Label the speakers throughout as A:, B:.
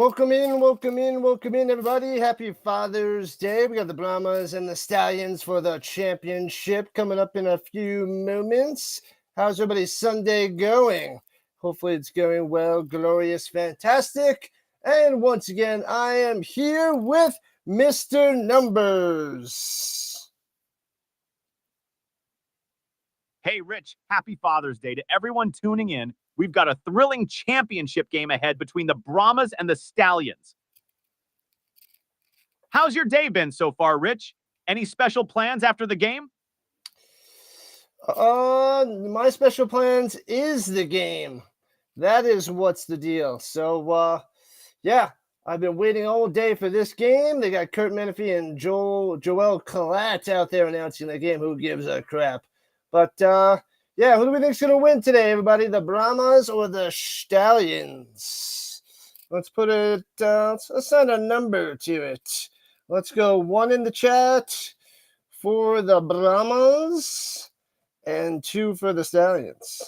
A: Welcome in, everybody. Happy Father's Day. We got the Brahmas and the Stallions for the championship coming up in a few moments. How's everybody's Sunday going? Hopefully it's going well, glorious, fantastic. And once again, I am here with Mr. Numbers.
B: Hey, Rich, happy Father's Day to everyone tuning in. We've got a thrilling championship game ahead between the Brahmas and the Stallions. How's your day been so far, Rich? Any special plans after the game?
A: My special plans is the game. That is what's the deal. So, yeah, I've been waiting all day for this game. They got Kurt Menefee and Joel Klatt out there announcing the game. Who gives a crap? But, yeah, who do we think's going to win today, everybody? The Brahmas or the Stallions? Let's put it, let's assign a number to it. Let's go 1 in the chat for the Brahmas and 2 for the Stallions.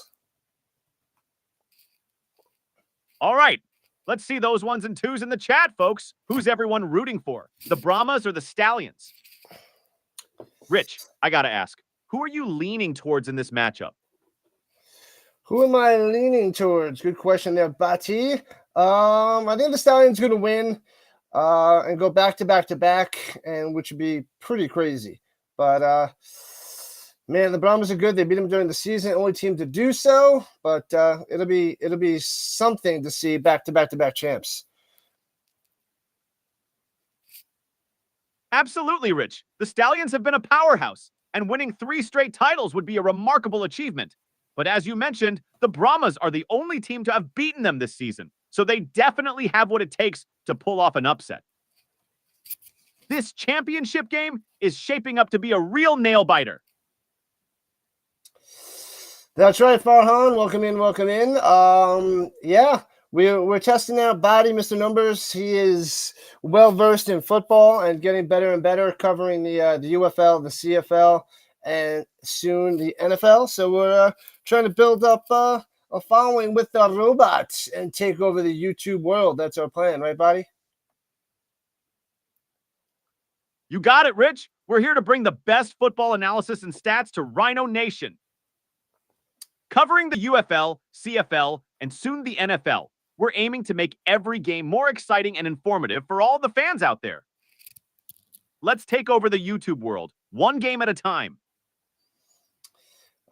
B: All right, let's see those 1s and 2s in the chat, folks. Who's everyone rooting for? The Brahmas or the Stallions? Rich, I got to ask. Who are you leaning towards in this matchup?
A: Who am I leaning towards? Good question there, Bati. I think the Stallions going to win and go back to back, and which would be pretty crazy. But man, the Brahmas are good. They beat them during the season, only team to do so. But it'll be something to see back to back champs.
B: Absolutely, Rich. The Stallions have been a powerhouse, and winning 3 straight titles would be a remarkable achievement. But as you mentioned, the Brahmas are the only team to have beaten them this season, so they definitely have what it takes to pull off an upset. This championship game is shaping up to be a real nail-biter.
A: That's right, Farhan. Welcome in. Yeah, we're testing out Body, Mr. Numbers. He is well-versed in football and getting better and better, covering the UFL, the CFL, and soon the NFL. So we're trying to build up a following with the robots and take over the YouTube world. That's our plan, right, Body?
B: You got it, Rich. We're here to bring the best football analysis and stats to Rhino Nation. Covering the UFL, CFL, and soon the NFL, we're aiming to make every game more exciting and informative for all the fans out there. Let's take over the YouTube world, one game at a time.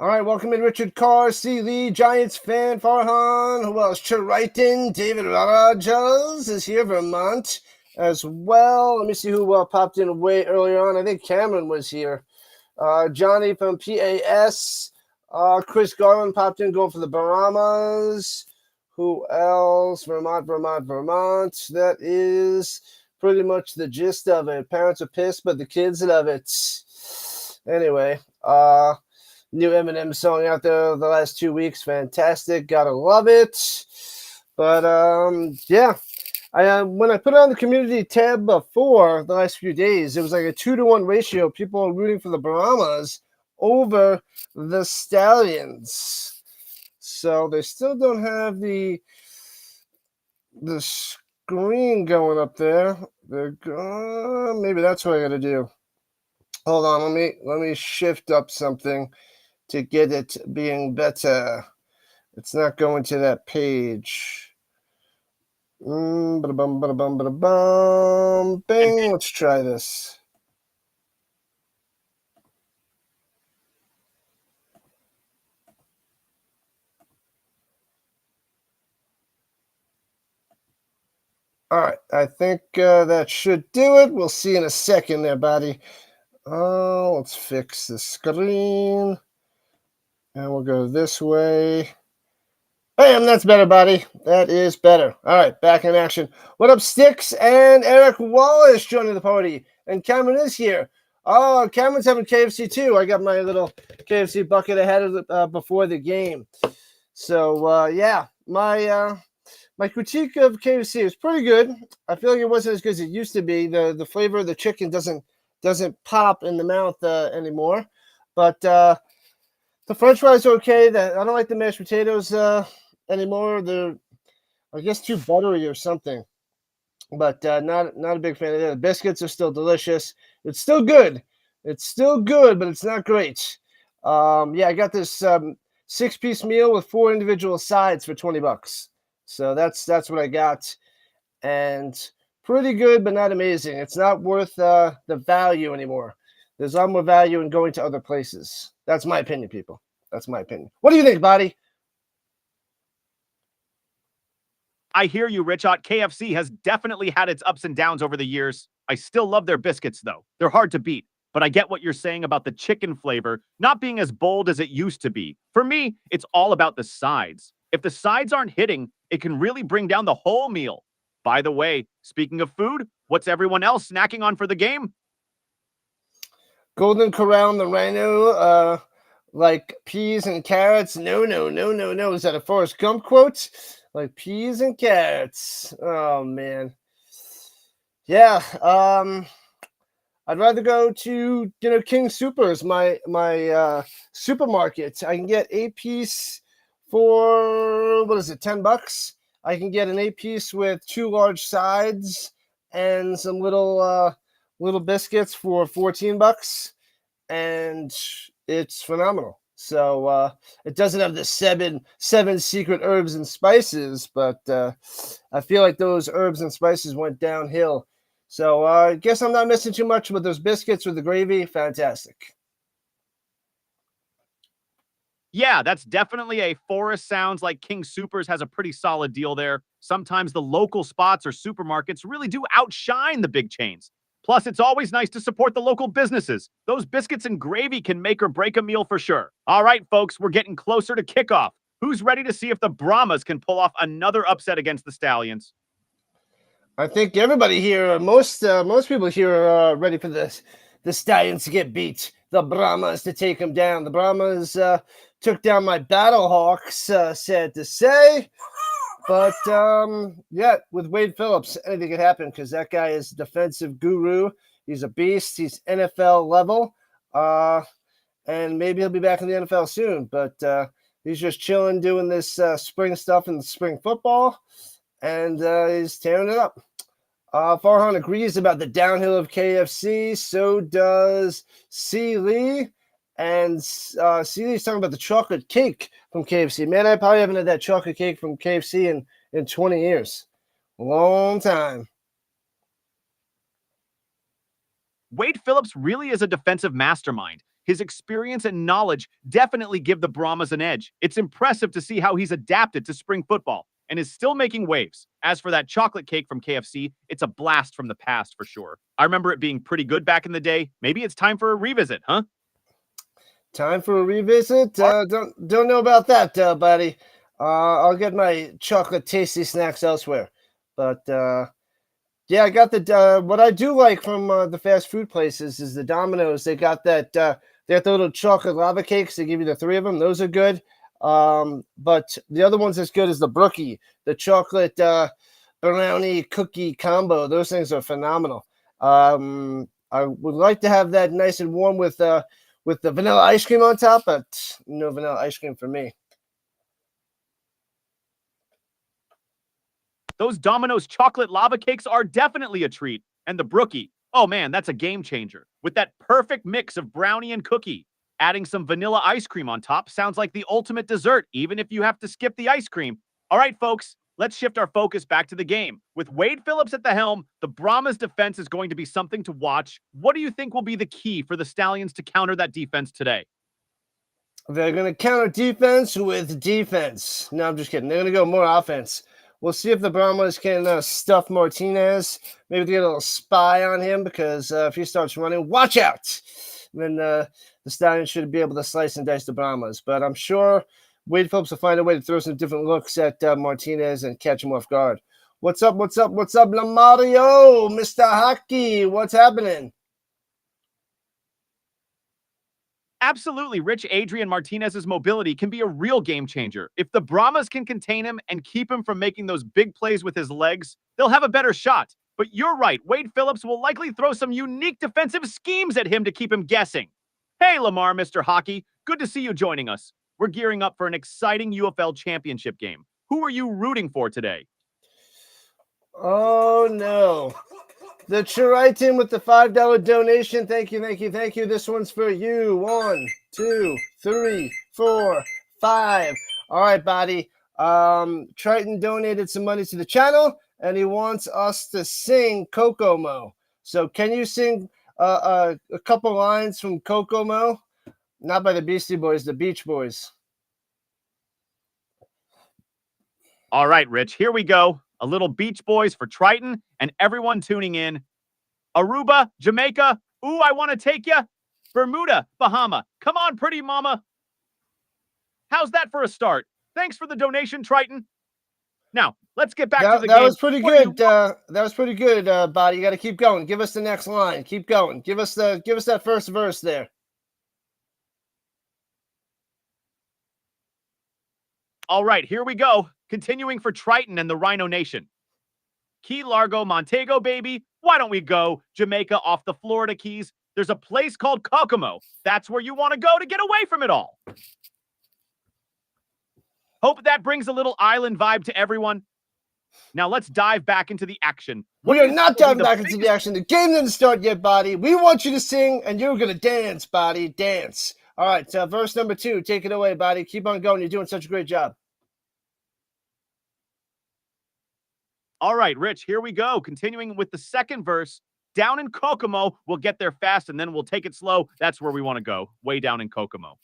A: All right, welcome in Richard Carr, C. Lee, Giants fan, Farhan. Who else? Chariton, David Rajas is here, Vermont as well. Let me see who popped in way earlier on. I think Cameron was here. Johnny from PAS. Chris Garland popped in, going for the Brahmas. Who else? Vermont. That is pretty much the gist of it. Parents are pissed, but the kids love it. Anyway, new Eminem song out there the last 2 weeks. Fantastic. Gotta love it. But, yeah. When I put it on the community tab before the last few days, it was like a 2-to-1 ratio. People are rooting for the Brahmas over the Stallions. So they still don't have the screen going up there. Maybe that's what I got to do. Hold on, let me shift up something to get it being better. It's not going to that page. Bing. Let's try this. All right, I think that should do it. We'll see in a second there, buddy. Let's fix the screen. And we'll go this way. Bam, that's better, buddy. That is better. All right, back in action. What up, Sticks and Eric Wallace joining the party? And Cameron is here. Oh, Cameron's having KFC too. I got my little KFC bucket ahead of before the game. So, yeah, my critique of KFC is pretty good. I feel like it wasn't as good as it used to be. The flavor of the chicken doesn't pop in the mouth anymore. But the French fries are okay. I don't like the mashed potatoes anymore. They're, I guess, too buttery or something. but not a big fan of it. The biscuits are still delicious. It's still good. It's still good, but it's not great. Yeah, I got this 6-piece meal with 4 individual sides for $20. So that's what I got, and pretty good, but not amazing. It's not worth the value anymore. There's a lot more value in going to other places. That's my opinion, people. That's my opinion. What do you think, Buddy?
B: I hear you, Richot. KFC has definitely had its ups and downs over the years. I still love their biscuits, though. They're hard to beat. But I get what you're saying about the chicken flavor not being as bold as it used to be. For me, it's all about the sides. If the sides aren't hitting, it can really bring down the whole meal. By the way, speaking of food, what's everyone else snacking on for the game?
A: Golden Corral and the Rhino, like peas and carrots. No, no, no, no, no. Is that a Forrest Gump quote? Like peas and carrots. Oh man. Yeah. I'd rather go to King Supers, my supermarket. I can get 8-piece for what is it, $10? I can get an 8-piece with 2 large sides and some little biscuits for $14, and it's phenomenal. So it doesn't have the seven secret herbs and spices, but I feel like those herbs and spices went downhill. So I guess I'm not missing too much with those biscuits with the gravy. Fantastic.
B: Yeah, that's definitely a Forest. Sounds like King Supers has a pretty solid deal there. Sometimes the local spots or supermarkets really do outshine the big chains. Plus, it's always nice to support the local businesses. Those biscuits and gravy can make or break a meal for sure. All right, folks, we're getting closer to kickoff. Who's ready to see if the Brahmas can pull off another upset against the Stallions?
A: I think everybody here, most people here are ready for the Stallions to get beat. The Brahmas to take them down. The Brahmas took down my Battlehawks, sad to say. But yeah, with Wade Phillips, anything could happen because that guy is a defensive guru. He's a beast. He's NFL level. And maybe he'll be back in the NFL soon. But he's just chilling, doing this spring stuff in the spring football. And he's tearing it up. Farhan agrees about the downhill of KFC. So does C. Lee. And C. Lee's talking about the chocolate cake from KFC. Man, I probably haven't had that chocolate cake from KFC in 20 years. Long time.
B: Wade Phillips really is a defensive mastermind. His experience and knowledge definitely give the Brahmas an edge. It's impressive to see how he's adapted to spring football and is still making waves. As for that chocolate cake from KFC, it's a blast from the past for sure. I remember it being pretty good back in the day. Maybe it's time for a revisit, huh?
A: Time for a revisit? Don't know about that, buddy. I'll get my chocolate tasty snacks elsewhere. But yeah, I got the what I do like from the fast food places is the Domino's. They got that they got the little chocolate lava cakes. They give you the 3 of them. Those are good. But the other ones that's good is the Brookie, the chocolate brownie cookie combo. Those things are phenomenal. I would like to have that nice and warm with the vanilla ice cream on top, but no vanilla ice cream for me.
B: Those Domino's chocolate lava cakes are definitely a treat. And the Brookie, oh man, that's a game changer. With that perfect mix of brownie and cookie. Adding some vanilla ice cream on top sounds like the ultimate dessert, even if you have to skip the ice cream. All right, folks, let's shift our focus back to the game. With Wade Phillips at the helm, the Brahmas defense is going to be something to watch. What do you think will be the key for the Stallions to counter that defense today?
A: They're going to counter defense with defense. No, I'm just kidding. They're going to go more offense. We'll see if the Brahmas can stuff Martinez. Maybe get a little spy on him because if he starts running, watch out. Then the Stallions should be able to slice and dice the Brahmas. But I'm sure Wade Phillips will find a way to throw some different looks at Martinez and catch him off guard. What's up, Lamario? Mr. Hockey, what's happening?
B: Absolutely, Rich. Adrian Martinez's mobility can be a real game changer. If the Brahmas can contain him and keep him from making those big plays with his legs, they'll have a better shot. But you're right, Wade Phillips will likely throw some unique defensive schemes at him to keep him guessing. Hey, Lamar, Mr. Hockey. Good to see you joining us. We're gearing up for an exciting UFL Championship game. Who are you rooting for today?
A: Oh, no. The Triton with the $5 donation. Thank you, thank you, thank you. This one's for you. 1, 2, 3, 4, 5. All right, buddy. Triton donated some money to the channel, and he wants us to sing Kokomo. So can you sing a couple lines from Kokomo? Not by the Beastie Boys, the Beach Boys.
B: All right, Rich, here we go. A little Beach Boys for Triton and everyone tuning in. Aruba, Jamaica, ooh, I want to take ya. Bermuda, Bahama, come on, pretty mama. How's that for a start? Thanks for the donation, Triton. Now, let's get back to the game.
A: That was pretty good. That was pretty good, buddy. You got to keep going. Give us the next line. Keep going. Give us that first verse there.
B: All right, here we go. Continuing for Triton and the Rhino Nation. Key Largo, Montego, baby. Why don't we go? Jamaica off the Florida Keys. There's a place called Kokomo. That's where you want to go to get away from it all. Hope that brings a little island vibe to everyone. Now let's dive back into the action.
A: We are not diving back into the action. The game didn't start yet, buddy. We want you to sing, and you're going to dance, buddy. Dance. All right, verse number 2. Take it away, buddy. Keep on going. You're doing such a great job.
B: All right, Rich, here we go. Continuing with the second verse. Down in Kokomo, we'll get there fast, and then we'll take it slow. That's where we want to go, way down in Kokomo.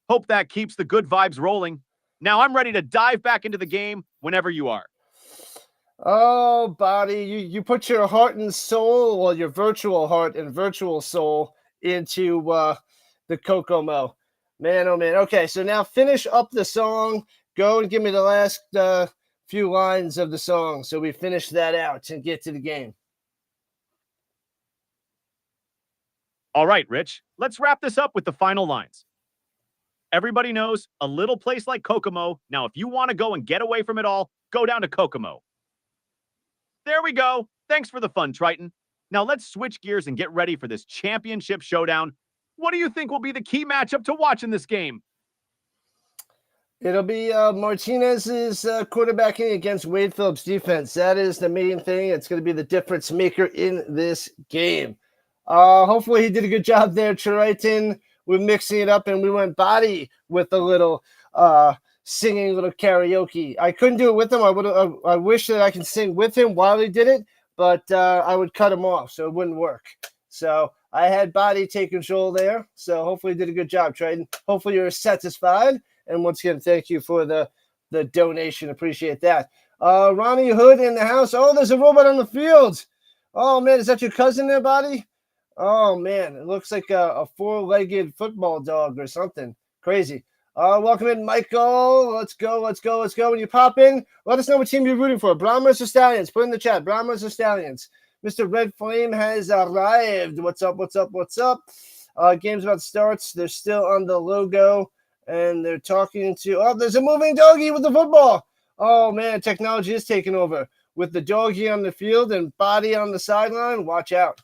B: Hope that keeps the good vibes rolling. Now I'm ready to dive back into the game whenever you are.
A: Oh, buddy, you put your heart and soul, well, your virtual heart and virtual soul into the Kokomo. Man, oh, man. Okay, so now finish up the song. Go and give me the last few lines of the song so we finish that out and get to the game.
B: All right, Rich, let's wrap this up with the final lines. Everybody knows a little place like Kokomo. Now, if you want to go and get away from it all, go down to Kokomo. There we go. Thanks for the fun, Triton. Now let's switch gears and get ready for this championship showdown. What do you think will be the key matchup to watch in this game?
A: It'll be Martinez's quarterbacking against Wade Phillips' defense. That is the main thing. It's going to be the difference maker in this game. Hopefully he did a good job there, Triton. We're mixing it up, and we went body with a little singing, a little karaoke. I couldn't do it with him. I wish that I could sing with him while he did it, but I would cut him off, so it wouldn't work. So I had body take control there. So hopefully he did a good job, Triton. Hopefully you're satisfied. And once again, thank you for the donation. Appreciate that. Ronnie Hood in the house. Oh, there's a robot on the field. Oh, man, is that your cousin there, buddy? Oh, man, it looks like a four-legged football dog or something. Crazy. Welcome in, Michael. Let's go. When you pop in, let us know what team you're rooting for. Brahmas or Stallions? Put in the chat. Brahmas or Stallions? Mr. Red Flame has arrived. What's up? Game's about to start. They're still on the logo. And they're talking to, there's a moving doggy with the football. Oh, man, technology is taking over. With the doggy on the field and body on the sideline, watch out.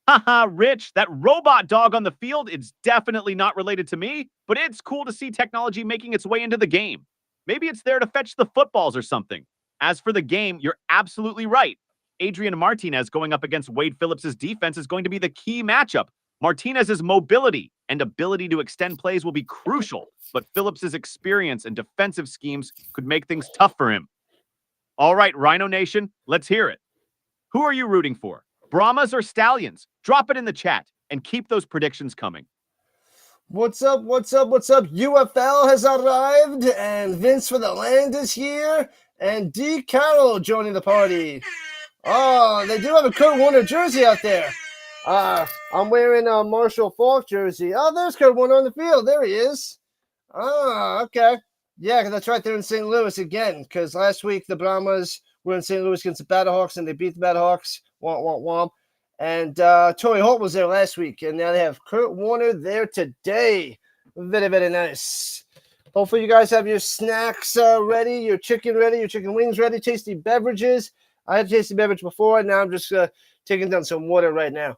B: Haha, Rich, that robot dog on the field is definitely not related to me, but it's cool to see technology making its way into the game. Maybe it's there to fetch the footballs or something. As for the game, you're absolutely right. Adrian Martinez going up against Wade Phillips' defense is going to be the key matchup. Martinez's mobility and ability to extend plays will be crucial, but Phillips's experience and defensive schemes could make things tough for him. All right, Rhino Nation, let's hear it. Who are you rooting for? Brahmas or Stallions? Drop it in the chat and keep those predictions coming.
A: What's up? UFL has arrived, and Vince for the Land is here, and D. Carroll joining the party. Oh, they do have a Kurt Warner jersey out there. I'm wearing a Marshall Faulk jersey. Oh, there's Kurt Warner on the field. There he is. Oh, okay. Yeah, that's right. They're in St. Louis again, because last week the Brahmas were in St. Louis against the Battlehawks, and they beat the Battlehawks. Womp. And Torrey Holt was there last week, and now they have Kurt Warner there today. Very, very nice. Hopefully you guys have your snacks ready, your chicken ready, your chicken wings ready, tasty beverages. I had a tasty beverage before, and now I'm just taking down some water right now.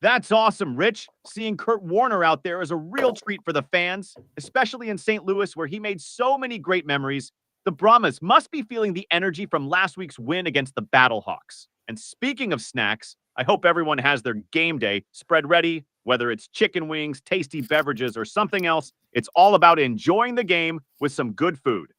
B: That's awesome, Rich. Seeing Kurt Warner out there is a real treat for the fans, especially in St. Louis, where he made so many great memories. The Brahmas must be feeling the energy from last week's win against the Battlehawks. And speaking of snacks, I hope everyone has their game day spread ready, whether it's chicken wings, tasty beverages, or something else. It's all about enjoying the game with some good food.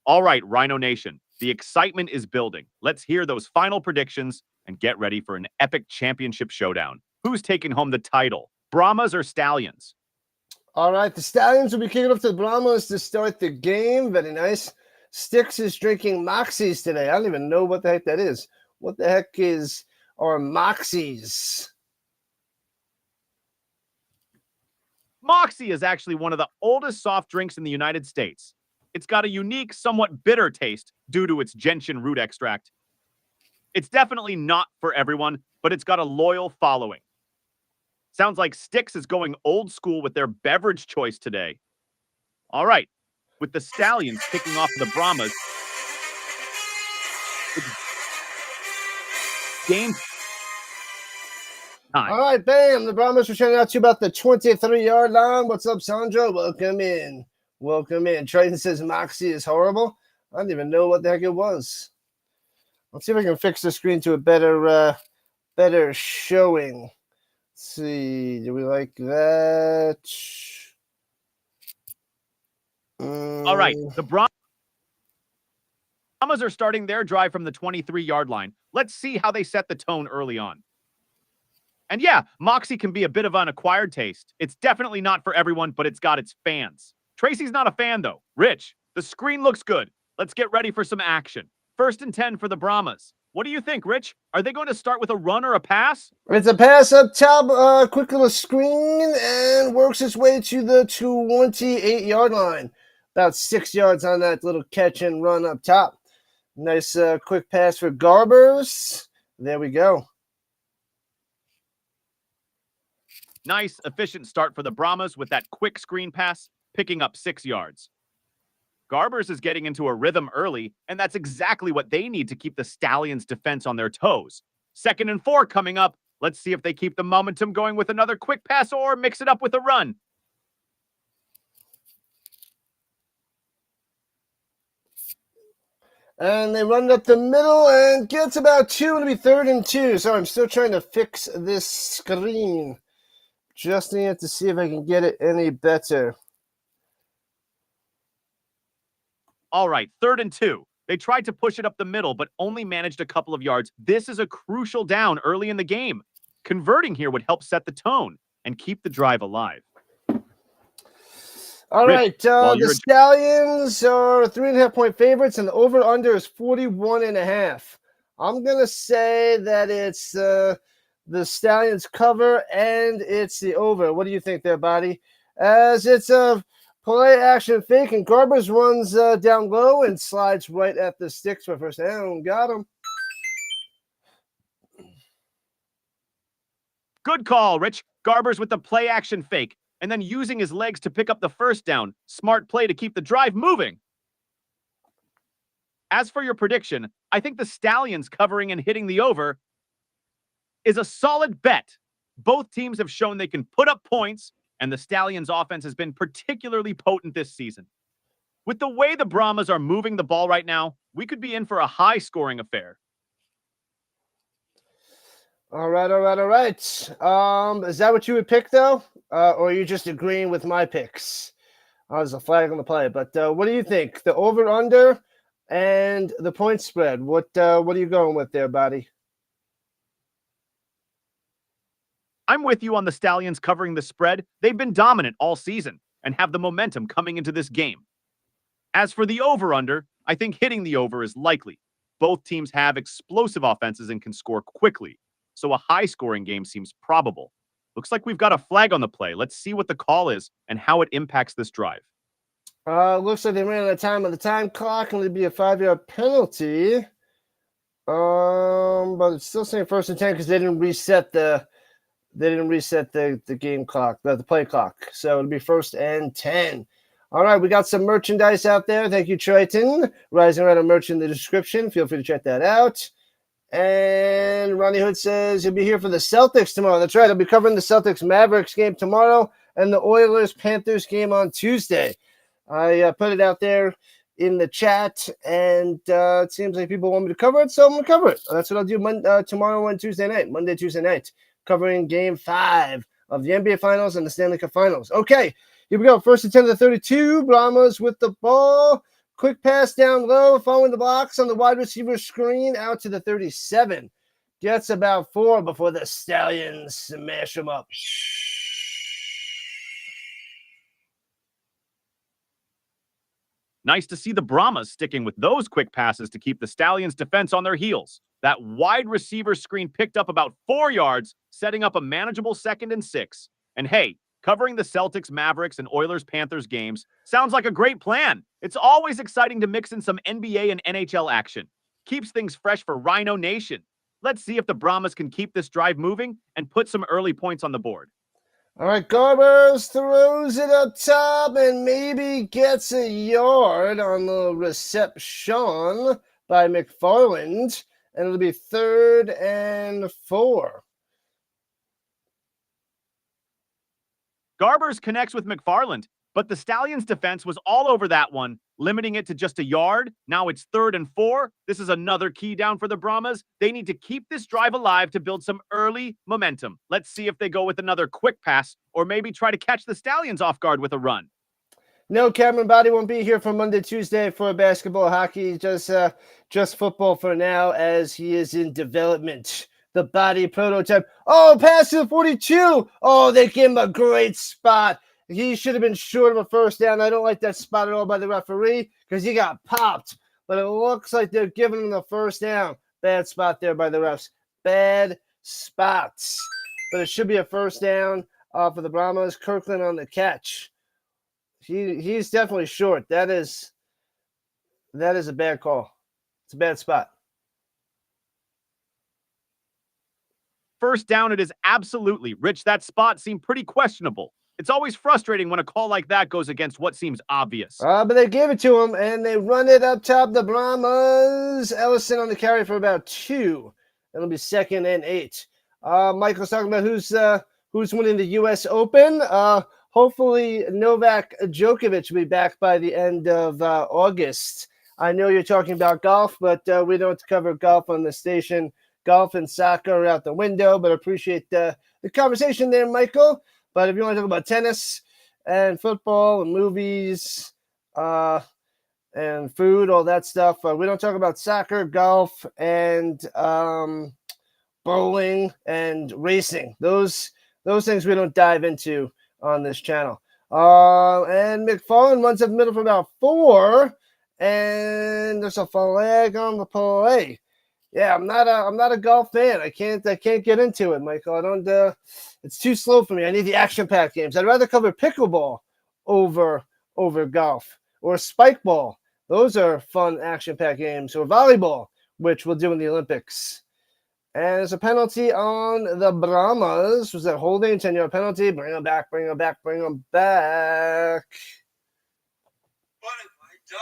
B: All right, Rhino Nation, the excitement is building. Let's hear those final predictions and get ready for an epic championship showdown. Who's taking home the title, Brahmas or Stallions?
A: All right, the Stallions will be kicking off to the Brahmas to start the game. Very nice. Sticks is drinking Moxies today. I don't even know what the heck that is. What the heck are Moxies?
B: Moxie is actually one of the oldest soft drinks in the United States. It's got a unique, somewhat bitter taste due to its gentian root extract. It's definitely not for everyone, but it's got a loyal following. Sounds like Sticks is going old school with their beverage choice today. All right, with the Stallions kicking off the Brahmas, it's game time.
A: All right, bam. The Brahmas are turning out to about the 23-yard line. What's up, Sandro? Welcome in. Welcome in. Triton says Moxie is horrible. I don't even know what the heck it was. Let's see if I can fix the screen to a better showing. Let's see. Do we like that?
B: All right, the Brahmas are starting their drive from the 23-yard line. Let's see how they set the tone early on. And yeah, Moxie can be a bit of an acquired taste. It's definitely not for everyone, but it's got its fans. Tracy's not a fan, though. Rich, the screen looks good. Let's get ready for some action. 1st and 10 for the Brahmas. What do you think, Rich? Are they going to start with a run or a pass?
A: It's a pass up top, quick little screen, and works its way to the 28-yard line. About 6 yards on that little catch and run up top. Nice quick pass for Garbers. There we go.
B: Nice, efficient start for the Brahmas with that quick screen pass, picking up 6 yards. Garbers is getting into a rhythm early, and that's exactly what they need to keep the Stallions' defense on their toes. 2nd and 4 coming up. Let's see if they keep the momentum going with another quick pass or mix it up with a run.
A: And they run it up the middle and gets about 2. It'll be 3rd and 2. So I'm still trying to fix this screen. Just need to see if I can get it any better.
B: All right, 3rd and 2. They tried to push it up the middle, but only managed a couple of yards. This is a crucial down early in the game. Converting here would help set the tone and keep the drive alive.
A: All right, the Stallions are 3.5-point favorites, and the over-under is 41.5. I'm going to say that it's the Stallions cover, and it's the over. What do you think there, Buddy? As it's a play action fake, and Garbers runs down low and slides right at the Sticks for first down. Got him.
B: Good call, Rich. Garbers with the play action fake, and then using his legs to pick up the first down. Smart play to keep the drive moving. As for your prediction, I think the Stallions covering and hitting the over is a solid bet. Both teams have shown they can put up points, and the Stallions' offense has been particularly potent this season. With the way the Brahmas are moving the ball right now, we could be in for a high-scoring affair.
A: All right. Is that what you would pick, though? Or are you just agreeing with my picks? There's a flag on the play. But what do you think? The over-under and the point spread. What are you going with there, buddy?
B: I'm with you on the Stallions covering the spread. They've been dominant all season and have the momentum coming into this game. As for the over-under, I think hitting the over is likely. Both teams have explosive offenses and can score quickly, so a high-scoring game seems probable. Looks like we've got a flag on the play. Let's see what the call is and how it impacts this drive.
A: Looks like they ran out of time on the time clock, and it'd be a 5-yard penalty. But it's still saying 1st and 10 because they didn't reset the game clock, the play clock. So it'll be 1st and 10. All right, we got some merchandise out there. Thank you, Triton. Rising Rider merch in the description. Feel free to check that out. And And Ronnie Hood says he'll be here for the Celtics tomorrow. That's right. I'll be covering the Celtics-Mavericks game tomorrow and the Oilers-Panthers game on Tuesday. I put it out there in the chat, and it seems like people want me to cover it, so I'm going to cover it. That's what I'll do tomorrow and Tuesday night, Monday, Tuesday night, covering Game 5 of the NBA Finals and the Stanley Cup Finals. Okay, here we go. First and 10 to the 32. Brahmas with the ball. Quick pass down low, following the blocks on the wide receiver screen out to the 37. Gets about 4 before the Stallions smash him up.
B: Nice to see the Brahmas sticking with those quick passes to keep the Stallions' defense on their heels. That wide receiver screen picked up about 4 yards, setting up a manageable 2nd and 6. And hey, covering the Celtics, Mavericks, and Oilers, Panthers games sounds like a great plan. It's always exciting to mix in some NBA and NHL action. Keeps things fresh for Rhino Nation. Let's see if the Brahmas can keep this drive moving and put some early points on the board.
A: All right, Garbers throws it up top and maybe gets a yard on the reception by McFarland. And it'll be 3rd and 4.
B: Garbers connects with McFarland, but the Stallions' defense was all over that one, limiting it to just a yard. Now it's 3rd and 4. This is another key down for the Brahmas. They need to keep this drive alive to build some early momentum. Let's see if they go with another quick pass or maybe try to catch the Stallions off guard with a run.
A: No, Cameron Body won't be here for Monday, Tuesday for basketball, hockey, just football for now as he is in development. The Body prototype. Oh, pass to the 42. Oh, they gave him a great spot. He should have been short of a first down. I don't like that spot at all by the referee because he got popped. But it looks like they're giving him the first down. Bad spot there by the refs. Bad spots. But it should be a first down for the Brahmas. Kirkland on the catch. He's definitely short. That is a bad call. It's a bad spot.
B: First down, it is absolutely. Rich, that spot seemed pretty questionable. It's always frustrating when a call like that goes against what seems obvious.
A: But they gave it to him, and they run it up top. The Brahmas. Ellison on the carry for about 2. It'll be 2nd and 8. Michael's talking about who's winning the U.S. Open. Hopefully, Novak Djokovic will be back by the end of August. I know you're talking about golf, but we don't cover golf on the station. Golf and soccer are out the window, but appreciate the conversation there, Michael. But if you want to talk about tennis and football and movies and food, all that stuff, we don't talk about soccer, golf, and bowling and racing. Those things we don't dive into on this channel. And McFarland runs up the middle for about 4, and there's a flag on the play. Yeah, I'm not a golf fan. I can't get into it, Michael. I don't. It's too slow for me. I need the action-packed games. I'd rather cover pickleball over golf or spike ball. Those are fun action-packed games. Or volleyball, which we'll do in the Olympics. And there's a penalty on the Brahmas. Was that holding? 10-yard penalty. Bring them back. Bring them back. Bring them back.
C: What have I done?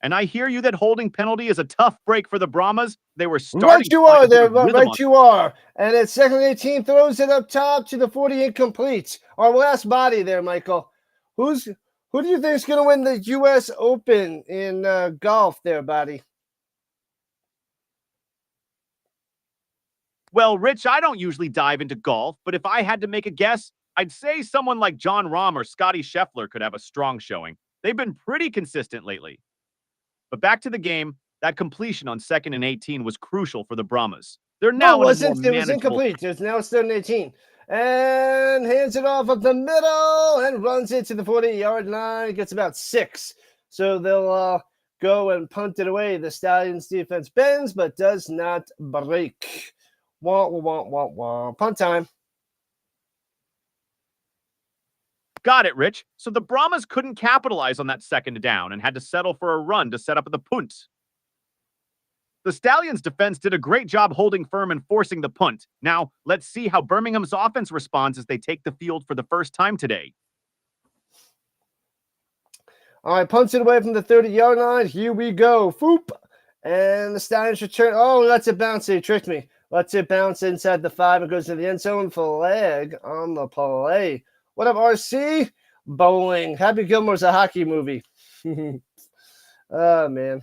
B: And I hear you that holding penalty is a tough break for the Brahmas. They were starting.
A: Right you are there. Right you are. And it's 2nd and 18. Throws it up top to the 40, incomplete. Our last body there, Michael. Who do you think is going to win the U.S. Open in golf there, Body?
B: Well, Rich, I don't usually dive into golf, but if I had to make a guess, I'd say someone like John Rahm or Scotty Scheffler could have a strong showing. They've been pretty consistent lately. But back to the game, that completion on 2nd and 18 was crucial for the Brahmas. They're now
A: it was incomplete. It's now 3rd and 18. And hands it off up the middle and runs it to the 40-yard line. Gets about 6. So they'll go and punt it away. The Stallions defense bends but does not break. Wah, wah, wah, wah. Punt time.
B: Got it, Rich. So the Brahmas couldn't capitalize on that 2nd down and had to settle for a run to set up the punt. The Stallions' defense did a great job holding firm and forcing the punt. Now, let's see how Birmingham's offense responds as they take the field for the first time today.
A: All right, punts it away from the 30-yard line. Here we go. Foop. And the Stallions return. Oh, lets it bounce. They tricked me. Lets it bounce inside the 5 and goes to the end zone. Flag on the play. What up, RC? Bowling. Happy Gilmore's a hockey movie. Oh, man.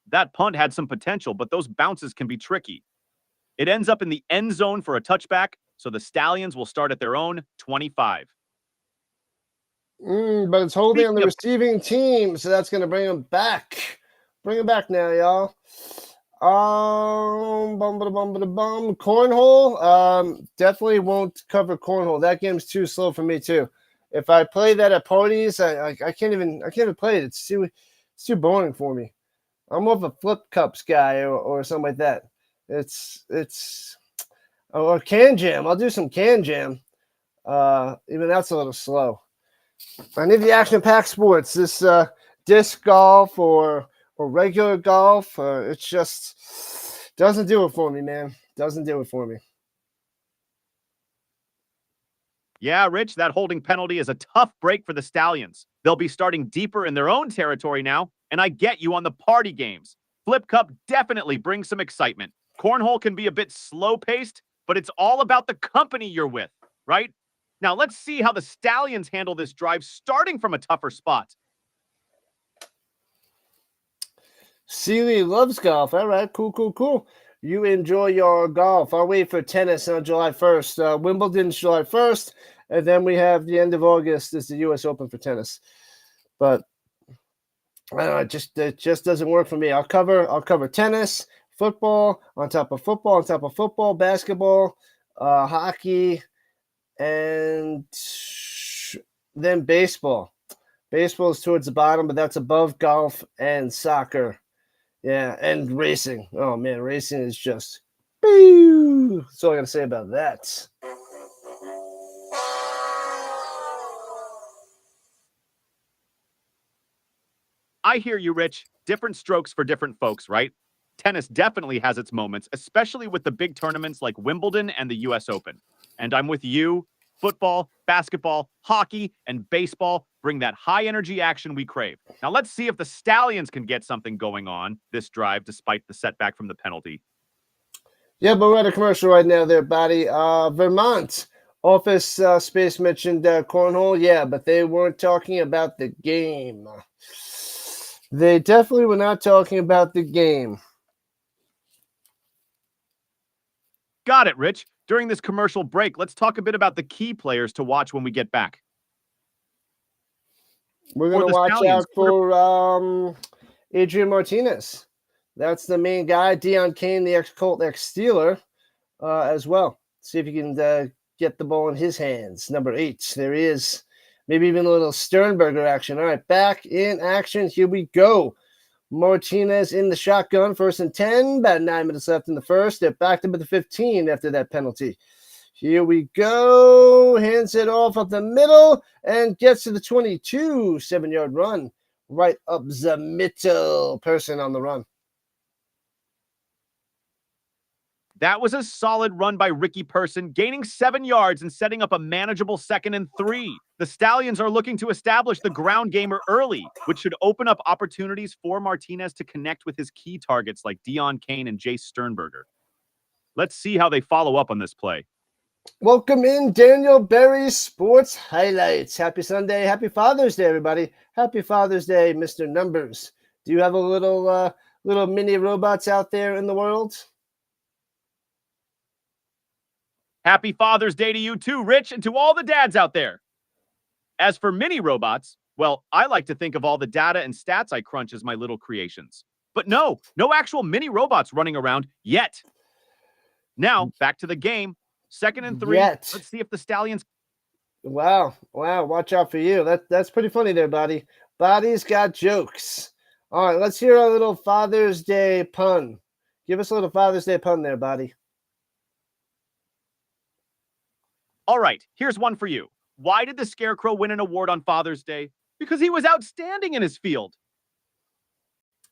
B: That punt had some potential, but those bounces can be tricky. It ends up in the end zone for a touchback, so the Stallions will start at their own 25.
A: But it's holding on the receiving team, so that's going to bring them back. Bring them back now, y'all. Cornhole. Definitely won't cover cornhole. That game's too slow for me too. If I play that at parties, I can't even play it. It's too boring for me. I'm more of a flip cups guy or something like that. Or can jam. I'll do some can jam. Even that's a little slow. I need the action-packed sports. This disc golf or regular golf, it just doesn't do it for me, man. Doesn't do it for me.
B: Yeah, Rich, that holding penalty is a tough break for the Stallions. They'll be starting deeper in their own territory now, and I get you on the party games. Flip Cup definitely brings some excitement. Cornhole can be a bit slow-paced, but it's all about the company you're with, right? Now, let's see how the Stallions handle this drive starting from a tougher spot.
A: Seeley loves golf. All right, cool. You enjoy your golf. I'll wait for tennis on July 1st. Wimbledon's July 1st, and then we have the end of August is the U.S. Open for tennis. But I don't know, it just doesn't work for me. I'll cover tennis, football, on top of football, basketball, hockey, and then baseball. Baseball is towards the bottom, but that's above golf and soccer. Yeah, and racing. Oh, man, racing is just... Boo! That's all I got to say about that.
B: I hear you, Rich. Different strokes for different folks, right? Tennis definitely has its moments, especially with the big tournaments like Wimbledon and the U.S. Open. And I'm with you. Football, basketball, hockey, and baseball bring that high-energy action we crave. Now let's see if the Stallions can get something going on this drive despite the setback from the penalty.
A: Yeah, but we're at a commercial right now there, buddy. Vermont office space mentioned cornhole. Yeah, but they weren't talking about the game. They definitely were not talking about the game.
B: Got it, Rich. During this commercial break, let's talk a bit about the key players to watch when we get back.
A: We're going to watch out for Adrian Martinez. That's the main guy. Deion Kane, the ex-Colt, ex-Steeler, as well. See if he can get the ball in his hands. Number 8. There he is. Maybe even a little Sternberger action. All right, back in action. Here we go. Martinez in the shotgun, 1st and 10. About 9 minutes left in the first. They're backed up at the 15 after that penalty. Here we go. Hands it off up the middle and gets to the 22. 7-yard run. Right up the middle. Person on the run.
B: That was a solid run by Ricky Person, gaining 7 yards and setting up a manageable 2nd and 3. The Stallions are looking to establish the ground gamer early, which should open up opportunities for Martinez to connect with his key targets like Deion Kane and Jace Sternberger. Let's see how they follow up on this play.
A: Welcome in Daniel Berry Sports Highlights. Happy Sunday. Happy Father's Day, everybody. Happy Father's Day, Mr. Numbers. Do you have a little mini robots out there in the world?
B: Happy Father's Day to you too, Rich, and to all the dads out there. As for mini robots, well, I like to think of all the data and stats I crunch as my little creations. But no actual mini robots running around yet. Now, back to the game. 2nd and 3. Let's see if the Stallions...
A: Wow. Watch out for you. That's pretty funny there, buddy. Body's got jokes. All right, let's hear a little Father's Day pun. Give us a little Father's Day pun there, buddy.
B: All right, here's one for you. Why did the Scarecrow win an award on Father's Day? Because he was outstanding in his field.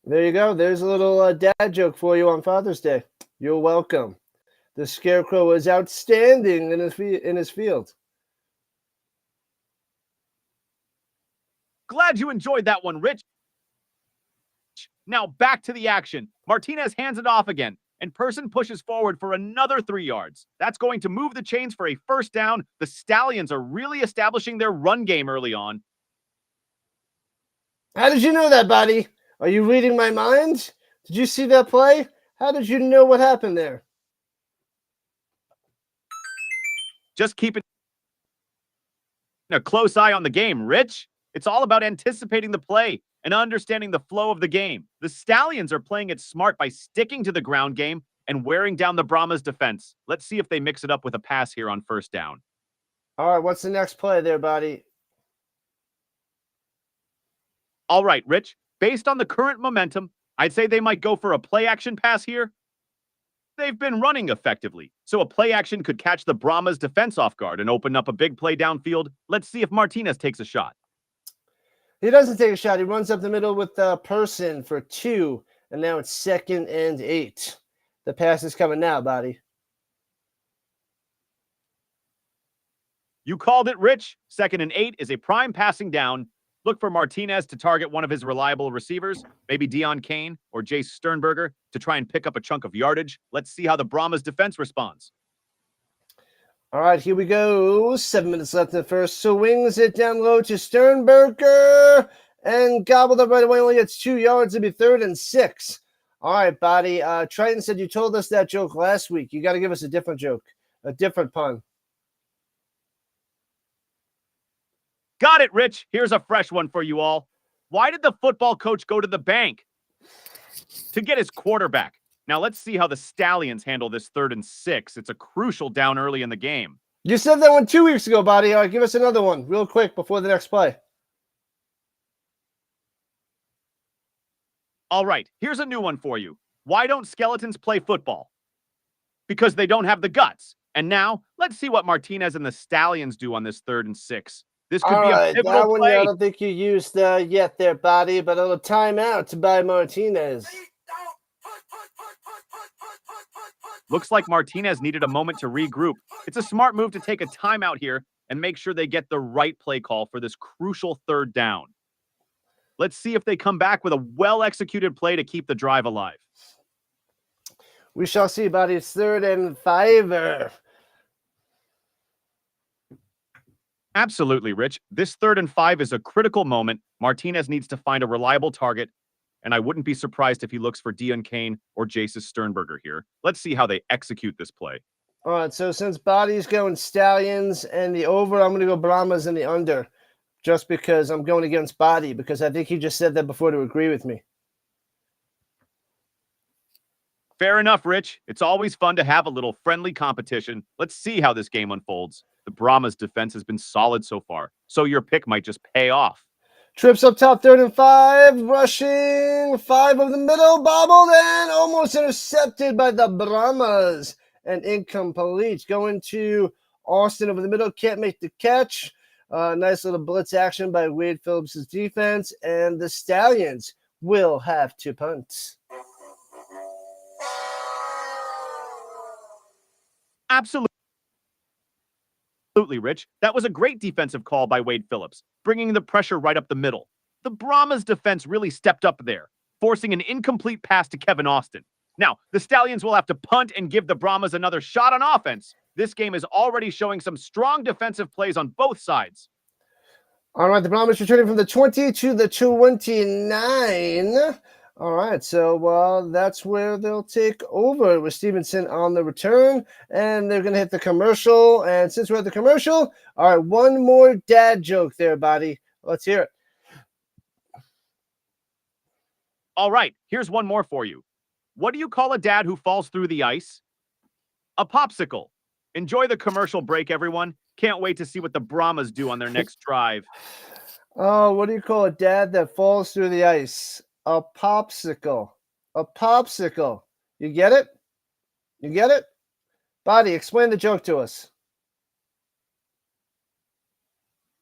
A: There you go. There's a little dad joke for you on Father's Day. You're welcome. The Scarecrow was outstanding in his field.
B: Glad you enjoyed that one, Rich. Now back to the action. Martinez hands it off again, and Person pushes forward for another 3 yards. That's going to move the chains for a first down. The Stallions are really establishing their run game early on.
A: How did you know that, buddy? Are you reading my mind? Did you see that play? How did you know what happened there?
B: Just keeping a close eye on the game, Rich. It's all about anticipating the play and understanding the flow of the game. The Stallions are playing it smart by sticking to the ground game and wearing down the Brahmas defense. Let's see if they mix it up with a pass here on first down.
A: All right, what's the next play there, buddy?
B: All right, Rich. Based on the current momentum, I'd say they might go for a play action pass here. They've been running effectively, so a play action could catch the Brahmas defense off guard and open up a big play downfield. Let's see if Martinez takes a shot.
A: He doesn't take a shot. He runs up the middle with the Person for 2, and now it's 2nd and 8. The pass is coming now, buddy.
B: You called it, Rich. 2nd and 8 is a prime passing down. Look for Martinez to target one of his reliable receivers, maybe Deon Cain or Jace Sternberger, to try and pick up a chunk of yardage. Let's see how the Brahmas defense responds.
A: All right, here we go. 7 minutes left in the first. Swings it down low to Sternberger and gobbled up right away. Only gets 2 yards. It'll be 3rd and 6. All right, buddy. Triton said you told us that joke last week. You got to give us a different joke, a different pun.
B: Got it, Rich. Here's a fresh one for you all. Why did the football coach go to the bank? To get his quarterback. Now let's see how the Stallions handle this 3rd and 6. It's a crucial down early in the game.
A: You said that one 2 weeks ago, buddy. All right, give us another one real quick before the next play.
B: All right, here's a new one for you. Why don't skeletons play football? Because they don't have the guts. And now, let's see what Martinez and the Stallions do on this 3rd and 6. This could be a pivotal
A: that one,
B: play.
A: I don't think you used yet there, buddy, but a little timeout by Martinez.
B: Looks like Martinez needed a moment to regroup. It's a smart move to take a timeout here and make sure they get the right play call for this crucial 3rd down. Let's see if they come back with a well-executed play to keep the drive alive.
A: We shall see, buddy. It's 3rd and 5.
B: Absolutely, Rich. This 3rd and 5 is a critical moment. Martinez needs to find a reliable target, and I wouldn't be surprised if he looks for Deon Cain or Jace Sternberger here. Let's see how they execute this play.
A: All right, so since Body's going Stallions and the over, I'm going to go Brahmas and the under, just because I'm going against Body, because I think he just said that before to agree with me.
B: Fair enough, Rich. It's always fun to have a little friendly competition. Let's see how this game unfolds. The Brahmas defense has been solid so far, so your pick might just pay off.
A: Trips up top, 3rd and 5, rushing 5 of the middle, bobbled and almost intercepted by the Brahmas and incomplete. Going to Austin over the middle, can't make the catch. Nice little blitz action by Wade Phillips' defense, and the Stallions will have to punt.
B: Absolutely, Rich. That was a great defensive call by Wade Phillips, bringing the pressure right up the middle. The Brahmas defense really stepped up there, forcing an incomplete pass to Kevin Austin. Now, the Stallions will have to punt and give the Brahmas another shot on offense. This game is already showing some strong defensive plays on both sides.
A: All right, the Brahmas returning from the 20 to the 29. All right, so that's where they'll take over with Stevenson on the return, and they're going to hit the commercial. And since we're at the commercial, all right, one more dad joke there, buddy. Let's hear it.
B: All right, here's one more for you. What do you call a dad who falls through the ice? A popsicle. Enjoy the commercial break, everyone. Can't wait to see what the Brahmas do on their next drive.
A: Oh, what do you call a dad that falls through the ice? A popsicle. A popsicle. You get it? You get it? Body, explain the joke to us.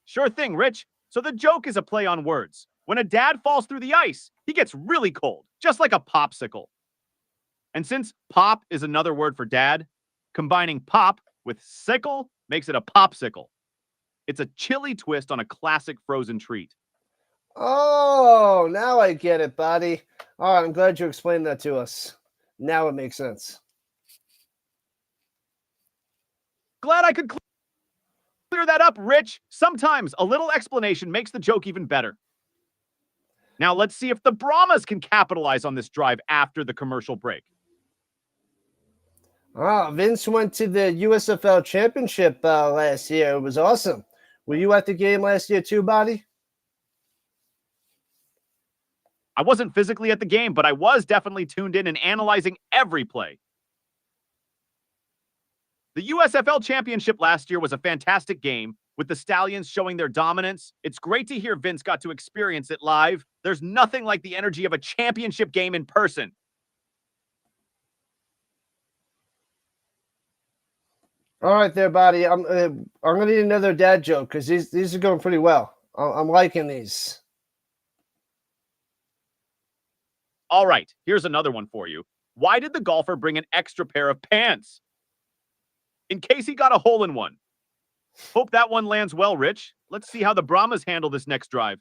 B: Sure thing, Rich. So the joke is a play on words. When a dad falls through the ice, he gets really cold, just like a popsicle. And since pop is another word for dad, combining pop with sickle makes it a popsicle. It's a chilly twist on a classic frozen treat.
A: Oh, now I get it, buddy. All right, I'm glad you explained that to us. Now it makes sense.
B: Glad I could clear that up, Rich. Sometimes a little explanation makes the joke even better. Now let's see if the Brahmas can capitalize on this drive after the commercial break.
A: Vince went to the USFL Championship last year. It was awesome. Were you at the game last year too, Buddy?
B: I wasn't physically at the game, but I was definitely tuned in and analyzing every play. The USFL Championship last year was a fantastic game, with the Stallions showing their dominance. It's great to hear Vince got to experience it live. There's nothing like the energy of a championship game in person.
A: All right, there, Buddy. I'm gonna need another dad joke because these are going pretty well. I'm liking these.
B: All right, here's another one for you. Why did the golfer bring an extra pair of pants? In case he got a hole in one. Hope that one lands well, Rich. Let's see how the Brahmas handle this next drive.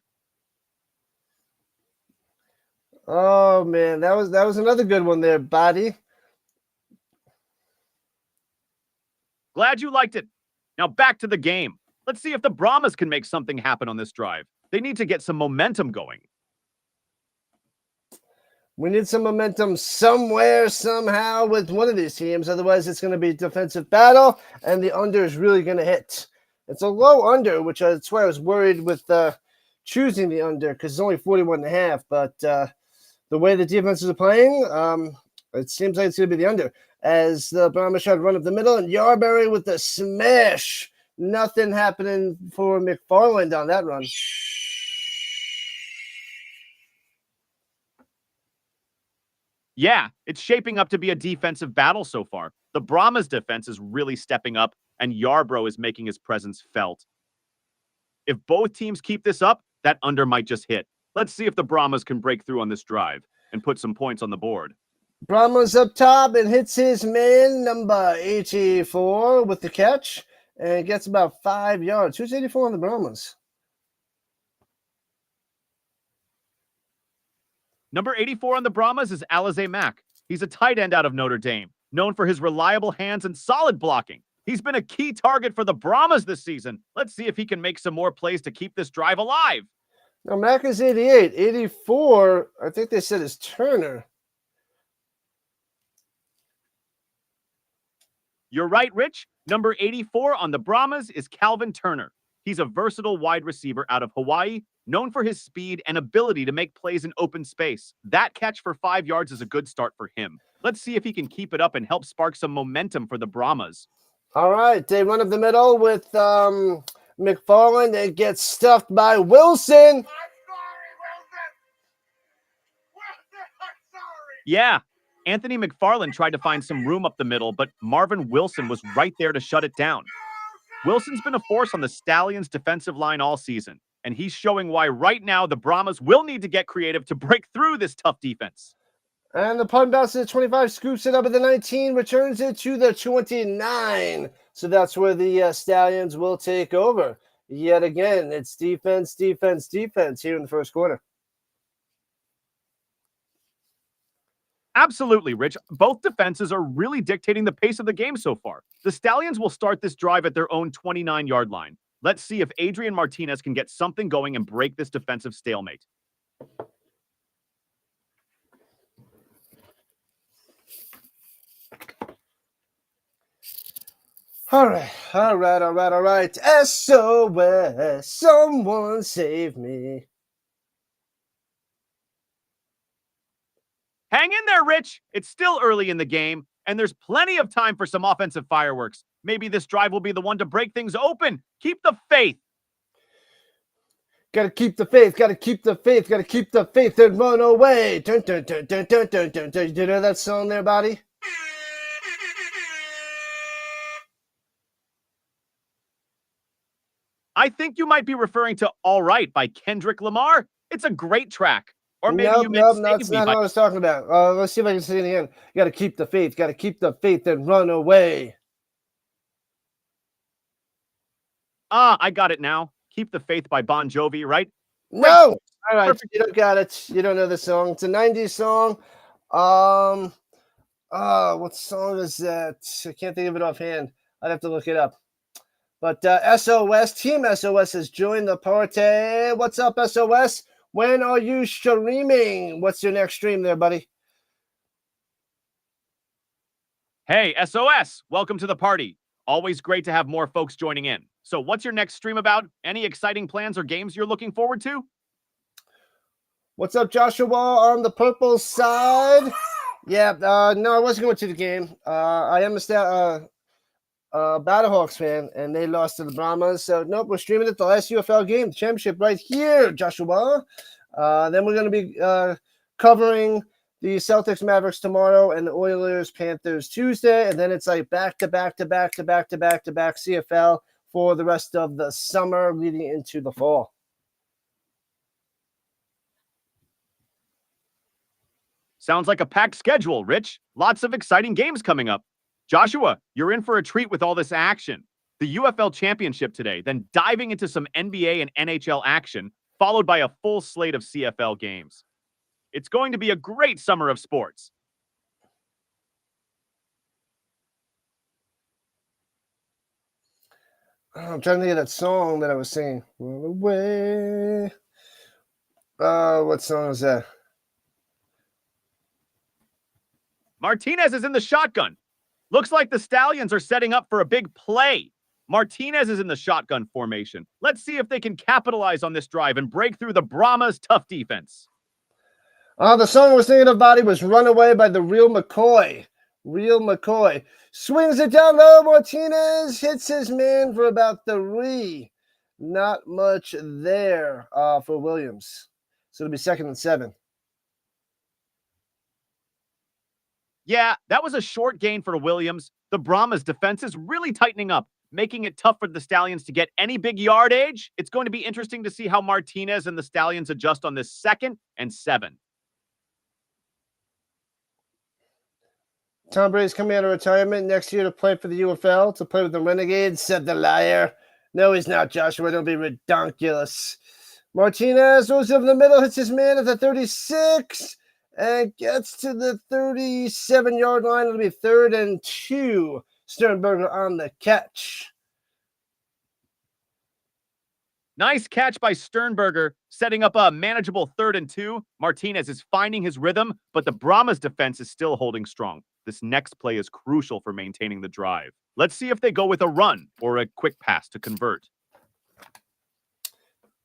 A: Oh man, that was another good one there, Buddy.
B: Glad you liked it. Now back to the game. Let's see if the Brahmas can make something happen on this drive. They need to get some momentum going.
A: We need some momentum somewhere, somehow with one of these teams. Otherwise, it's going to be a defensive battle, and the under is really going to hit. It's a low under, which that's why I was worried with choosing the under because it's only 41.5. But the way the defenses are playing, it seems like it's going to be the under. As the Brahmas try to run up the middle, and Yarberry with the smash. Nothing happening for McFarland on that run.
B: Yeah, it's shaping up to be a defensive battle so far. The Brahmas defense is really stepping up, and Yarbrough is making his presence felt. If both teams keep this up, that under might just hit. Let's see if the Brahmas can break through on this drive and put some points on the board.
A: Brahmas up top and hits his man, number 84, with the catch, and gets about 5 yards. Who's 84 on the Brahmas?
B: Number 84 on the Brahmas is Alize Mack. He's a tight end out of Notre Dame, known for his reliable hands and solid blocking. He's been a key target for the Brahmas this season. Let's see if he can make some more plays to keep this drive alive.
A: Now, Mack is 88. 84, I think they said is Turner.
B: You're right, Rich. Number 84 on the Brahmas is Calvin Turner. He's a versatile wide receiver out of Hawaii, known for his speed and ability to make plays in open space. That catch for 5 yards is a good start for him. Let's see if he can keep it up and help spark some momentum for the Brahmas.
A: All right, they run up the middle with McFarland and gets stuffed by Wilson.
B: Yeah, Anthony McFarland tried to find some room up the middle, but Marvin Wilson was right there to shut it down. Wilson's been a force on the Stallions' defensive line all season, and he's showing why right now the Brahmas will need to get creative to break through this tough defense.
A: And the punt bounce to the 25, scoops it up at the 19, returns it to the 29. So that's where the Stallions will take over. Yet again, it's defense, defense, defense here in the first quarter.
B: Absolutely, Rich. Both defenses are really dictating the pace of the game so far. The Stallions will start this drive at their own 29-yard line. Let's see if Adrian Martinez can get something going and break this defensive stalemate.
A: All right. SOS, someone save me.
B: Hang in there, Rich. It's still early in the game, and there's plenty of time for some offensive fireworks. Maybe this drive will be the one to break things open. Keep the faith.
A: Gotta keep the faith, gotta keep the faith, gotta keep the faith and run away. Dun, dun, dun, dun, dun, dun, dun, dun. Did you know that song there, Buddy?
B: I think you might be referring to All Right by Kendrick Lamar. It's a great track. Or maybe you
A: Nope, that's not what I was talking about. Let's see if I can say it again. You gotta keep the faith and run away.
B: I got it now. Keep the Faith by Bon Jovi, right?
A: No! All right,
B: Perfect.
A: you don't got it. You don't know the song. It's a 90s song. What song is that? I can't think of it offhand. I'd have to look it up. But SOS, Team SOS has joined the party. What's up, SOS? When are you streaming? What's your next stream there, buddy?
B: Hey, SOS, welcome to the party. Always great to have more folks joining in. So what's your next stream about? Any exciting plans or games you're looking forward to?
A: What's up, Joshua, on the purple side? Yeah, no, I wasn't going to the game. I am a Battlehawks fan, and they lost to the Brahmas. So, nope, we're streaming it the last UFL game, the championship right here, Joshua. Then we're going to be covering the Celtics Mavericks tomorrow and the Oilers Panthers Tuesday. And then it's like back to back CFL for the rest of the summer leading into the fall.
B: Sounds like a packed schedule, Rich. Lots of exciting games coming up. Joshua, you're in for a treat with all this action. The UFL Championship today, then diving into some NBA and NHL action, followed by a full slate of CFL games. It's going to be a great summer of sports.
A: I'm trying to think of that song that I was singing. Run away. What song is that?
B: Martinez is in the shotgun. Looks like the Stallions are setting up for a big play. Martinez is in the shotgun formation. Let's see if they can capitalize on this drive and break through the Brahmas' tough defense.
A: The song I was thinking about was Run Away by the Real McCoy. Real McCoy. Swings it down low. Martinez hits his man for about 3. Not much there for Williams. So it'll be 2nd and 7.
B: Yeah, that was a short gain for Williams. The Brahmas' defense is really tightening up, making it tough for the Stallions to get any big yardage. It's going to be interesting to see how Martinez and the Stallions adjust on this 2nd and 7.
A: Tom Brady's coming out of retirement next year to play for the UFL, to play with the Renegades, said the liar. No, he's not, Joshua. Don't be redonkulous. Martinez goes over the middle, hits his man at the 36, and gets to the 37-yard line. It'll be 3rd and 2. Sternberger on the catch.
B: Nice catch by Sternberger, setting up a manageable 3rd and 2. Martinez is finding his rhythm, but the Brahmas' defense is still holding strong. This next play is crucial for maintaining the drive. Let's see if they go with a run or a quick pass to convert.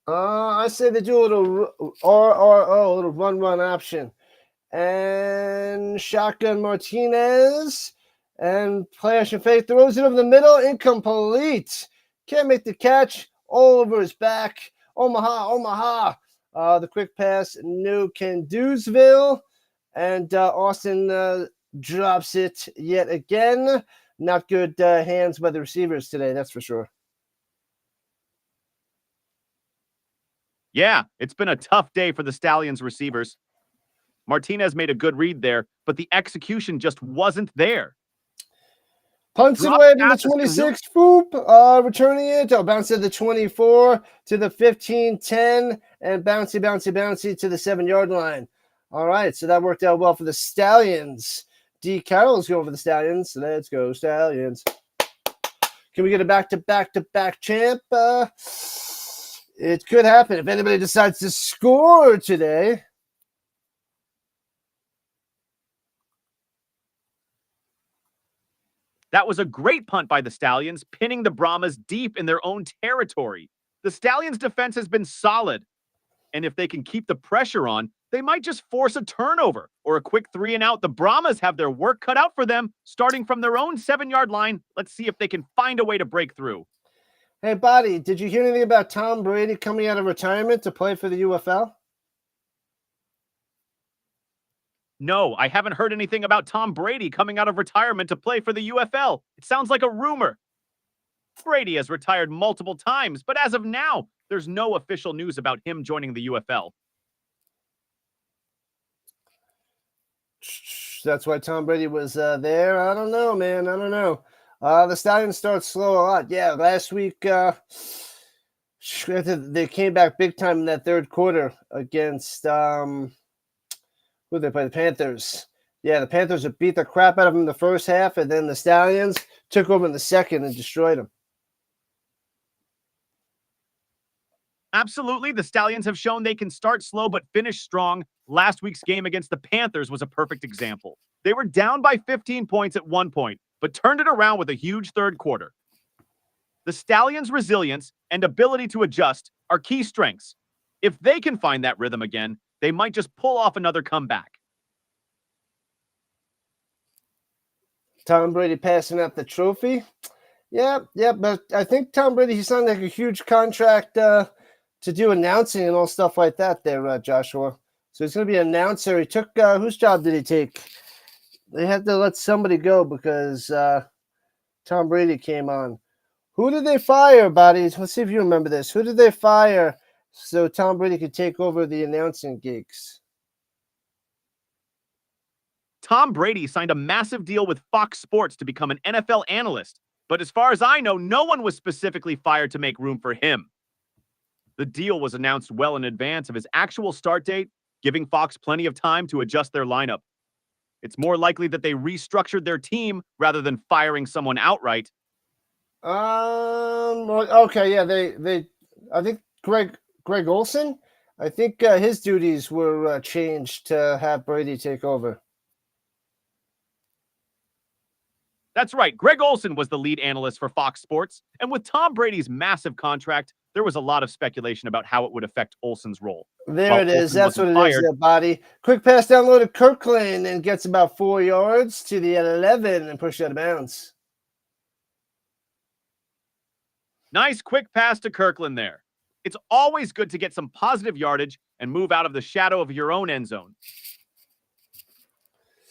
A: I say they do a little RRO, a little run option. And shotgun Martinez. And play action fake. Throws it over the middle. Incomplete. Can't make the catch. All over his back. Omaha. The quick pass. No can do'sville. And Austin drops it yet again. Not good hands by the receivers today, that's for sure.
B: Yeah, it's been a tough day for the Stallions receivers. Martinez made a good read there, but the execution just wasn't there.
A: Punts it away to the 26, boop, returning it. Bounce to the 24, to the 15, 10, and bouncy to the 7-yard line. All right, so that worked out well for the Stallions. D. Carroll's going for the Stallions. Let's go, Stallions. Can we get a back-to-back champ? It could happen if anybody decides to score today.
B: That was a great punt by the Stallions, pinning the Brahmas deep in their own territory. The Stallions' defense has been solid, and if they can keep the pressure on, they might just force a turnover or a quick 3-and-out. The Brahmas have their work cut out for them, starting from their own 7-yard line. Let's see if they can find a way to break through.
A: Hey, Buddy, did you hear anything about Tom Brady coming out of retirement to play for the UFL?
B: No, I haven't heard anything about Tom Brady coming out of retirement to play for the UFL. It sounds like a rumor. Brady has retired multiple times, but as of now, there's no official news about him joining the UFL.
A: That's why Tom Brady was there. I don't know, man. I don't know. The Stallions start slow a lot. Yeah, last week, They came back big time in that third quarter against who they play, the Panthers. Yeah, the Panthers would beat the crap out of them in the first half, and then the Stallions took over in the second and destroyed them.
B: Absolutely, the Stallions have shown they can start slow but finish strong. Last week's game against the Panthers was a perfect example. They were down by 15 points at one point, but turned it around with a huge third quarter. The Stallions' resilience and ability to adjust are key strengths. If they can find that rhythm again, they might just pull off another comeback.
A: Tom Brady passing out the trophy. Yeah, but I think Tom Brady, he signed like a huge contract to do announcing and all stuff like that there, Joshua. So he's going to be an announcer. He took, whose job did he take? They had to let somebody go because Tom Brady came on. Who did they fire, buddies? Let's see if you remember this. Who did they fire so Tom Brady could take over the announcing gigs?
B: Tom Brady signed a massive deal with Fox Sports to become an NFL analyst, but as far as I know, no one was specifically fired to make room for him. The deal was announced well in advance of his actual start date, giving Fox plenty of time to adjust their lineup. It's more likely that they restructured their team rather than firing someone outright.
A: Okay, yeah, they I think Greg Olson, I think his duties were changed to have Brady take over.
B: That's right. Greg Olson was the lead analyst for Fox Sports, and with Tom Brady's massive contract, there was a lot of speculation about how it would affect Olson's role.
A: There
B: While
A: it is.
B: Olsen
A: That's what
B: wasn't
A: it is,
B: fired,
A: there, body. Quick pass down low to Kirkland and gets about 4 yards to the 11 and pushed out of bounds.
B: Nice quick pass to Kirkland there. It's always good to get some positive yardage and move out of the shadow of your own end zone.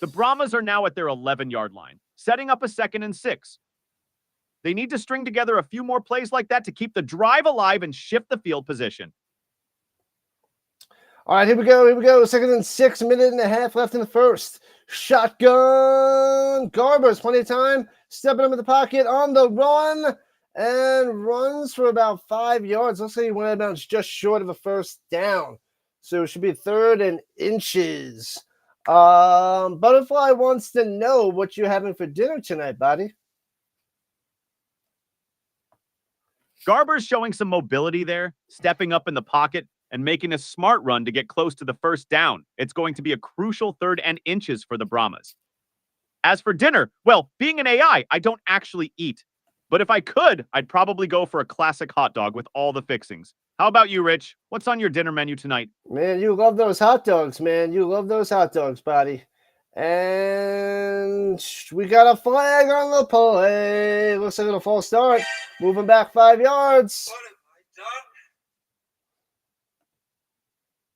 B: The Brahmas are now at their 11-yard line, setting up a 2nd and 6. They need to string together a few more plays like that to keep the drive alive and shift the field position.
A: All right, here we go. 2nd and 6, a minute and a half left in the first. Shotgun. Garber's plenty of time. Stepping up in the pocket on the run and runs for about 5 yards. Looks like he went out of bounds just short of a first down. So it should be 3rd and inches. Butterfly wants to know what you're having for dinner tonight, buddy.
B: Garber's showing some mobility there, stepping up in the pocket and making a smart run to get close to the first down. It's going to be a crucial 3rd and inches for the Brahmas. As for dinner, well, being an AI, I don't actually eat. But if I could, I'd probably go for a classic hot dog with all the fixings. How about you, Rich? What's on your dinner menu tonight?
A: Man, you love those hot dogs, man. You love those hot dogs, buddy. And we got a flag on the play. Looks like a false start. Moving back 5 yards.
C: What have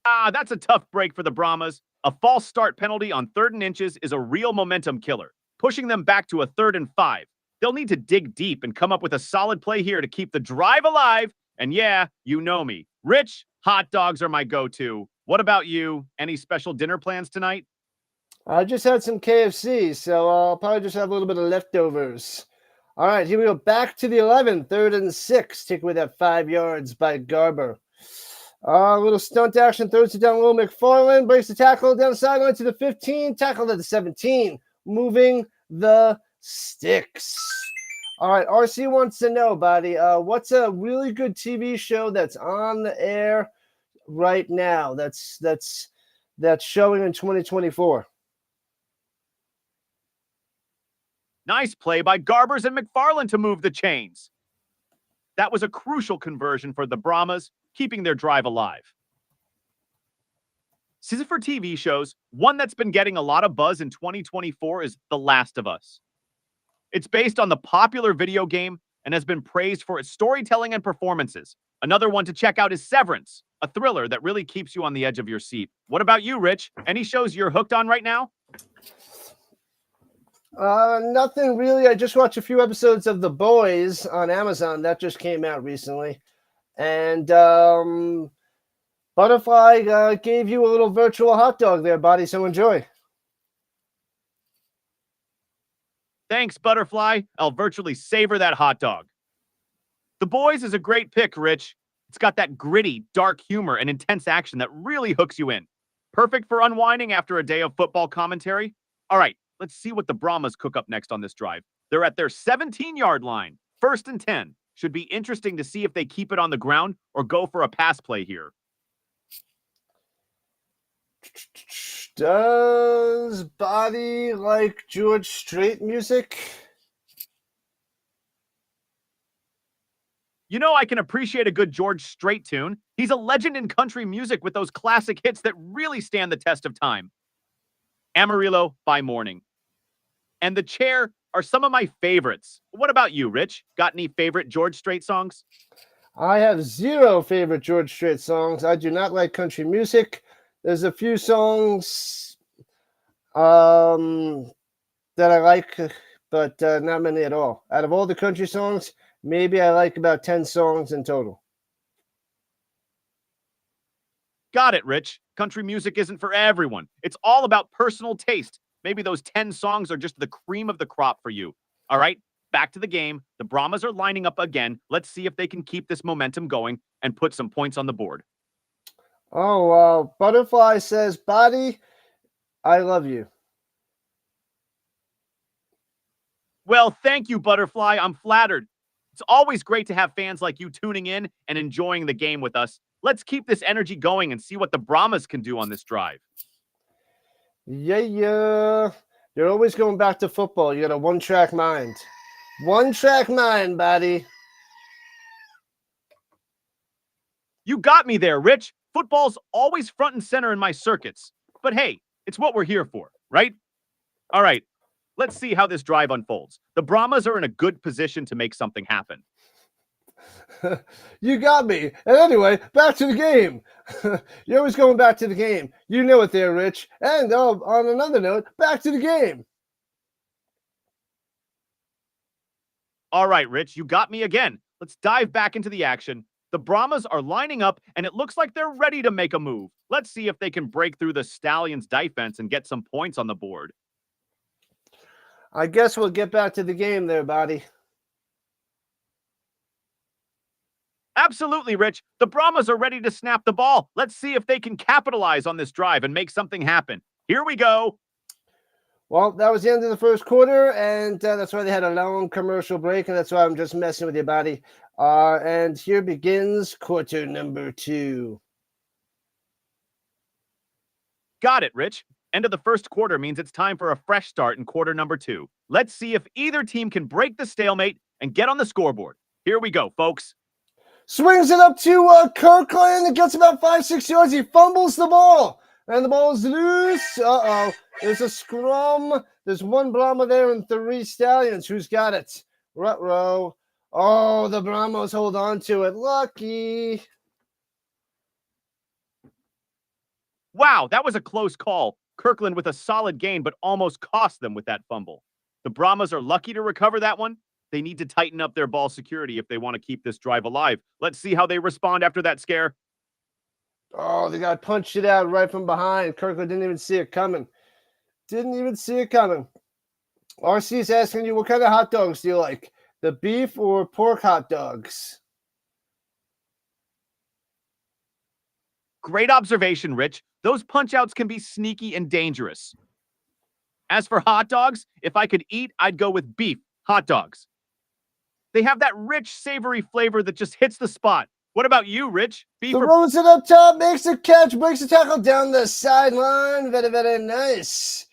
C: I done?
B: That's a tough break for the Brahmas. A false start penalty on 3rd and inches is a real momentum killer, pushing them back to a 3rd and 5. They'll need to dig deep and come up with a solid play here to keep the drive alive. And yeah, you know me. Rich, hot dogs are my go-to. What about you? Any special dinner plans tonight?
A: I just had some KFC, so I'll probably just have a little bit of leftovers. All right, here we go. Back to the 11, 3rd and 6. Take away that 5 yards by Garber. A little stunt action, throws it down low. McFarland breaks the tackle down the sideline to the 15, tackled at the 17, moving the sticks. All right, RC wants to know, buddy, what's a really good TV show that's on the air right now that's showing in 2024?
B: Nice play by Garbers and McFarland to move the chains. That was a crucial conversion for the Brahmas, keeping their drive alive. For TV shows, one that's been getting a lot of buzz in 2024 is The Last of Us. It's based on the popular video game and has been praised for its storytelling and performances. Another one to check out is Severance, a thriller that really keeps you on the edge of your seat. What about you, Rich? Any shows you're hooked on right now?
A: Nothing really. I just watched a few episodes of The Boys on Amazon. That just came out recently. And Butterfly gave you a little virtual hot dog there, buddy, so enjoy.
B: Thanks, Butterfly. I'll virtually savor that hot dog. The Boys is a great pick, Rich. It's got that gritty, dark humor and intense action that really hooks you in. Perfect for unwinding after a day of football commentary. All right, let's see what the Brahmas cook up next on this drive. They're at their 17-yard line, 1st and 10. Should be interesting to see if they keep it on the ground or go for a pass play here.
A: Does Body like George Strait music?
B: You know, I can appreciate a good George Strait tune. He's a legend in country music with those classic hits that really stand the test of time. Amarillo by Morning. And The Chair are some of my favorites. What about you, Rich? Got any favorite George Strait songs?
A: I have zero favorite George Strait songs. I do not like country music. There's a few songs that I like, but not many at all. Out of all the country songs, maybe I like about 10 songs in total.
B: Got it, Rich. Country music isn't for everyone. It's all about personal taste. Maybe those 10 songs are just the cream of the crop for you. All right, back to the game. The Brahmas are lining up again. Let's see if they can keep this momentum going and put some points on the board.
A: Oh, Butterfly says, Body, I love you.
B: Well, thank you, Butterfly. I'm flattered. It's always great to have fans like you tuning in and enjoying the game with us. Let's keep this energy going and see what the Brahmas can do on this drive.
A: Yeah. You're always going back to football. You got a one-track mind. One-track mind, Body.
B: You got me there, Rich. Football's always front and center in my circuits. But hey, it's what we're here for, right? All right, let's see how this drive unfolds. The Brahmas are in a good position to make something happen.
A: You got me. And anyway, back to the game. You're always going back to the game. You know it there, Rich. And on another note, back to the game.
B: All right, Rich, you got me again. Let's dive back into the action. The Brahmas are lining up, and it looks like they're ready to make a move. Let's see if they can break through the Stallions' defense and get some points on the board.
A: I guess we'll get back to the game there, Body.
B: Absolutely, Rich. The Brahmas are ready to snap the ball. Let's see if they can capitalize on this drive and make something happen. Here we go.
A: Well, that was the end of the first quarter, and that's why they had a long commercial break, and that's why I'm just messing with your Body. And here begins quarter number 2.
B: Got it, Rich. End of the first quarter means it's time for a fresh start in quarter number 2. Let's see if either team can break the stalemate and get on the scoreboard. Here we go, folks.
A: Swings it up to Kirkland. It gets about 5-6 yards. He fumbles the ball. And the ball's loose. Uh-oh. There's a scrum. There's one Brahma there and 3 Stallions. Who's got it? Ruh-roh. Oh, the Brahmas hold on to it. Lucky.
B: Wow, that was a close call. Kirkland with a solid gain, but almost cost them with that fumble. The Brahmas are lucky to recover that one. They need to tighten up their ball security if they want to keep this drive alive. Let's see how they respond after that scare.
A: Oh, they got punched it out right from behind. Kirkland didn't even see it coming. Didn't even see it coming. RC is asking you, what kind of hot dogs do you like? The beef or pork hot dogs?
B: Great observation, Rich. Those punch-outs can be sneaky and dangerous. As for hot dogs, if I could eat, I'd go with beef hot dogs. They have that rich, savory flavor that just hits the spot. What about you, Rich? Beef or...
A: Throws it up top, makes the catch, breaks the tackle down the sideline. Very, very nice.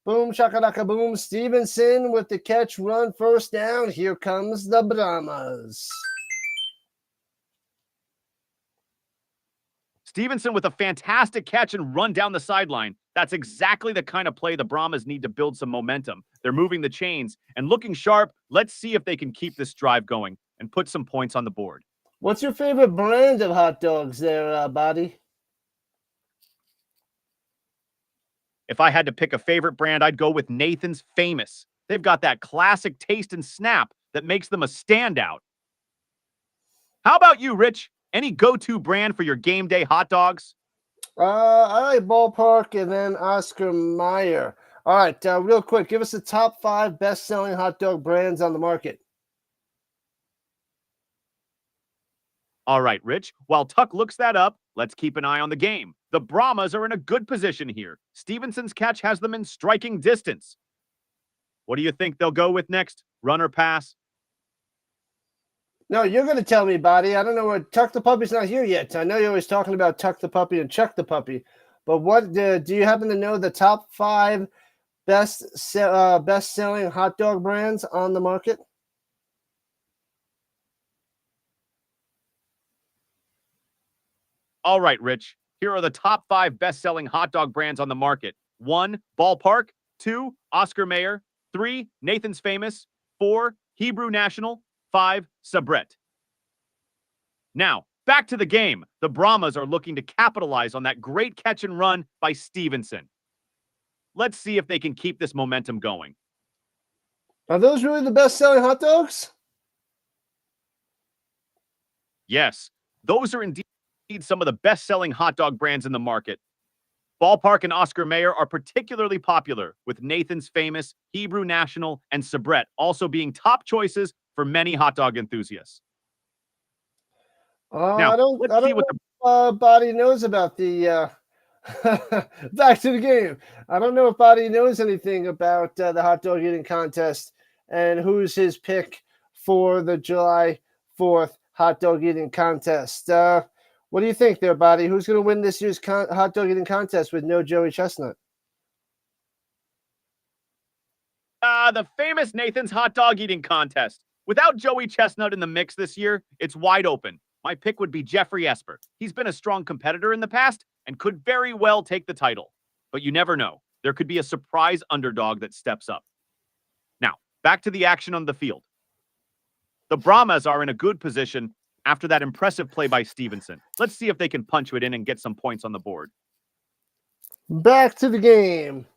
A: Boom, shakalaka, boom. Stevenson with the catch, run, first down. Here comes the Brahmas.
B: Stevenson with a fantastic catch and run down the sideline. That's exactly the kind of play the Brahmas need to build some momentum. They're moving the chains and looking sharp. Let's see if they can keep this drive going and put some points on the board.
A: What's your favorite brand of hot dogs there, Body?
B: If I had to pick a favorite brand, I'd go with Nathan's Famous. They've got that classic taste and snap that makes them a standout. How about you, Rich? Any go-to brand for your game day hot dogs?
A: I like Ballpark and then Oscar Mayer. All right, real quick, give us the top 5 best-selling hot dog brands on the market.
B: All right, Rich. While Tuck looks that up, let's keep an eye on the game. The Brahmas are in a good position here. Stevenson's catch has them in striking distance. What do you think they'll go with next? Run or pass?
A: No, you're going to tell me, Body. I don't know what Tuck the Puppy's not here yet. I know you're always talking about Tuck the Puppy and Chuck the Puppy, but what do you happen to know the top 5 best-selling hot dog brands on the market?
B: All right, Rich. Here are the top 5 best-selling hot dog brands on the market. 1, Ballpark. 2, Oscar Mayer. 3, Nathan's Famous. 4, Hebrew National. 5, Sabret. Now, back to the game. The Brahmas are looking to capitalize on that great catch and run by Stevenson. Let's see if they can keep this momentum going.
A: Are those really the best-selling hot dogs?
B: Yes, those are indeed some of the best-selling hot dog brands in the market. Ballpark and Oscar Mayer are particularly popular, with Nathan's Famous, Hebrew National, and Sabret also being top choices for many hot dog enthusiasts. Now,
A: I don't
B: let's see what
A: know if Body knows about the back to the game. I don't know if Body knows anything about the hot dog eating contest and who's his pick for the July 4th hot dog eating contest. What do you think there, Body? Who's going to win this year's hot dog eating contest with no Joey Chestnut?
B: the famous Nathan's hot dog eating contest. Without Joey Chestnut in the mix this year, it's wide open. My pick would be Jeffrey Esper. He's been a strong competitor in the past and could very well take the title. But you never know. There could be a surprise underdog that steps up. Now, back to the action on the field. The Brahmas are in a good position after that impressive play by Stevenson. Let's see if they can punch it in and get some points on the board.
A: Back to the game.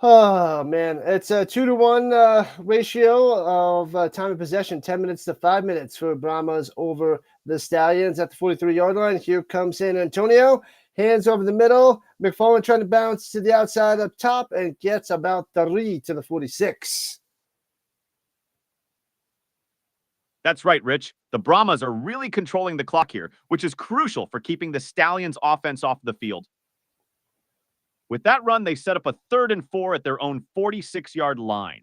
A: Oh, man. It's a 2-to-1 ratio of time of possession, 10 minutes to 5 minutes for Brahmas over the Stallions at the 43-yard line. Here comes San Antonio. Hands over the middle. McFarland trying to bounce to the outside up top and gets about 3 to the 46.
B: That's right, Rich. The Brahmas are really controlling the clock here, which is crucial for keeping the Stallions' offense off the field. With that run, they set up a 3rd and 4 at their own 46-yard line.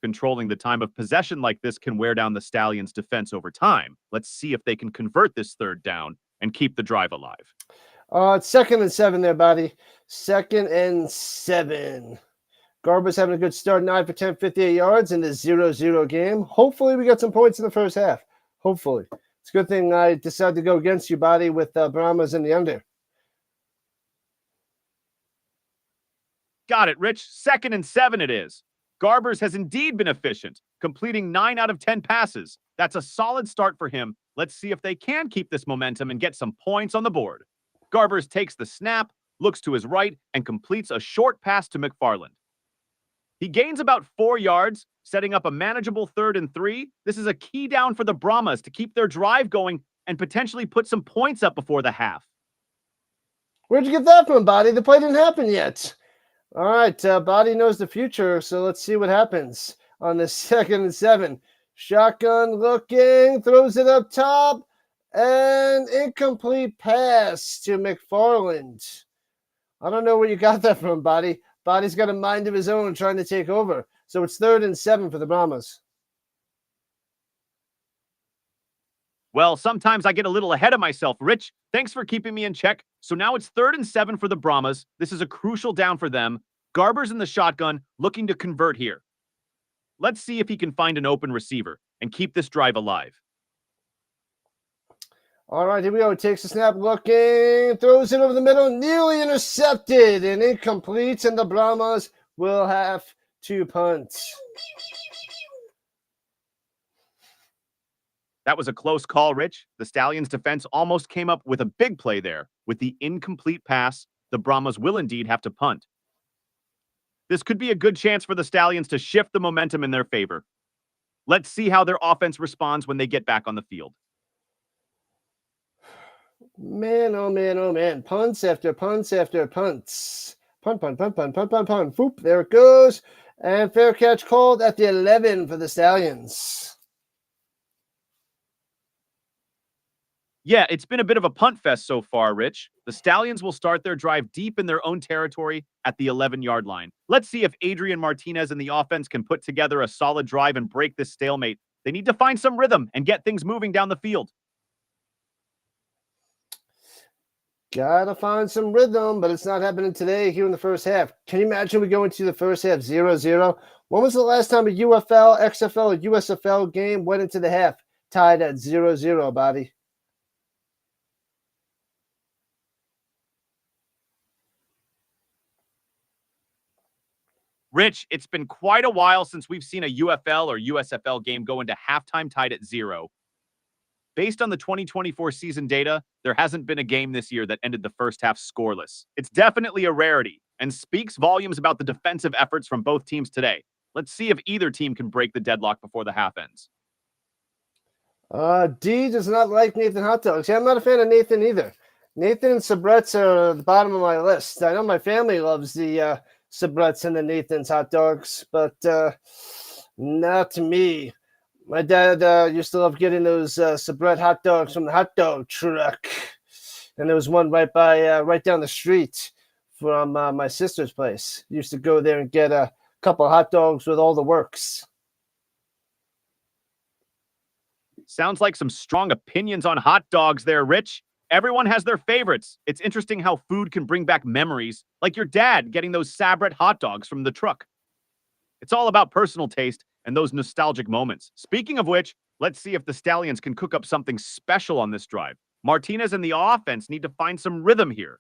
B: Controlling the time of possession like this can wear down the Stallions' defense over time. Let's see if they can convert this 3rd down and keep the drive alive.
A: It's 2nd and 7 there, buddy. 2nd and 7. Garber's having a good start, 9 for 10, 58 yards in this 0-0 game. Hopefully we get some points in the first half. Hopefully. It's a good thing I decided to go against you, buddy, with Brahmas in the under.
B: Got it, Rich. 2nd and 7 it is. Garbers has indeed been efficient, completing 9 out of 10 passes. That's a solid start for him. Let's see if they can keep this momentum and get some points on the board. Garbers takes the snap, looks to his right, and completes a short pass to McFarland. He gains about 4 yards, setting up a manageable 3rd and 3. This is a key down for the Brahmas to keep their drive going and potentially put some points up before the half.
A: Where'd you get that from, Body? The play didn't happen yet. All right, Body knows the future, so let's see what happens on the 2nd and 7. Shotgun looking, throws it up top, and incomplete pass to McFarland. I don't know where you got that from, Body. Body's got a mind of his own trying to take over. So it's 3rd and 7 for the Brahmas.
B: Well, sometimes I get a little ahead of myself, Rich. Thanks for keeping me in check. So now it's 3rd and 7 for the Brahmas. This is a crucial down for them. Garber's in the shotgun, looking to convert here. Let's see if he can find an open receiver and keep this drive alive.
A: All right, here we go. Takes the snap, looking, throws it over the middle, nearly intercepted and incomplete, and the Brahmas will have to punt.
B: That was a close call, Rich. The Stallions' defense almost came up with a big play there. With the incomplete pass, the Brahmas will indeed have to punt. This could be a good chance for the Stallions to shift the momentum in their favor. Let's see how their offense responds when they get back on the field.
A: Man, oh man, oh man. Punts after punts after punts. Punt, punt, punt, punt, punt, punt, punt. Whoop, there it goes. And fair catch called at the 11 for the Stallions.
B: Yeah, it's been a bit of a punt fest so far, Rich. The Stallions will start their drive deep in their own territory at the 11-yard line. Let's see if Adrian Martinez and the offense can put together a solid drive and break this stalemate. They need to find some rhythm and get things moving down the field.
A: Gotta find some rhythm, but it's not happening today here in the first half. Can you imagine we go into the first half 0-0? When was the last time a UFL, XFL, or USFL game went into the half tied at 0-0, Bobby?
B: Rich, it's been quite a while since we've seen a UFL or USFL game go into halftime tied at 0. Based on the 2024 season data, there hasn't been a game this year that ended the first half scoreless. It's definitely a rarity and speaks volumes about the defensive efforts from both teams today. Let's see if either team can break the deadlock before the half ends.
A: D does not like Nathan hot dogs. Yeah, I'm not a fan of Nathan either. Nathan and Sabrett's are at the bottom of my list. I know my family loves the Sabrett's and the Nathan's hot dogs, but not me. My dad used to love getting those Sabrett hot dogs from the hot dog truck, and there was one right down the street from my sister's place. Used to go there and get a couple of hot dogs with all the works.
B: Sounds like some strong opinions on hot dogs there, Rich. Everyone has their favorites. It's interesting how food can bring back memories, like your dad getting those Sabret hot dogs from the truck. It's all about personal taste and those nostalgic moments. Speaking of which, let's see if the Stallions can cook up something special on this drive. Martinez and the offense need to find some rhythm here.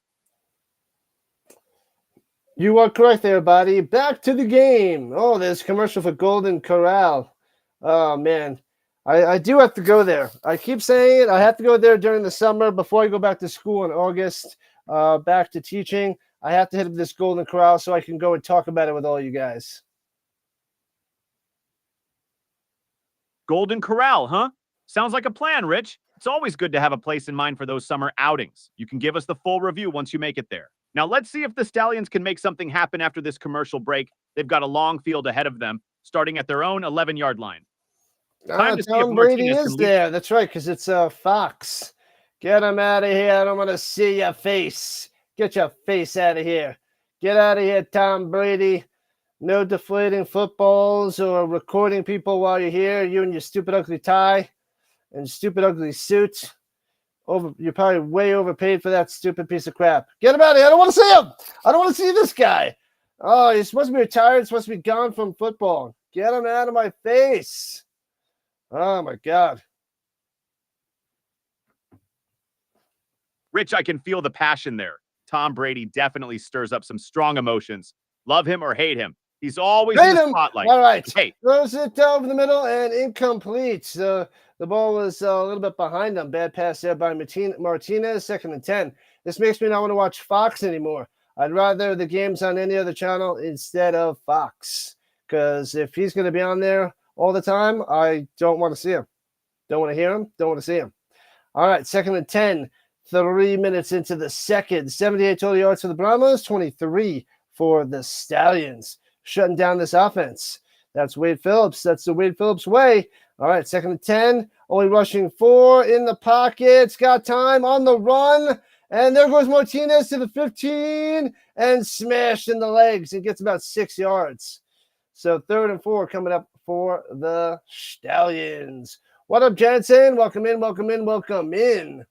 A: You are correct there, buddy. Back to the game. Oh, there's a commercial for Golden Corral. Oh, man. I do have to go there. I keep saying it. I have to go there during the summer before I go back to school in August, back to teaching. I have to hit up this Golden Corral so I can go and talk about it with all you guys.
B: Golden Corral, huh? Sounds like a plan, Rich. It's always good to have a place in mind for those summer outings. You can give us the full review once you make it there. Now let's see if the Stallions can make something happen after this commercial break. They've got a long field ahead of them, starting at their own 11-yard line.
A: Tom Brady is there. That's right, because it's Fox. Get him out of here. I don't want to see your face. Get your face out of here. Get out of here, Tom Brady. No deflating footballs or recording people while you're here. You and your stupid ugly tie and stupid ugly suit. You're probably way overpaid for that stupid piece of crap. Get him out of here. I don't want to see him. I don't want to see this guy. Oh, he's supposed to be retired. He's supposed to be gone from football. Get him out of my face. Oh, my God.
B: Rich, I can feel the passion there. Tom Brady definitely stirs up some strong emotions. Love him or hate him. He's always in the spotlight.
A: All right.
B: Hey.
A: Throws it over the middle and incomplete. The ball was a little bit behind him. Bad pass there by Martinez, 2nd and 10. This makes me not want to watch Fox anymore. I'd rather the games on any other channel instead of Fox. Because if he's going to be on there all the time, I don't want to see him. Don't want to hear him. Don't want to see him. All right, 2nd and 10. 3 minutes into the second. 78 total yards for the Brahmas, 23 for the Stallions. Shutting down this offense. That's Wade Phillips. That's the Wade Phillips way. All right, 2nd and 10. Only rushing 4 in the pocket. Got time on the run. And there goes Martinez to the 15 and smashed in the legs and gets about 6 yards. So 3rd and 4 coming up for the Stallions. What up, Jensen? Welcome in, welcome in, welcome in.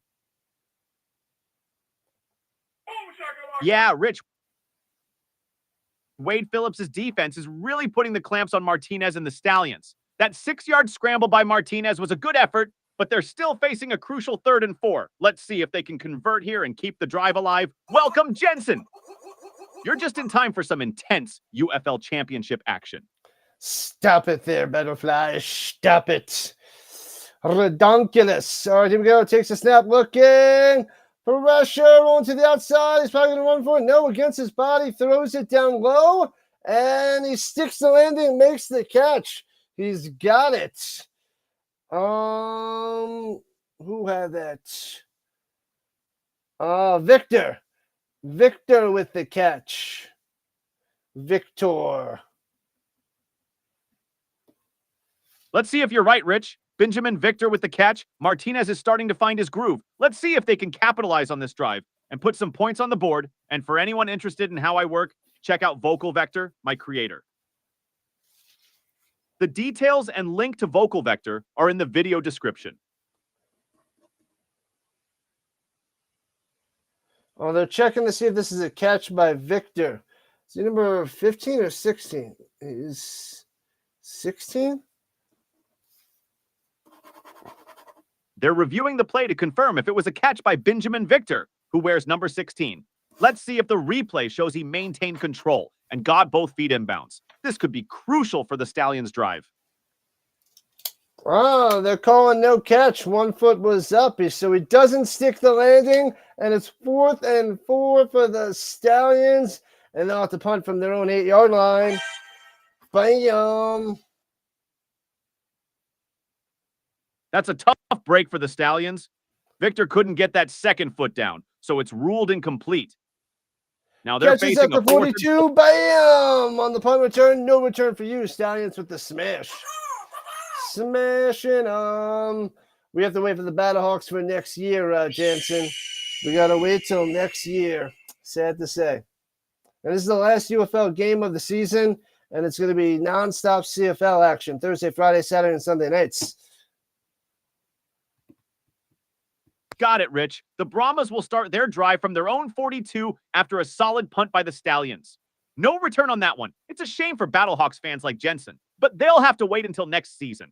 B: Yeah, Rich. Wade Phillips' defense is really putting the clamps on Martinez and the Stallions. That 6-yard scramble by Martinez was a good effort, but they're still facing a crucial 3rd and 4. Let's see if they can convert here and keep the drive alive. Welcome, Jensen. You're just in time for some intense UFL Championship action.
A: Stop it there, Butterfly. Stop it. Redonkulous. All right, here we go. Takes a snap, looking. Pressure on to the outside. He's probably going to run for it. No, against his body. Throws it down low. And he sticks the landing, makes the catch. He's got it. Who had that? Victor. Victor with the catch. Victor.
B: Let's see if you're right, Rich. Benjamin Victor with the catch. Martinez is starting to find his groove. Let's see if they can capitalize on this drive and put some points on the board. And for anyone interested in how I work, check out Vocal Vector, my creator. The details and link to Vocal Vector are in the video description.
A: Oh, they're checking to see if this is a catch by Victor. Is he number 15 or 16? Is 16?
B: They're reviewing the play to confirm if it was a catch by Benjamin Victor, who wears number 16. Let's see if the replay shows he maintained control and got both feet inbounds. This could be crucial for the Stallions' drive.
A: Oh, they're calling no catch. 1 foot was up, so he doesn't stick the landing, and it's 4th and 4 for the Stallions, and they'll have to punt from their own 8-yard line. Bam!
B: That's a tough break for the Stallions. Victor couldn't get that second foot down, so it's ruled incomplete. Now they're
A: Catches
B: facing
A: at the
B: a
A: 42. Bam! On the punt return, no return for you. Stallions with the smash. Smashing them. We have to wait for the Battlehawks for next year, Jansen. We got to wait till next year. Sad to say. And this is the last UFL game of the season, and it's going to be nonstop CFL action Thursday, Friday, Saturday, and Sunday nights.
B: Got it, Rich. The Brahmas will start their drive from their own 42 after a solid punt by the Stallions. No return on that one. It's a shame for Battlehawks fans like Jensen, but they'll have to wait until next season.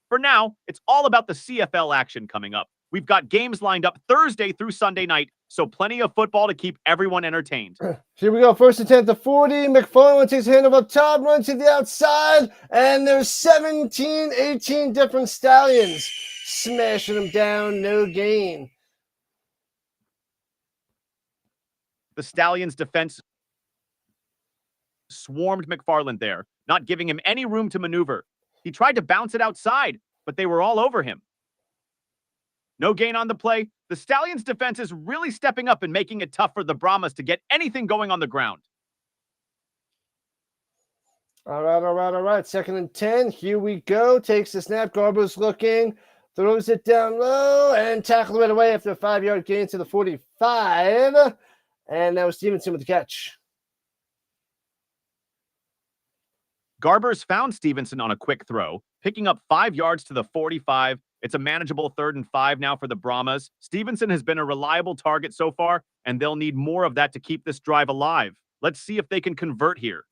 B: For now, it's all about the CFL action coming up. We've got games lined up Thursday through Sunday night, so plenty of football to keep everyone entertained.
A: Here we go. First attempt to 40. McFarland takes a handoff up top, runs to the outside, and there's 17, 18 different Stallions. Smashing them down, no gain.
B: The Stallions' defense swarmed McFarland there, not giving him any room to maneuver. He tried to bounce it outside, but they were all over him. No gain on the play. The Stallions' defense is really stepping up and making it tough for the Brahmas to get anything going on the ground.
A: All right. 2nd and 10. Here we go. Takes the snap. Garber's looking. Throws it down low and tackles it away after a 5-yard gain to the 45. And that was Stevenson with the catch.
B: Garbers found Stevenson on a quick throw, picking up 5 yards to the 45. It's a manageable 3rd and 5 now for the Brahmas. Stevenson has been a reliable target so far, and they'll need more of that to keep this drive alive. Let's see if they can convert here.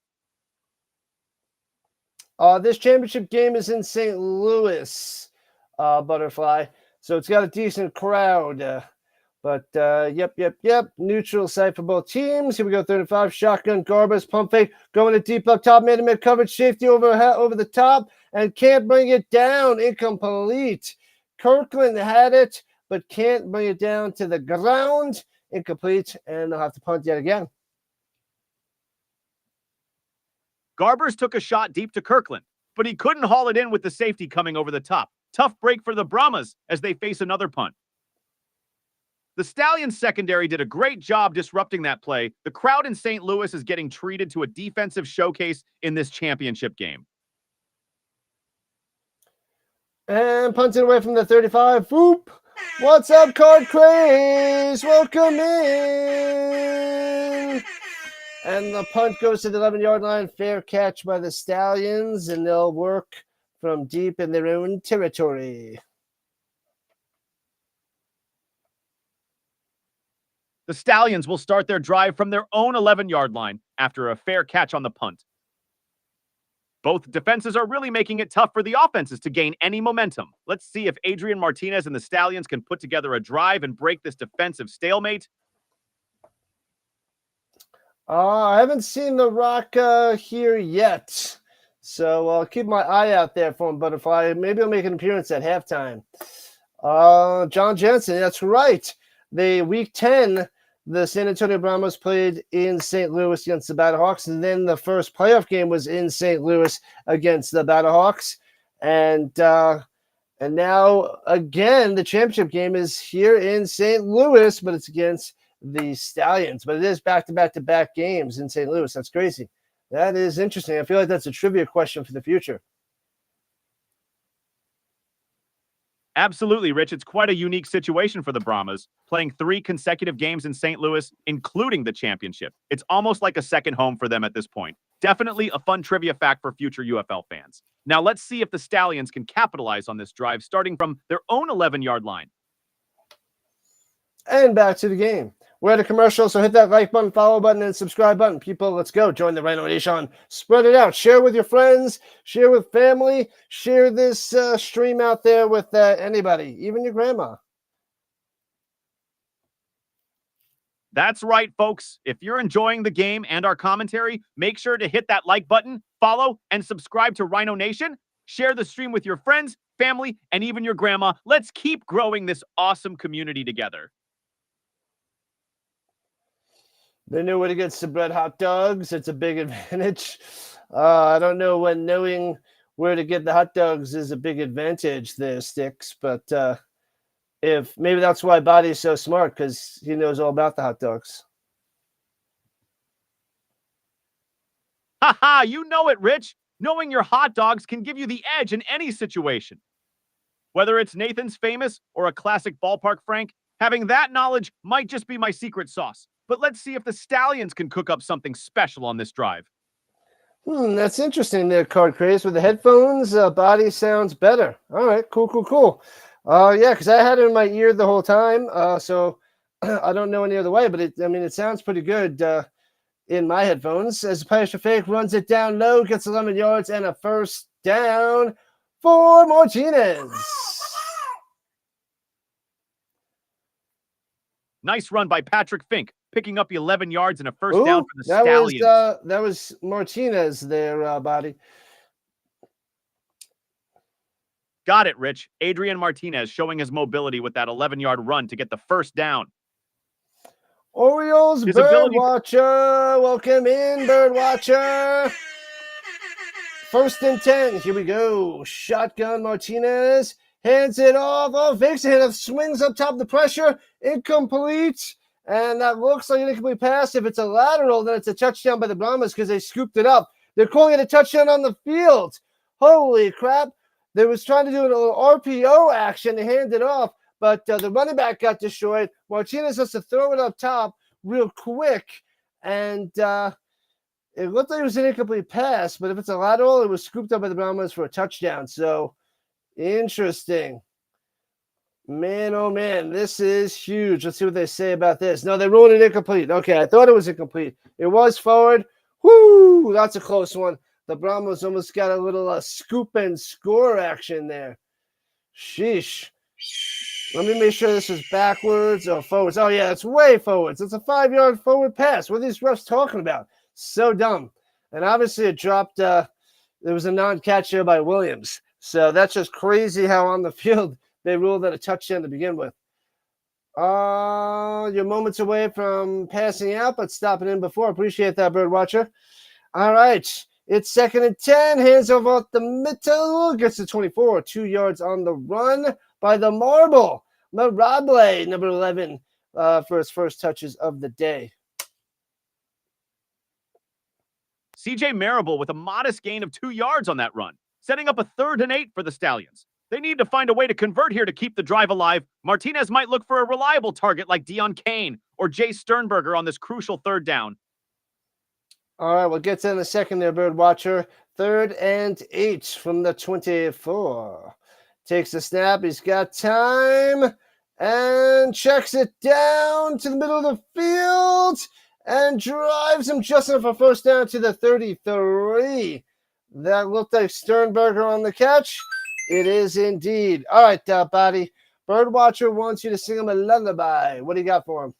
A: This championship game is in St. Louis. Butterfly. So it's got a decent crowd. Yep. Neutral site for both teams. Here we go, 3rd and 5. Shotgun, Garbus, pump fake, going to deep up top, man-to-man coverage, safety over the top, and can't bring it down. Incomplete. Kirkland had it, but can't bring it down to the ground. Incomplete, and they'll have to punt yet again.
B: Garbers took a shot deep to Kirkland, but he couldn't haul it in with the safety coming over the top. Tough break for the Brahmas as they face another punt. The Stallions secondary did a great job disrupting that play. The crowd in St. Louis is getting treated to a defensive showcase in this championship game.
A: And punted away from the 35. Whoop! What's up, Card Craze? Welcome in! And the punt goes to the 11-yard line. Fair catch by the Stallions, and they'll work from deep in their own territory.
B: The Stallions will start their drive from their own 11-yard line after a fair catch on the punt. Both defenses are really making it tough for the offenses to gain any momentum. Let's see if Adrian Martinez and the Stallions can put together a drive and break this defensive stalemate.
A: I haven't seen The Rock here yet. So I'll keep my eye out there for him, Butterfly. Maybe I'll make an appearance at halftime. John Jensen, that's right. Week 10, the San Antonio Brahmas played in St. Louis against the Battlehawks, and then the first playoff game was in St. Louis against the Battlehawks. And now, again, the championship game is here in St. Louis, but it's against the Stallions. But it is back-to-back games in St. Louis. That's crazy. That is interesting. I feel like that's a trivia question for the future.
B: Absolutely, Rich. It's quite a unique situation for the Brahmas, playing 3 consecutive games in St. Louis, including the championship. It's almost like a second home for them at this point. Definitely a fun trivia fact for future UFL fans. Now let's see if the Stallions can capitalize on this drive, starting from their own 11-yard line.
A: And back to the game. We're at a commercial, so hit that like button, follow button, and subscribe button. People, let's go. Join the Rhino Nation. Spread it out. Share with your friends. Share with family. Share this stream out there with anybody, even your grandma.
B: That's right, folks. If you're enjoying the game and our commentary, make sure to hit that like button, follow, and subscribe to Rhino Nation. Share the stream with your friends, family, and even your grandma. Let's keep growing this awesome community together.
A: They know where to get some bread hot dogs. It's a big advantage. I don't know when knowing where to get the hot dogs is a big advantage there, Sticks. But if maybe that's why Body's so smart, because he knows all about the hot dogs.
B: Haha, you know it, Rich. Knowing your hot dogs can give you the edge in any situation. Whether it's Nathan's Famous or a classic ballpark Frank, having that knowledge might just be my secret sauce. But let's see if the Stallions can cook up something special on this drive.
A: That's interesting there, Card Craze. With the headphones, Body sounds better. All right, cool. Yeah, because I had it in my ear the whole time, so I don't know any other way, but it sounds pretty good in my headphones. As Pioneer Fake runs it down low, gets 11 yards and a first down for Martinez.
B: Nice run by Patrick Fink, picking up 11 yards and a first down for the Stallions.
A: That was Martinez there, Body.
B: Got it, Rich. Adrian Martinez showing his mobility with that 11-yard run to get the first down.
A: Orioles Birdwatcher. Welcome in, Birdwatcher. 1st and 10. Here we go. Shotgun Martinez. Hands it off. Oh, fakes it. Swings up top of the pressure. Incomplete. And that looks like an incomplete pass. If it's a lateral, then it's a touchdown by the Brahmas because they scooped it up. They're calling it a touchdown on the field. Holy crap. They was trying to do a little RPO action to hand it off, but the running back got destroyed. Martinez has to throw it up top real quick, and it looked like it was an incomplete pass, but if it's a lateral, it was scooped up by the Brahmas for a touchdown. So, interesting. Man, oh man, this is huge. Let's see what they say about this. No, they ruled it incomplete. Okay, I thought it was incomplete. It was forward. Whoo, that's a close one. The Brahmas almost got a little scoop and score action there. Sheesh. Let me make sure this is backwards or forwards. Oh, yeah, it's way forwards. It's a 5-yard forward pass. What are these refs talking about? So dumb. And obviously it dropped. There was a non-catch here by Williams. So that's just crazy how on the field they ruled that a touchdown to begin with. You're moments away from passing out, but stopping in before. Appreciate that, Birdwatcher. All right. It's 2nd and 10. Hands over at the middle. Gets to 24. 2 yards on the run by the Marble. Marable, number 11, for his first touches of the day.
B: CJ Marable with a modest gain of 2 yards on that run, setting up a 3rd and 8 for the Stallions. They need to find a way to convert here to keep the drive alive. Martinez might look for a reliable target like Deion Kane or Jay Sternberger on this crucial 3rd down.
A: All right, we'll get to in a second there, Birdwatcher. 3rd and 8 from the 24. Takes the snap. He's got time and checks it down to the middle of the field and drives him just enough for first down to the 33. That looked like Sternberger on the catch. It is indeed. All right, Body. Birdwatcher wants you to sing him a lullaby. What do you got for him?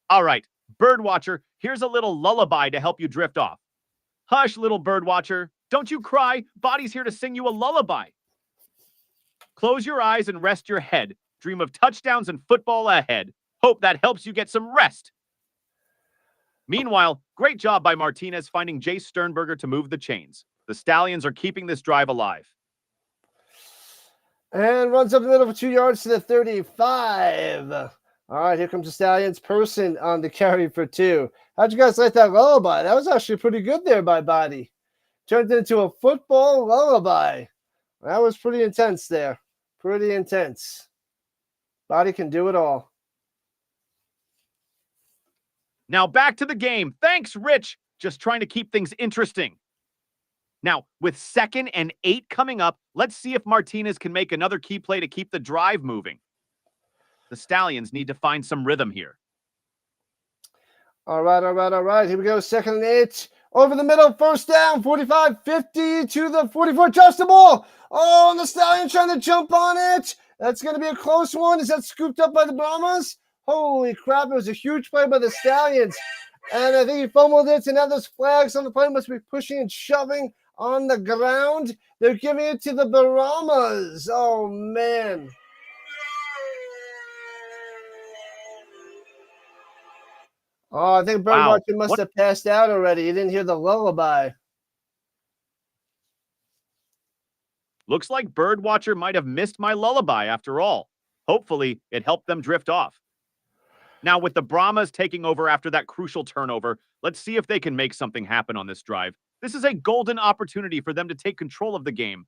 B: All right, Birdwatcher, here's a little lullaby to help you drift off. Hush, little Birdwatcher. Don't you cry. Body's here to sing you a lullaby. Close your eyes and rest your head. Dream of touchdowns and football ahead. Hope that helps you get some rest. Meanwhile, great job by Martinez finding Jay Sternberger to move the chains. The Stallions are keeping this drive alive.
A: And runs up the middle for 2 yards to the 35. All right, here comes the Stallions. Person on the carry for 2. How'd you guys like that lullaby? That was actually pretty good there by Body. turned into a football lullaby. That was pretty intense there. Pretty intense. Body can do it all.
B: Now back to the game. Thanks, Rich. Just trying to keep things interesting. Now, with 2nd and 8 coming up, let's see if Martinez can make another key play to keep the drive moving. The Stallions need to find some rhythm here.
A: All right. Here we go. 2nd and 8. Over the middle, first down, 45-50 to the 44. Just the ball. Oh, and the Stallion trying to jump on it. That's going to be a close one. Is that scooped up by the Brahmas? Holy crap, it was a huge play by the Stallions. And I think he fumbled it, and now those flags on the play must be pushing and shoving on the ground. They're giving it to the Brahmas. Oh, man. Oh, I think Birdwatcher must have passed out already. He didn't hear the lullaby.
B: Looks like Birdwatcher might have missed my lullaby after all. Hopefully, it helped them drift off. Now, with the Brahmas taking over after that crucial turnover, let's see if they can make something happen on this drive. This is a golden opportunity for them to take control of the game.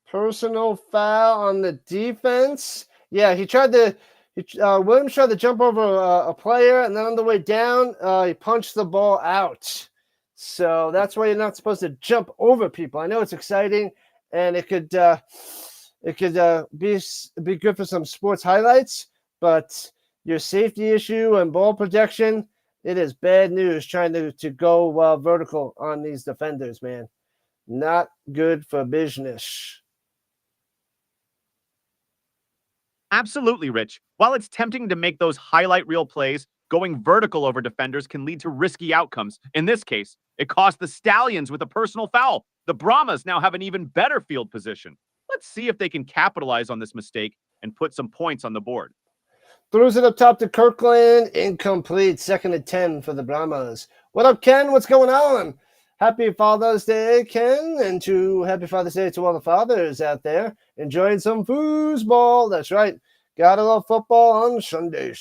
A: Personal foul on the defense. Yeah, Williams tried to jump over a player, and then on the way down, he punched the ball out. So that's why you're not supposed to jump over people. I know it's exciting, and it could be good for some sports highlights, but your safety issue and ball protection, it is bad news trying to go vertical on these defenders, man. Not good for business.
B: Absolutely, Rich. While it's tempting to make those highlight reel plays, going vertical over defenders can lead to risky outcomes. In this case, it cost the Stallions with a personal foul. The Brahmas now have an even better field position. Let's see if they can capitalize on this mistake and put some points on the board.
A: Throws it up top to Kirkland. Incomplete. 2nd and 10 for the Brahmas. What up, Ken? What's going on? Happy Father's Day, Ken, and happy Father's Day to all the fathers out there enjoying some foosball. That's right. Gotta love football on Sunday.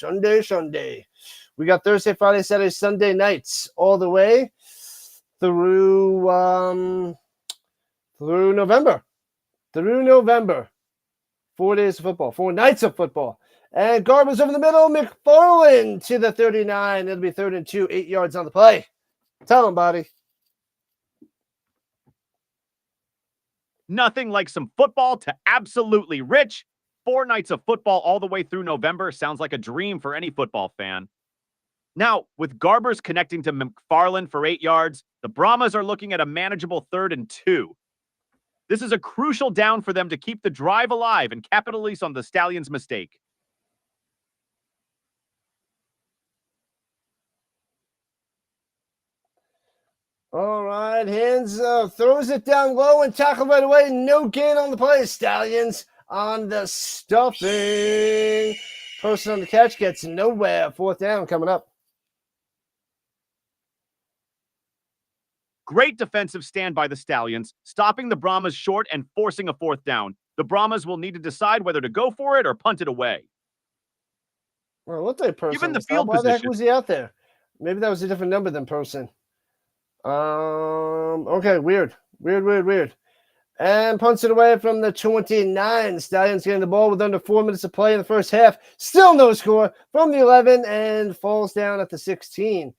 A: We got Thursday, Friday, Saturday, Sunday nights all the way through November. 4 days of football, 4 nights of football. And Garber's over the middle. McFarland to the 39. It'll be 3rd and 2, 8 yards on the play. Tell him, buddy.
B: Nothing like some football to absolutely Rich. 4 nights of football all the way through November sounds like a dream for any football fan. Now, with Garbers connecting to McFarland for 8 yards, the Brahmas are looking at a manageable 3rd and 2. This is a crucial down for them to keep the drive alive and capitalize on the Stallions' mistake.
A: All right, hands up, throws it down low and tackle right away. No gain on the play. Stallions on the stuffing. Person on the catch gets nowhere. 4th down coming up.
B: Great defensive stand by the Stallions, stopping the Brahmas short and forcing a 4th down. The Brahmas will need to decide whether to go for it or punt it away.
A: Well, what type of person?
B: Given the field
A: Why the heck
B: position.
A: was he out there? Maybe that was a different number than person. Okay, weird. And punts it away from the 29. Stallions getting the ball with under 4 minutes of play in the first half. Still no score from the 11 and falls down at the 16.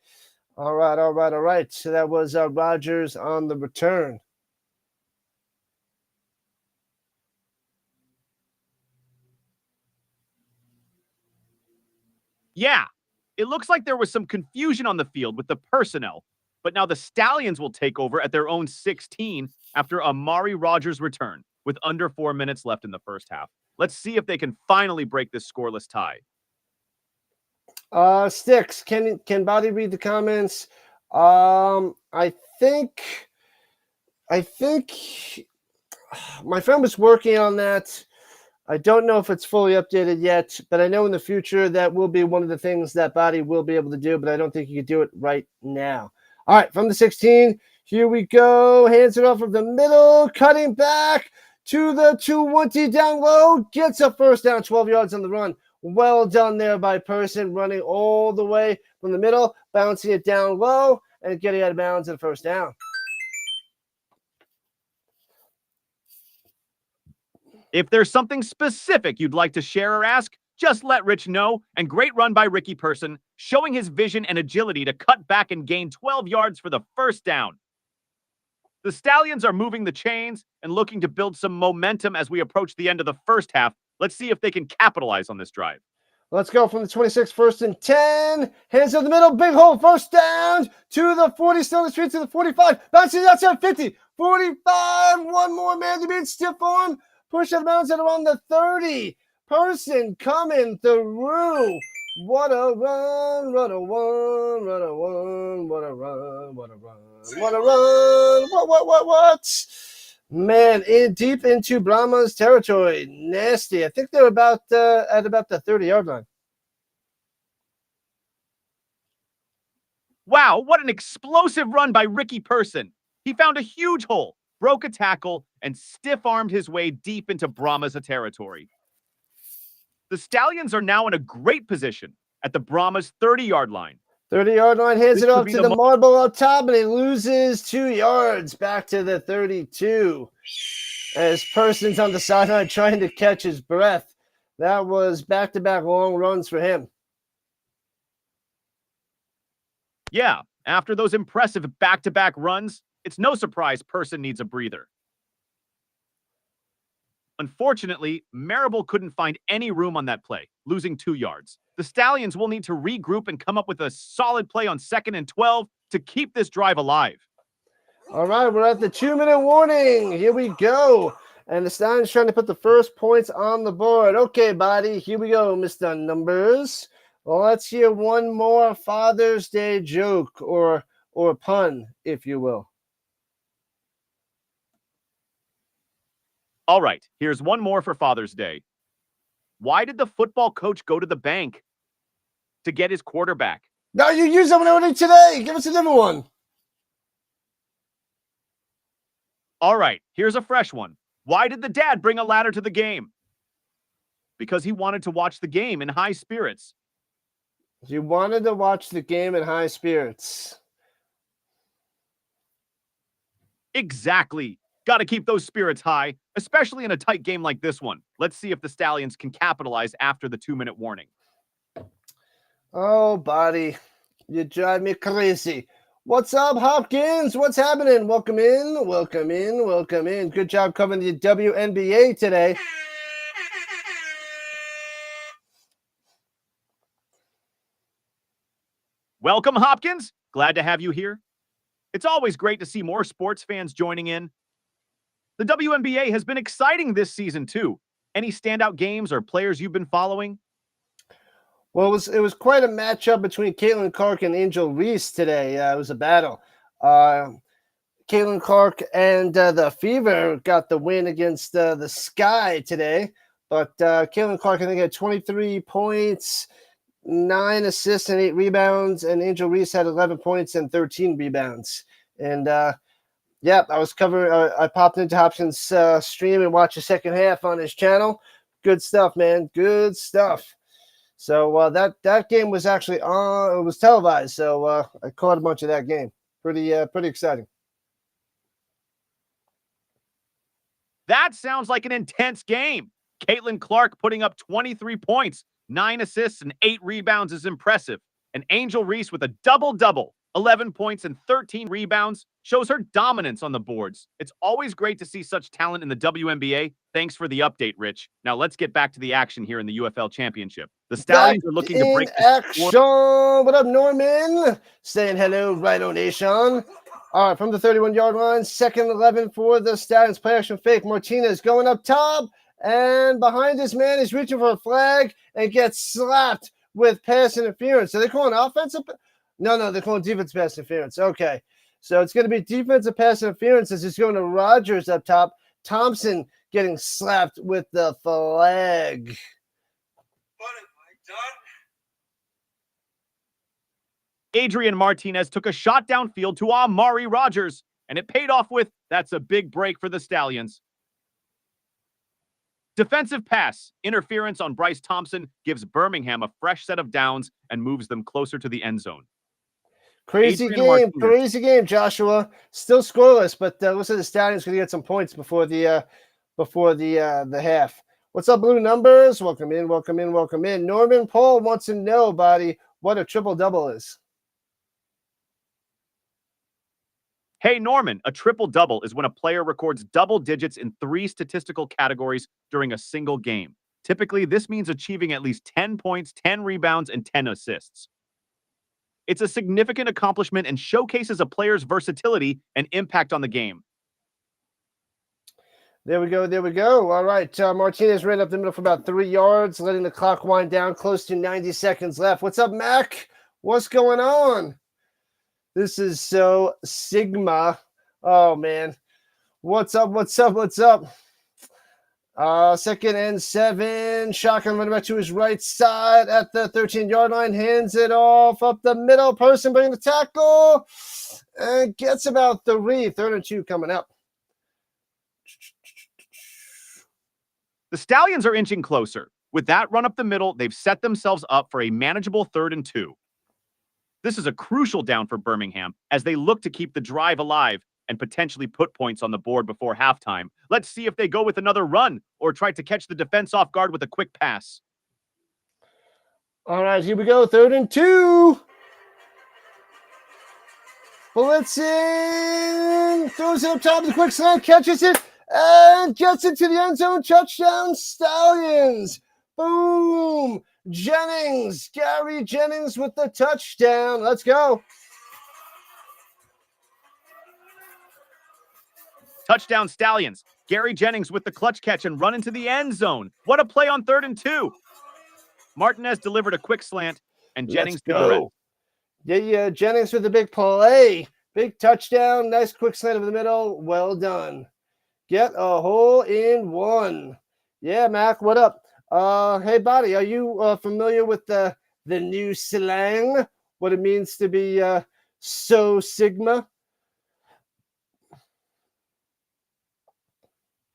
A: All right. So that was Rogers on the return.
B: Yeah, it looks like there was some confusion on the field with the personnel, but now the Stallions will take over at their own 16 after Amari Rogers' return with under 4 minutes left in the first half. Let's see if they can finally break this scoreless tie.
A: Sticks, can Body read the comments? I think my friend was working on that. I don't know if it's fully updated yet, but I know in the future that will be one of the things that Body will be able to do, but I don't think you can do it right now. All right, from the 16, here we go. Hands it off of the middle, cutting back to the 2-1 down low. Gets a first down, 12 yards on the run. Well done there by Person, running all the way from the middle, bouncing it down low. and getting out of bounds at a first down.
B: If there's something specific you'd like to share or ask, just let Rich know. And great run by Ricky Person, showing his vision and agility to cut back and gain 12 yards for the first down. The Stallions are moving the chains and looking to build some momentum as we approach the end of the first half. Let's see if they can capitalize on this drive.
A: Let's go from the 26, 1st and 10. Hands in the middle, big hole, first down to the 40, still in the street to the 45. Bouncing outside 50, 45. One more man to beat, stiff arm. Push out of bounds at around the 30. Person coming through. What a run, what a run, what a run, what a run, what a run, what a run. What? Man, deep into Brahmas territory. Nasty. I think they're at about the 30-yard line.
B: Wow, what an explosive run by Ricky Person. He found a huge hole, broke a tackle, and stiff-armed his way deep into Brahmas territory. The Stallions are now in a great position at the Brahmas 30-yard line.
A: 30-yard line, hands it off to the marble up top, and he loses 2 yards back to the 32. As Person's on the sideline trying to catch his breath. That was back-to-back long runs for him.
B: Yeah, after those impressive back-to-back runs, it's no surprise Person needs a breather. Unfortunately, Marable couldn't find any room on that play, losing 2 yards. The Stallions will need to regroup and come up with a solid play on 2nd and 12 to keep this drive alive.
A: All right, we're at the 2-minute warning. Here we go. And the Stallions trying to put the first points on the board. Okay, buddy, here we go, Mr. Numbers. Well, let's hear one more Father's Day joke or pun, if you will.
B: All right, here's one more for Father's Day. Why did the football coach go to the bank? To get his quarterback.
A: No, you used that one already today. Give us a different one.
B: All right, here's a fresh one. Why did the dad bring a ladder to the game? Because he wanted to watch the game in high spirits.
A: He wanted to watch the game in high spirits.
B: Exactly. Got to keep those spirits high, especially in a tight game like this one. Let's see if the Stallions can capitalize after the 2-minute warning.
A: Oh, buddy, you drive me crazy. What's up, Hopkins? What's happening? Welcome in, welcome in, welcome in. Good job covering the WNBA today.
B: Welcome, Hopkins. Glad to have you here. It's always great to see more sports fans joining in. The WNBA has been exciting this season, too. Any standout games or players you've been following?
A: Well, it was quite a matchup between Caitlin Clark and Angel Reese today. It was a battle. Caitlin Clark and the Fever got the win against the Sky today. But Caitlin Clark, I think, had 23 points, 9 assists, and 8 rebounds. And Angel Reese had 11 points and 13 rebounds. And, yeah, I popped into Hopkins' stream and watched the second half on his channel. Good stuff, man. Good stuff. So that game was actually on. It was televised, so I caught a bunch of that game. Pretty exciting.
B: That sounds like an intense game. Caitlin Clark putting up 23 points, 9 assists, and 8 rebounds is impressive. And Angel Reese with a double-double, 11 points and 13 rebounds, shows her dominance on the boards. It's always great to see such talent in the WNBA. Thanks for the update, Rich. Now let's get back to the action here in the UFL Championship. The Stallions are looking to break
A: action. What up, Norman? Saying hello, Rhino Nation. All right, from the 31-yard line, 2nd and 11 for the Stallions. Play action fake. Martinez going up top, and behind this man is reaching for a flag and gets slapped with pass interference. Are they calling offensive? No, they're calling defensive pass interference. Okay. So it's going to be defensive pass interference as it's going to Rogers up top. Thompson getting slapped with the flag.
D: What have I done?
B: Adrian Martinez took a shot downfield to Amari Rogers, and it paid off with, that's a big break for the Stallions. Defensive pass interference on Bryce Thompson gives Birmingham a fresh set of downs and moves them closer to the end zone. Adrian Martinez.
A: crazy game, Joshua. Still scoreless, but looks like the Stallions going to get some points before the half. What's up, Blue Numbers? Welcome in, welcome in, welcome in. Norman Paul wants to know, buddy, what a triple-double is.
B: Hey, Norman, a triple-double is when a player records double digits in 3 statistical categories during a single game. Typically, this means achieving at least 10 points, 10 rebounds, and 10 assists. It's a significant accomplishment and showcases a player's versatility and impact on the game.
A: There we go, there we go. All right, Martinez ran up the middle for about 3 yards, letting the clock wind down, close to 90 seconds left. What's up, Mac? What's going on? This is so Sigma. Oh, man. What's up, what's up, what's up? 2nd and 7. Shotgun running back to his right side at the 13-yard line. Hands it off up the middle. Person bringing the tackle. And gets about 3. 3rd and 2 coming up.
B: The Stallions are inching closer. With that run up the middle, they've set themselves up for a manageable 3rd and 2. This is a crucial down for Birmingham as they look to keep the drive alive and potentially put points on the board before halftime. Let's see if they go with another run or try to catch the defense off guard with a quick pass.
A: All right, here we go. 3rd and 2. Blitzing. Throws it up top of the quick slant, catches it, and gets into the end zone. Touchdown, Stallions. Boom. Jennings. Gary Jennings with the touchdown. Let's go.
B: Touchdown Stallions. Gary Jennings with the clutch catch and run into the end zone. What a play on 3rd and 2. Martinez delivered a quick slant, and Jennings did the rest.
A: Yeah, Jennings with the big play. Big touchdown. Nice quick slant over the middle. Well done. Get a hole in one. Yeah, Mac, what up? Hey, buddy, are you familiar with the new slang? What it means to be so Sigma?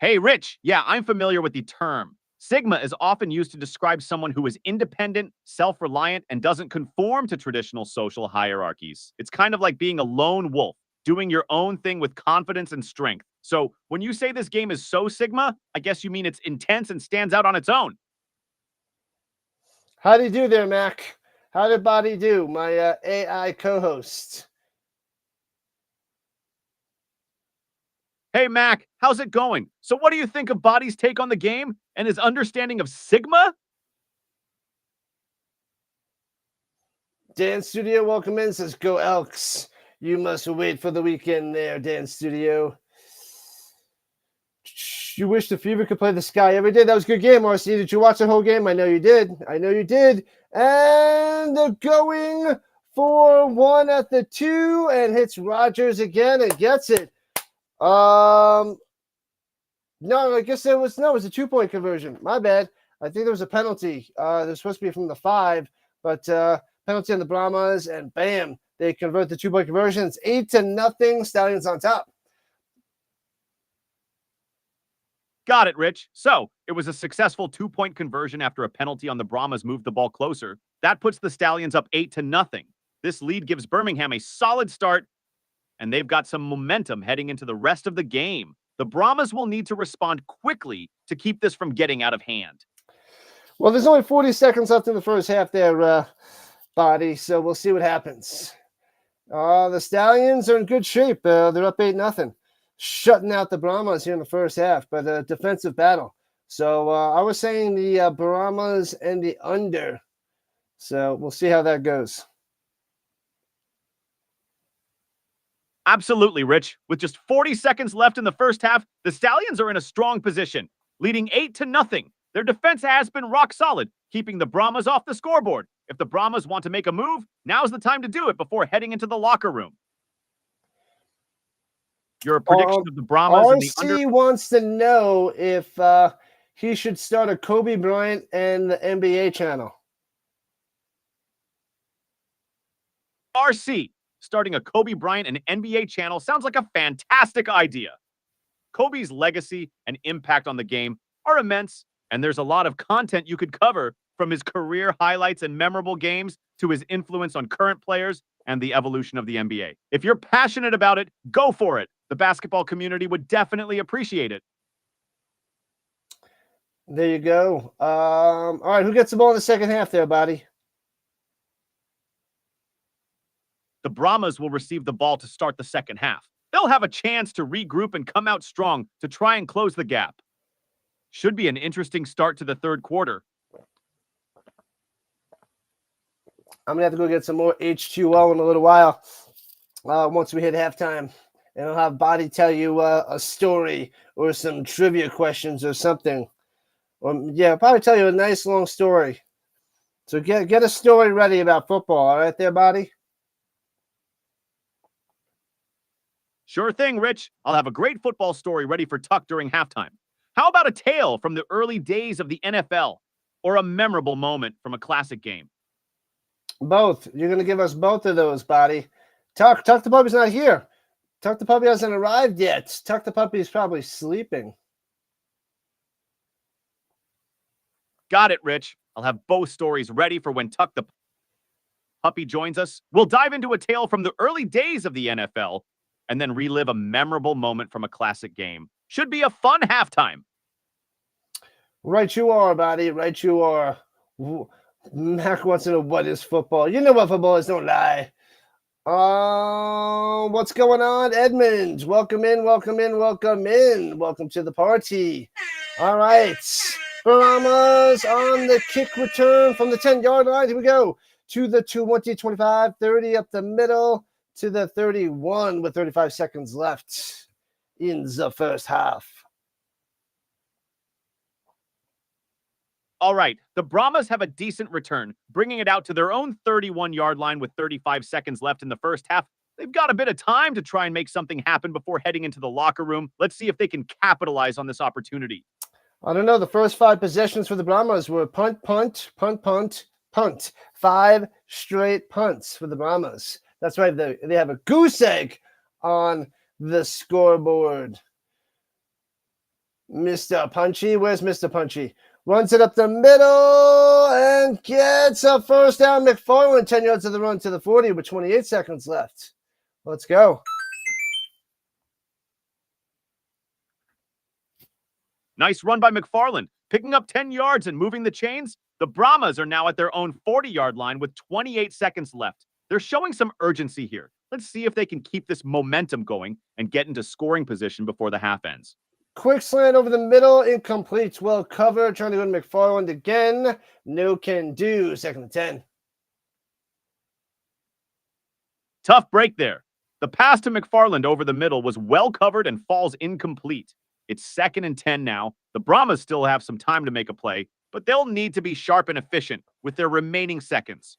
B: Hey, Rich. Yeah, I'm familiar with the term. Sigma is often used to describe someone who is independent, self-reliant, and doesn't conform to traditional social hierarchies. It's kind of like being a lone wolf, doing your own thing with confidence and strength. So when you say this game is so Sigma, I guess you mean it's intense and stands out on its own.
A: How do you do there, Mac? How did Body do, my AI co-host?
B: Hey, Mac, how's it going? So what do you think of Body's take on the game and his understanding of Sigma?
A: Dan Studio, welcome in, says, go Elks. You must wait for the weekend there, Dan Studio. You wish the Fever could play the Sky every day. That was a good game, RC. Did you watch the whole game? I know you did. I know you did. And they're going for 1 at the 2 and hits Rogers again and gets it. No, I guess it was a 2-point conversion. My bad. I think there was a penalty. They're supposed to be from the 5, but penalty on the Brahmas, and bam, they convert the 2-point conversion. It's 8-0. Stallions on top.
B: Got it, Rich. So it was a successful 2-point conversion after a penalty on the Brahmas moved the ball closer. That puts the Stallions up 8-0. This lead gives Birmingham a solid start, and they've got some momentum heading into the rest of the game. The Brahmas will need to respond quickly to keep this from getting out of hand.
A: Well, there's only 40 seconds left in the first half there, Body, so we'll see what happens. The Stallions are in good shape. They're up 8-0. Shutting out the Brahmas here in the first half, but a defensive battle. So I was saying the Brahmas and the under. So we'll see how that goes.
B: Absolutely, Rich. With just 40 seconds left in the first half, the Stallions are in a strong position, leading 8-0. Their defense has been rock solid, keeping the Brahmas off the scoreboard. If the Brahmas want to make a move, now's the time to do it before heading into the locker room. Your prediction of the Brahmas and the under.
A: RC wants to know if he should start a Kobe Bryant and the NBA channel.
B: RC, starting a Kobe Bryant and NBA channel sounds like a fantastic idea. Kobe's legacy and impact on the game are immense, and there's a lot of content you could cover, from his career highlights and memorable games to his influence on current players and the evolution of the NBA. If you're passionate about it, go for it. The basketball community would definitely appreciate it.
A: There you go. All right, who gets the ball in the second half there, buddy?
B: The Brahmas will receive the ball to start the second half. They'll have a chance to regroup and come out strong to try and close the gap. Should be an interesting start to the third quarter.
A: I'm going to have to go get some more H2O in a little while once we hit halftime. And I'll have Body tell you a story or some trivia questions or something. Yeah, I'll probably tell you a nice long story. So get a story ready about football. All right there, Body?
B: Sure thing, Rich. I'll have a great football story ready for Tuck during halftime. How about a tale from the early days of the NFL or a memorable moment from a classic game?
A: Both. You're going to give us both of those, Body. Tuck the puppy's not here. Tuck the puppy hasn't arrived yet. Tuck the puppy is probably sleeping.
B: Got it, Rich. I'll have both stories ready for when Tuck the puppy joins us. We'll dive into a tale from the early days of the NFL and then relive a memorable moment from a classic game. Should be a fun halftime.
A: Right you are, Body. Right you are. Mac wants to know what is football. You know what football is, don't lie. What's going on, Edmund? Welcome in, welcome in, welcome in. Welcome to the party. All right. Brahmas on the kick return from the 10-yard line. Here we go. To the 20, 25, 30 up the middle to the 31 with 35 seconds left in the first half.
B: All right, the Brahmas have a decent return, bringing it out to their own 31-yard line with 35 seconds left in the first half. They've got a bit of time to try and make something happen before heading into the locker room. Let's see if they can capitalize on this opportunity.
A: I don't know. The first 5 possessions for the Brahmas were punt, punt, punt, punt, punt. 5 straight punts for the Brahmas. That's right. They have a goose egg on the scoreboard. Mr. Punchy. Where's Mr. Punchy? Runs it up the middle and gets a first down. McFarland, 10 yards of the run to the 40 with 28 seconds left. Let's go.
B: Nice run by McFarland, picking up 10 yards and moving the chains. The Brahmas are now at their own 40-yard line with 28 seconds left. They're showing some urgency here. Let's see if they can keep this momentum going and get into scoring position before the half ends.
A: Quick slant over the middle, incomplete. Well covered, trying to go to McFarland again. No can do. 2nd and 10.
B: Tough break there. The pass to McFarland over the middle was well covered and falls incomplete. It's 2nd and 10 now. The Brahmas still have some time to make a play, but they'll need to be sharp and efficient with their remaining seconds.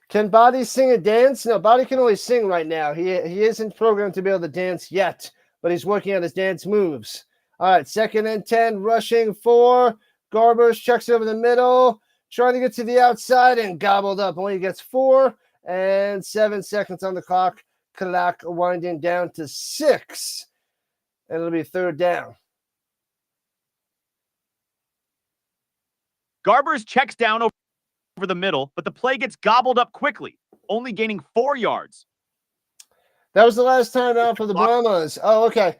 A: Can Body sing a dance? No, Body can only sing right now. He isn't programmed to be able to dance yet, but he's working on his dance moves. All right, 2nd and 10, rushing 4. Garbers checks it over the middle, trying to get to the outside and gobbled up. Only gets 4 and 7 seconds on the clock. Clock winding down to 6. And it'll be 3rd down.
B: Garbers checks down over the middle, but the play gets gobbled up quickly, only gaining 4 yards.
A: That was the last time out for the Brahmas. Oh, okay.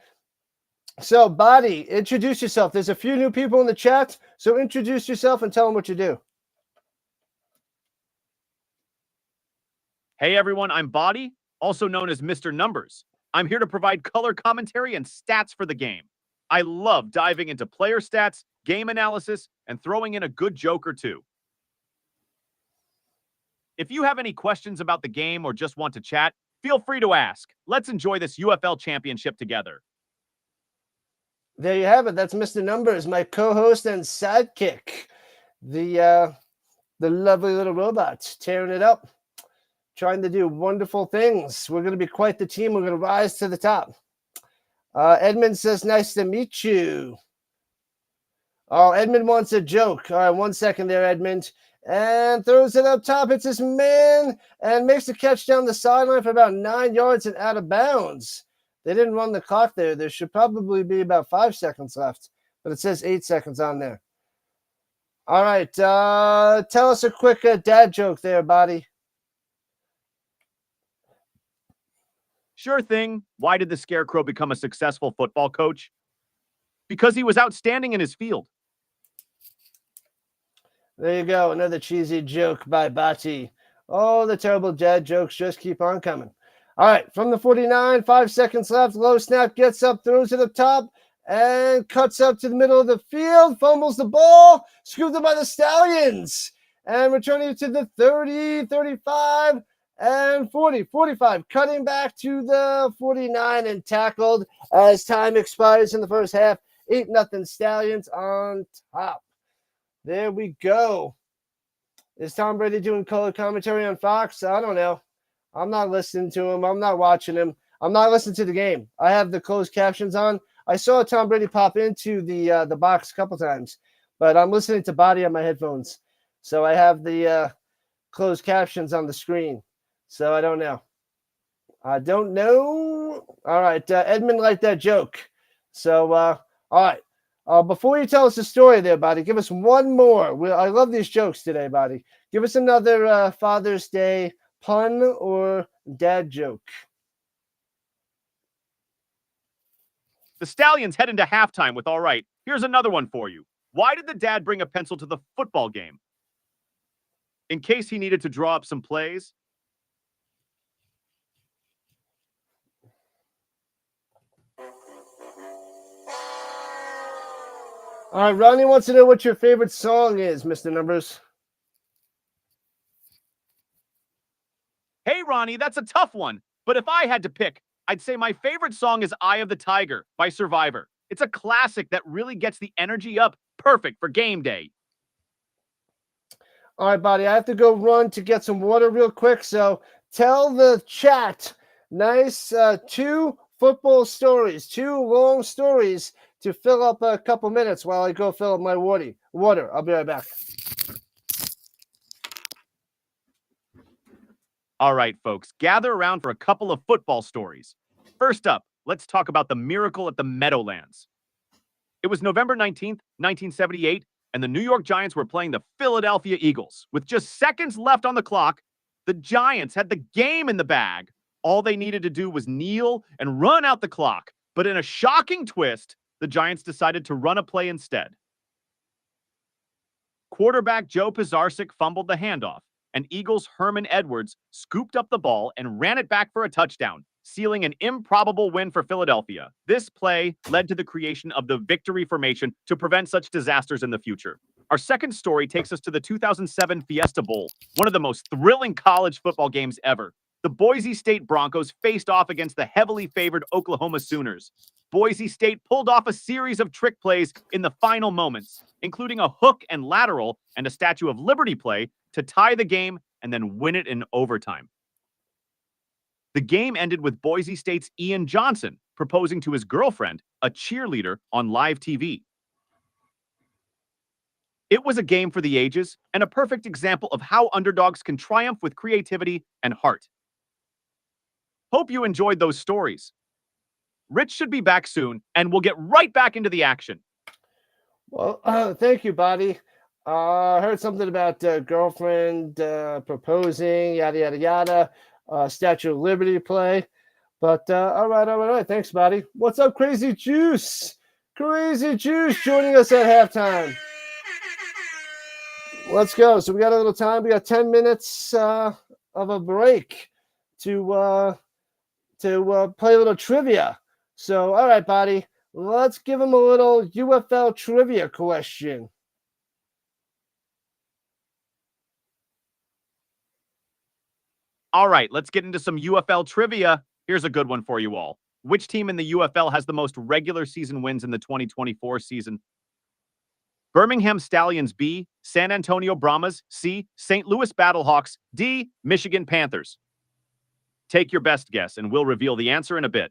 A: So, Body, introduce yourself. There's a few new people in the chat, so introduce yourself and tell them what you do.
B: Hey, everyone, I'm Body, also known as Mr. Numbers. I'm here to provide color commentary and stats for the game. I love diving into player stats, game analysis, and throwing in a good joke or two. If you have any questions about the game or just want to chat, feel free to ask. Let's enjoy this UFL Championship together.
A: There you have it. That's Mr. Numbers, my co-host and sidekick. The lovely little robot tearing it up, trying to do wonderful things. We're going to be quite the team. We're going to rise to the top. Edmund says, nice to meet you. Oh, Edmund wants a joke. All right, 1 second there, Edmund. And throws it up top. It's his man and makes the catch down the sideline for about 9 yards and out of bounds. They didn't run the clock there. There should probably be about 5 seconds left, but it says 8 seconds on there. All right, tell us a quick dad joke there, Body.
B: Sure thing. Why did the Scarecrow become a successful football coach? Because he was outstanding in his field.
A: There you go. Another cheesy joke by Bati. Oh, the terrible dad jokes just keep on coming. All right, from the 49, 5 seconds left. Low snap, gets up, throws it up top, and cuts up to the middle of the field. Fumbles the ball, scooped up by the Stallions, and returning it to the 30, 35, and 40, 45. Cutting back to the 49 and tackled as time expires in the first half. 8-0 Stallions on top. There we go. Is Tom Brady doing color commentary on Fox? I don't know. I'm not listening to him. I'm not watching him. I'm not listening to the game. I have the closed captions on. I saw Tom Brady pop into the box a couple times, but I'm listening to Body on my headphones. So I have the closed captions on the screen. So I don't know. All right. Edmund liked that joke. So, all right. Before you tell us the story there, Buddy, give us one more. I love these jokes today, Buddy. Give us another Father's Day pun or dad joke.
B: The Stallions head into halftime with all right. Here's another one for you. Why did the dad bring a pencil to the football game? In case he needed to draw up some plays.
A: All right, Ronnie wants to know what your favorite song is, Mr. Numbers.
B: Hey, Ronnie, that's a tough one. But if I had to pick, I'd say my favorite song is Eye of the Tiger by Survivor. It's a classic that really gets the energy up, perfect for game day.
A: All right, buddy, I have to go run to get some water real quick. So tell the chat, nice 2 football stories, 2 long stories to fill up a couple minutes while I go fill up my water. I'll be right back.
B: All right, folks, gather around for a couple of football stories. First up, let's talk about the miracle at the Meadowlands. It was November 19th, 1978, and the New York Giants were playing the Philadelphia Eagles. With just seconds left on the clock, the Giants had the game in the bag. All they needed to do was kneel and run out the clock. But in a shocking twist, the Giants decided to run a play instead. Quarterback Joe Pizarczyk fumbled the handoff, and Eagles' Herman Edwards scooped up the ball and ran it back for a touchdown, sealing an improbable win for Philadelphia. This play led to the creation of the victory formation to prevent such disasters in the future. Our second story takes us to the 2007 Fiesta Bowl, one of the most thrilling college football games ever. The Boise State Broncos faced off against the heavily favored Oklahoma Sooners. Boise State pulled off a series of trick plays in the final moments, including a hook and lateral and a Statue of Liberty play to tie the game and then win it in overtime. The game ended with Boise State's Ian Johnson proposing to his girlfriend, a cheerleader, on live TV. It was a game for the ages and a perfect example of how underdogs can triumph with creativity and heart. Hope you enjoyed those stories. Rich should be back soon, and we'll get right back into the action.
A: Well, thank you, buddy. I heard something about girlfriend proposing, yada, yada, yada, Statue of Liberty play. But all right. Thanks, buddy. What's up, Crazy Juice? Crazy Juice joining us at halftime. Let's go. So we got a little time. We got 10 minutes of a break to play a little trivia. So, all right, buddy. Let's give him a little UFL trivia question.
B: All right, let's get into some UFL trivia. Here's a good one for you all. Which team in the UFL has the most regular season wins in the 2024 season? Birmingham Stallions B, San Antonio Brahmas C, St. Louis Battlehawks D, Michigan Panthers. Take your best guess, and we'll reveal the answer in a bit.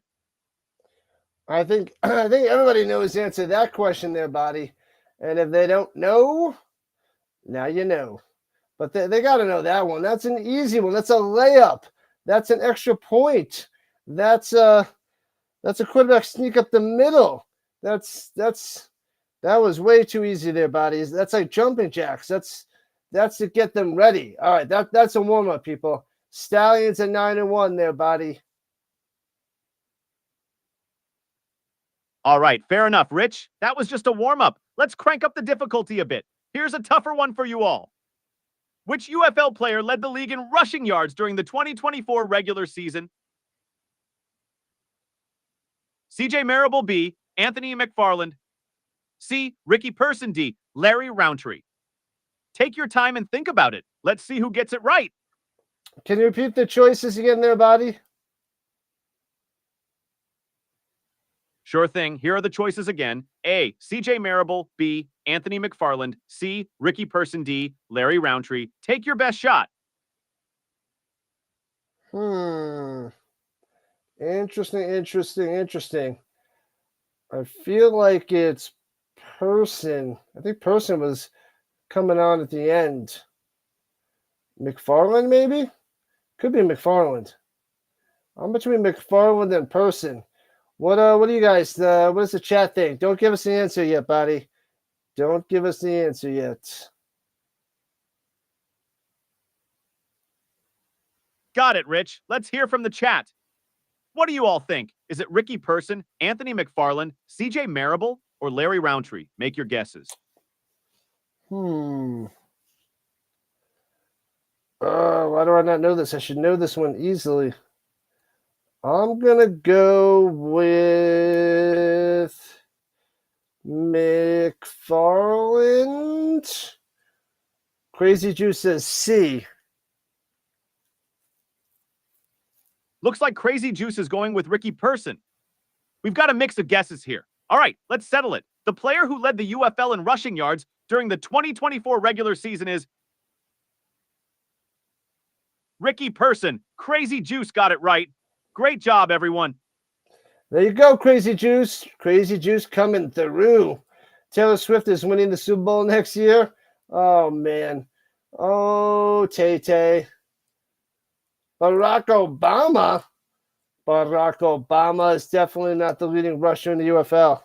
A: I think everybody knows the answer to that question there, buddy. And if they don't know, now you know. But they got to know that one. That's an easy one. That's a layup. That's an extra point. That's a quarterback sneak up the middle. That was way too easy there, buddies. That's like jumping jacks. That's to get them ready. All right, that's a warm-up, people. Stallions at 9-1 there, buddy.
B: All right, fair enough, Rich. That was just a warm-up. Let's crank up the difficulty a bit. Here's a tougher one for you all. Which UFL player led the league in rushing yards during the 2024 regular season? CJ Marable, B. Anthony McFarland. C. Ricky Person, D. Larry Roundtree. Take your time and think about it. Let's see who gets it right.
A: Can you repeat the choices again there, Body?
B: Sure thing. Here are the choices again. A. CJ Marable. B. Anthony McFarland. C. Ricky Person, D. Larry Roundtree. Take your best shot.
A: Interesting. I feel like it's Person. I think Person was coming on at the end. McFarland, maybe? Could be McFarland. I'm between McFarland and Person. What do you guys, what does the chat think? Don't give us the answer yet, buddy. Don't give us the answer yet.
B: Got it, Rich. Let's hear from the chat. What do you all think? Is it Ricky Person, Anthony McFarland, CJ Marable, or Larry Roundtree? Make your guesses.
A: Why do I not know this? I should know this one easily. I'm going to go with McFarland. Crazy Juice says C.
B: Looks like Crazy Juice is going with Ricky Person. We've got a mix of guesses here. All right, let's settle it. The player who led the UFL in rushing yards during the 2024 regular season is Ricky Person. Crazy Juice got it right. Great job, everyone.
A: There you go, Crazy Juice. Crazy Juice coming through. Taylor Swift is winning the Super Bowl next year. Oh, man. Oh, Tay-Tay. Barack Obama. Barack Obama is definitely not the leading rusher in the UFL.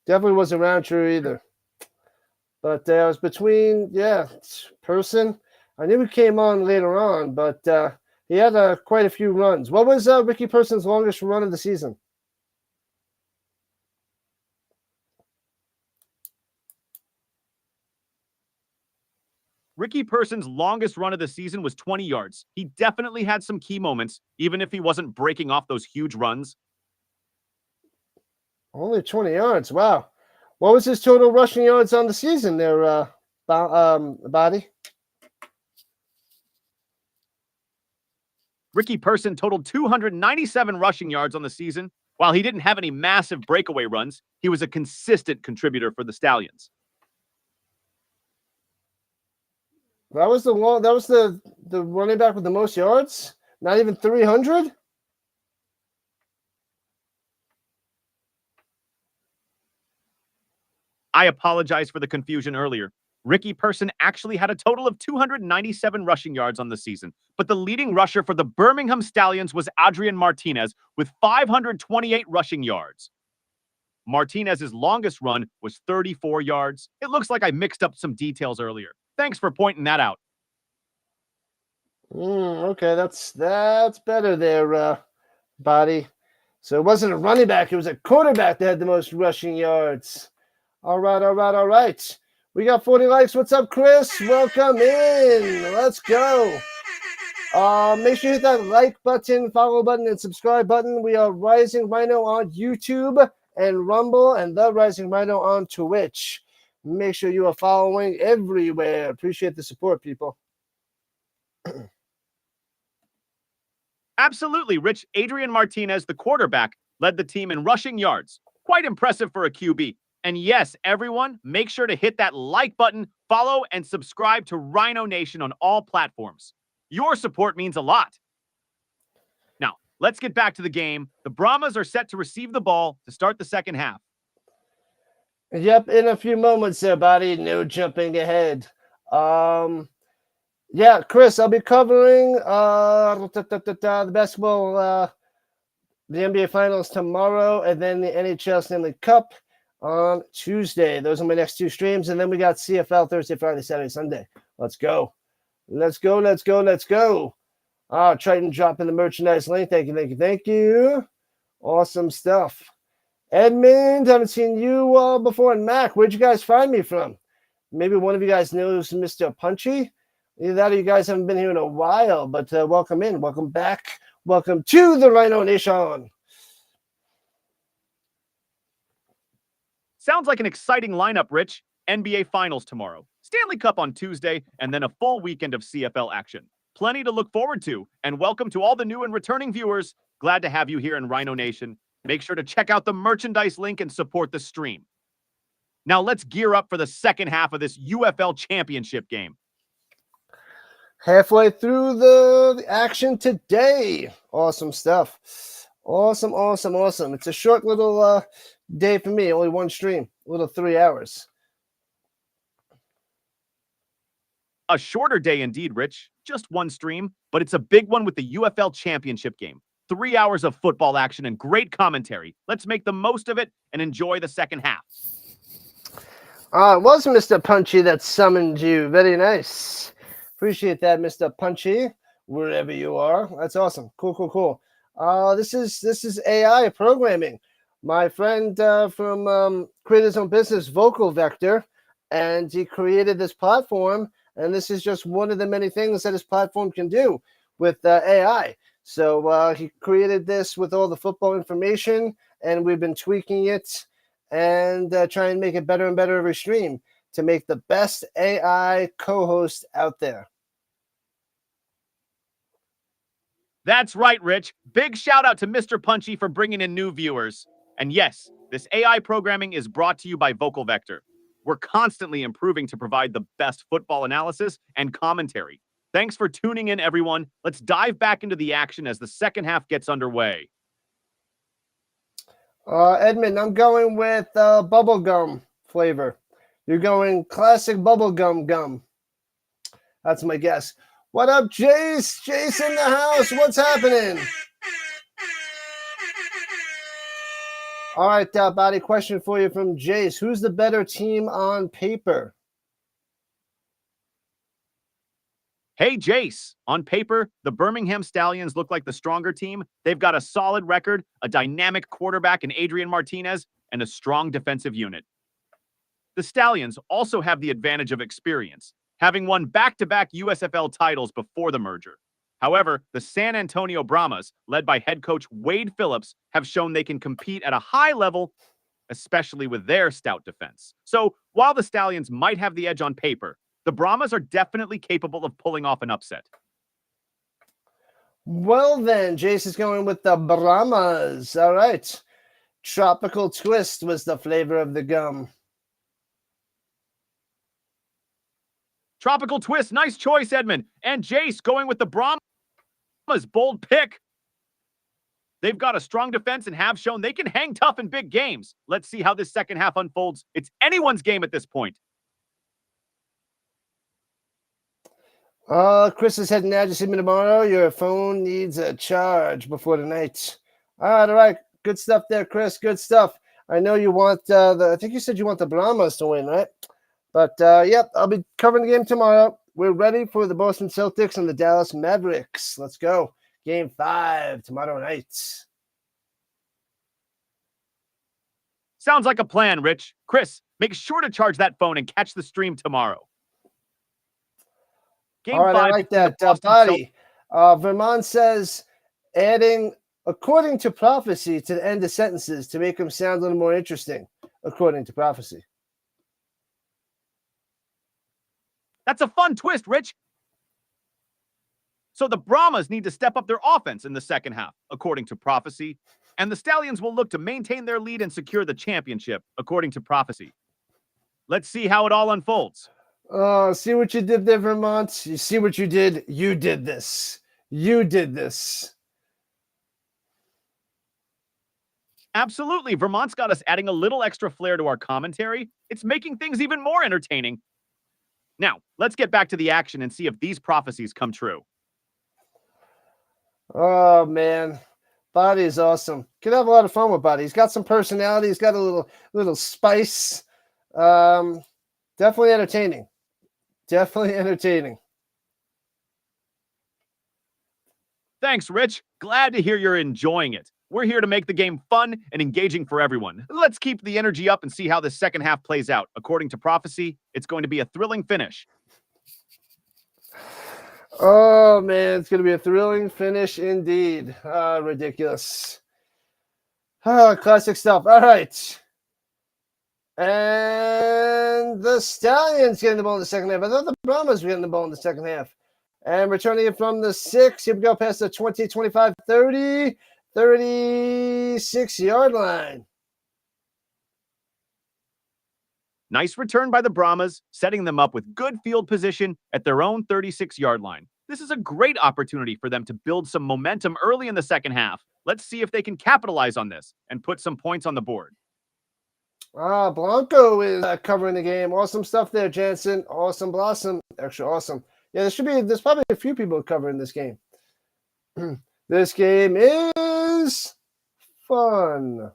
A: Definitely wasn't Roundtree either. But I was between, Person. I knew he came on later on, but he had quite a few runs. What was Ricky Person's longest run of the season?
B: Ricky Person's longest run of the season was 20 yards. He definitely had some key moments, even if he wasn't breaking off those huge runs.
A: Only 20 yards. Wow. What was his total rushing yards on the season there, Body?
B: Ricky Person totaled 297 rushing yards on the season. While he didn't have any massive breakaway runs, he was a consistent contributor for the Stallions.
A: That was the running back with the most yards? Not even 300?
B: I apologize for the confusion earlier. Ricky Person actually had a total of 297 rushing yards on the season, but the leading rusher for the Birmingham Stallions was Adrian Martinez with 528 rushing yards. Martinez's longest run was 34 yards. It looks like I mixed up some details earlier. Thanks for pointing that out.
A: Okay, that's better there, Body. So it wasn't a running back, it was a quarterback that had the most rushing yards. All right. We got 40 likes. What's up, Chris? Welcome in. Let's go. Make sure you hit that like button, follow button, and subscribe button. We are Rising Rhino on YouTube and Rumble, and The Rising Rhino on Twitch. Make sure you are following everywhere. Appreciate the support, people.
B: Absolutely, Rich. Adrian Martinez, the quarterback, led the team in rushing yards. Quite impressive for a QB. And yes, everyone, make sure to hit that like button, follow, and subscribe to Rhino Nation on all platforms. Your support means a lot. Now, let's get back to the game. The Brahmas are set to receive the ball to start the second half.
A: Yep, in a few moments there, buddy. No jumping ahead. Chris, I'll be covering the basketball, the NBA Finals tomorrow, and then the NHL Stanley Cup on Tuesday. Those are my next two streams, and then we got CFL Thursday, Friday, Saturday, Sunday. Let's go. Triton dropping the merchandise link. Thank you. Awesome stuff. Edmund, haven't seen you before. And Mac, where'd you guys find me from? Maybe one of you guys knows Mr. Punchy. Either that or you guys haven't been here in a while, but welcome in. Welcome back. Welcome to the Rhino Nation.
B: Sounds like an exciting lineup, Rich. NBA Finals tomorrow, Stanley Cup on Tuesday, and then a full weekend of CFL action. Plenty to look forward to, and welcome to all the new and returning viewers. Glad to have you here in Rhino Nation. Make sure to check out the merchandise link and support the stream. Now let's gear up for the second half of this UFL Championship game.
A: Halfway through the action today. Awesome stuff. Awesome. It's a short little day for me. Only one stream. A little 3 hours.
B: A shorter day indeed, Rich. Just one stream, but it's a big one with the UFL Championship game. 3 hours of football action and great commentary. Let's make the most of it and enjoy the second half.
A: It was Mr. Punchy that summoned you. Very nice. Appreciate that, Mr. Punchy, wherever you are. That's awesome. Cool. This is AI programming. My friend from Create His Own Business, Vocal Vector, and he created this platform. And this is just one of the many things that his platform can do with AI. So he created this with all the football information, and we've been tweaking it and trying to make it better and better every stream to make the best AI co-host out there.
B: That's right, Rich. Big shout out to Mr. Punchy for bringing in new viewers. And yes, this AI programming is brought to you by Vocal Vector. We're constantly improving to provide the best football analysis and commentary. Thanks for tuning in, everyone. Let's dive back into the action as the second half gets underway.
A: Edmund, I'm going with bubblegum flavor. You're going classic bubblegum gum. That's my guess. What up, Jace? Jace in the house. What's happening? All right, Body, question for you from Jace. Who's the better team on paper?
B: Hey, Jace. On paper, the Birmingham Stallions look like the stronger team. They've got a solid record, a dynamic quarterback in Adrian Martinez, and a strong defensive unit. The Stallions also have the advantage of experience, having won back-to-back USFL titles before the merger. However, the San Antonio Brahmas, led by head coach Wade Phillips, have shown they can compete at a high level, especially with their stout defense. So, while the Stallions might have the edge on paper, the Brahmas are definitely capable of pulling off an upset.
A: Well then, Jace is going with the Brahmas. All right. Tropical Twist was the flavor of the gum.
B: Tropical Twist, nice choice, Edmund. And Jace going with the Brahmas. Bold pick. They've got a strong defense and have shown they can hang tough in big games. Let's see how this second half unfolds. It's anyone's game at this point.
A: Chris is heading out to see me tomorrow. Your phone needs a charge before the night. All right. Good stuff there, Chris. Good stuff. I know you want I think you said you want the Brahmas to win, right? But, yep, I'll be covering the game tomorrow. We're ready for the Boston Celtics and the Dallas Mavericks. Let's go. Game 5 tomorrow night.
B: Sounds like a plan, Rich. Chris, make sure to charge that phone and catch the stream tomorrow.
A: Game all right, 5 I like that. Body. Vermont says adding according to prophecy to the end of sentences to make them sound a little more interesting, according to prophecy.
B: That's a fun twist, Rich. So the Brahmas need to step up their offense in the second half, according to prophecy, and the Stallions will look to maintain their lead and secure the championship, according to prophecy. Let's see how it all unfolds.
A: See what you did there, Vermont? You see what you did? You did this. You did this.
B: Absolutely. Vermont's got us adding a little extra flair to our commentary. It's making things even more entertaining. Now, let's get back to the action and see if these prophecies come true.
A: Oh, man. Body is awesome. Could have a lot of fun with Body. He's got some personality. He's got a little spice. Definitely entertaining. Definitely entertaining.
B: Thanks, Rich. Glad to hear you're enjoying it. We're here to make the game fun and engaging for everyone. Let's keep the energy up and see how this second half plays out. According to prophecy, it's going to be a thrilling finish.
A: Oh, man, it's going to be a thrilling finish indeed. Ridiculous. Classic stuff. All right. And the Stallions getting the ball in the second half. I thought the Brahmas were getting the ball in the second half. And returning it from the 6. Here we go past the 20, 25, 30, 36-yard line.
B: Nice return by the Brahmas, setting them up with good field position at their own 36-yard line. This is a great opportunity for them to build some momentum early in the second half. Let's see if they can capitalize on this and put some points on the board.
A: Blanco is covering the game. Awesome stuff there, Jansen. Awesome blossom. Extra awesome. Yeah, there's probably a few people covering this game. This game is fun.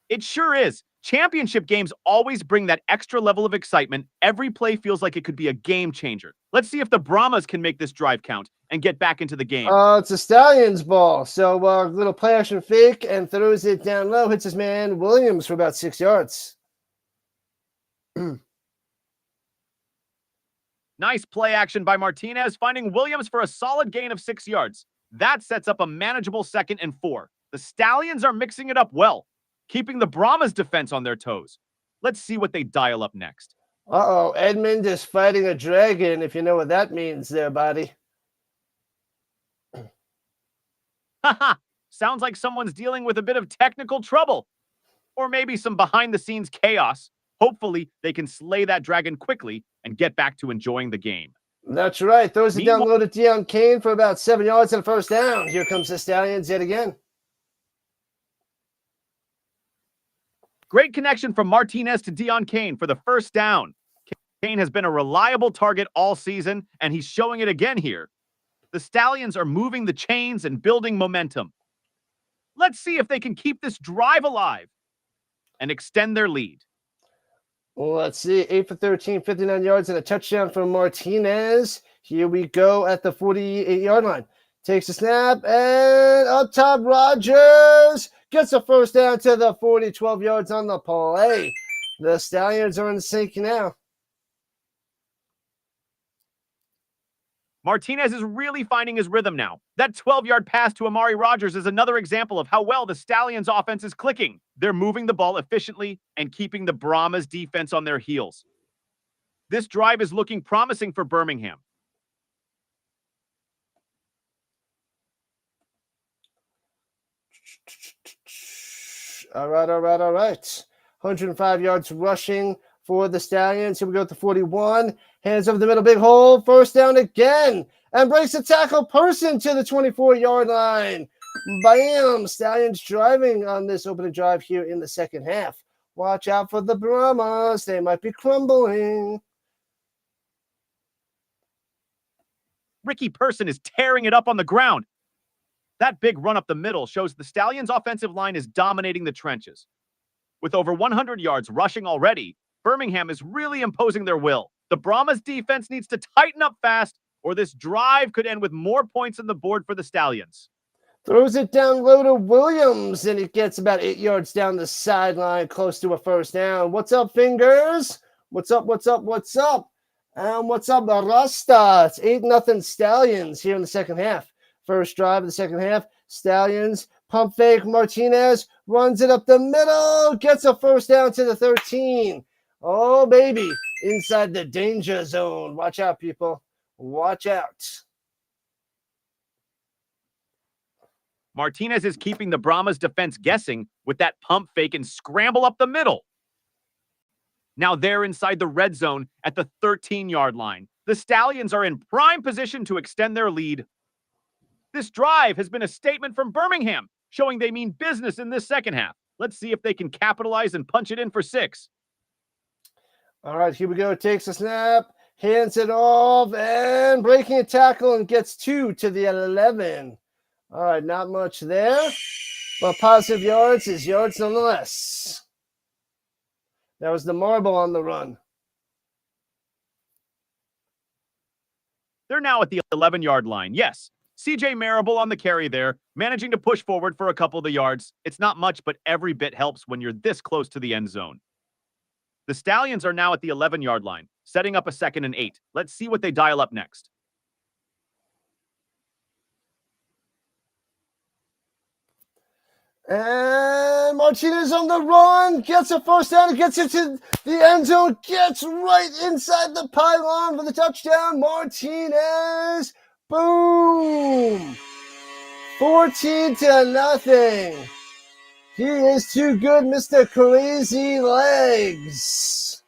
B: It sure is. Championship games always bring that extra level of excitement. Every play feels like it could be a game changer. Let's see if the Brahmas can make this drive count and get back into the game.
A: It's a Stallions ball. So little play action fake and throws it down low. Hits his man Williams for about 6 yards.
B: Nice play action by Martinez, finding Williams for a solid gain of 6 yards. That sets up a manageable 2nd and 4. The Stallions are mixing it up well, keeping the Brahmas defense on their toes. Let's see what they dial up next.
A: Edmund is fighting a dragon, if you know what that means there, buddy.
B: Haha, sounds like someone's dealing with a bit of technical trouble. Or maybe some behind-the-scenes chaos. Hopefully, they can slay that dragon quickly and get back to enjoying the game.
A: That's right. Throws it down low to Deion Kane for about 7 yards and a first down. Here comes the Stallions yet again.
B: Great connection from Martinez to Deion Kane for the first down. Kane has been a reliable target all season, and he's showing it again here. The Stallions are moving the chains and building momentum. Let's see if they can keep this drive alive and extend their lead.
A: Well, let's see. 8 for 13, 59 yards and a touchdown from Martinez. Here we go at the 48-yard line. Takes a snap and up top, Rogers gets a first down to the 40, 12 yards on the play. The Stallions are in sync now.
B: Martinez is really finding his rhythm now. That 12-yard pass to Amari Rogers is another example of how well the Stallions offense is clicking. They're moving the ball efficiently and keeping the Brahmas defense on their heels. This drive is looking promising for Birmingham.
A: All right. 105 yards rushing for the Stallions. Here we go to 41. Hands over the middle, big hole. First down again. And breaks the tackle person to the 24-yard line. Bam! Stallions driving on this opening drive here in the second half. Watch out for the Brahmas. They might be crumbling.
B: Ricky Person is tearing it up on the ground. That big run up the middle shows the Stallions' offensive line is dominating the trenches. With over 100 yards rushing already, Birmingham is really imposing their will. The Brahmas defense needs to tighten up fast, or this drive could end with more points on the board for the Stallions.
A: Throws it down low to Williams, and it gets about 8 yards down the sideline, close to a first down. What's up, Fingers? What's up? And what's up, the Rasta? It's 8-0 Stallions here in the second half. First drive of the second half, Stallions, pump fake, Martinez runs it up the middle, gets a first down to the 13. Oh, baby, inside the danger zone. Watch out, people. Watch out.
B: Martinez is keeping the Brahmas defense guessing with that pump fake and scramble up the middle. Now they're inside the red zone at the 13-yard line. The Stallions are in prime position to extend their lead. This drive has been a statement from Birmingham, showing they mean business in this second half. Let's see if they can capitalize and punch it in for 6.
A: All right, here we go. Takes a snap, hands it off, and breaking a tackle and gets 2 to the 11. All right, not much there, but positive yards is yards nonetheless. That was the marble on the run.
B: They're now at the 11-yard line. Yes, CJ Marable on the carry there, managing to push forward for a couple of the yards. It's not much, but every bit helps when you're this close to the end zone. The Stallions are now at the 11-yard line, setting up a 2nd and 8. Let's see what they dial up next.
A: And Martinez on the run, gets a first down, gets it to the end zone, gets right inside the pylon for the touchdown. Martinez, boom! 14-0. He is too good, Mr. Crazy Legs.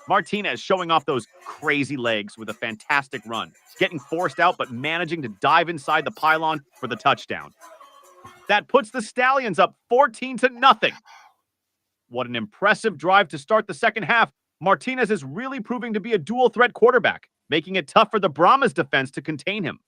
B: Martinez showing off those crazy legs with a fantastic run, getting forced out but managing to dive inside the pylon for the touchdown. That puts the Stallions up 14-0. What an impressive drive to start the second half. Martinez is really proving to be a dual threat quarterback, making it tough for the Brahmas defense to contain him.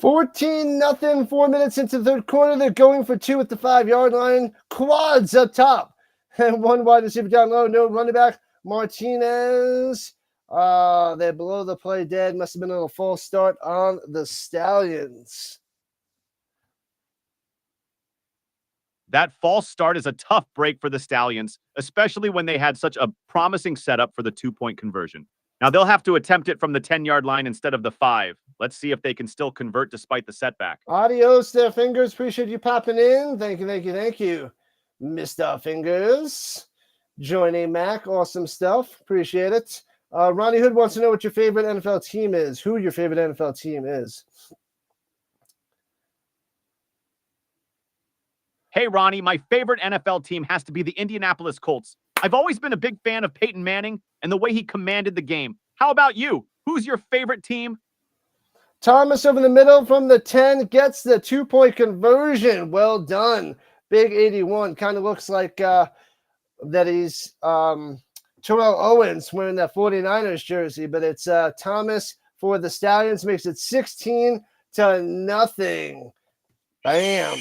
A: 14-0, 4 minutes into the third quarter. They're going for 2 at the 5-yard line. Quads up top. And one wide receiver down low, no running back. Martinez. They're below the play dead. Must have been a false start on the Stallions.
B: That false start is a tough break for the Stallions, especially when they had such a promising setup for the 2-point conversion. Now they'll have to attempt it from the 10-yard line instead of the 5. Let's see if they can still convert despite the setback.
A: Adios there, Fingers. Appreciate you popping in. Thank you. Mr. Fingers. Joining Mac. Awesome stuff. Appreciate it. Ronnie Hood wants to know what your favorite NFL team is. Who your favorite NFL team is.
B: Hey, Ronnie, my favorite NFL team has to be the Indianapolis Colts. I've always been a big fan of Peyton Manning and the way he commanded the game. How about you? Who's your favorite team?
A: Thomas over the middle from the 10 gets the 2-point conversion. Well done. Big 81. Kind of looks like that he's Terrell Owens wearing that 49ers jersey, but it's Thomas for the Stallions. Makes it 16-0. Bam.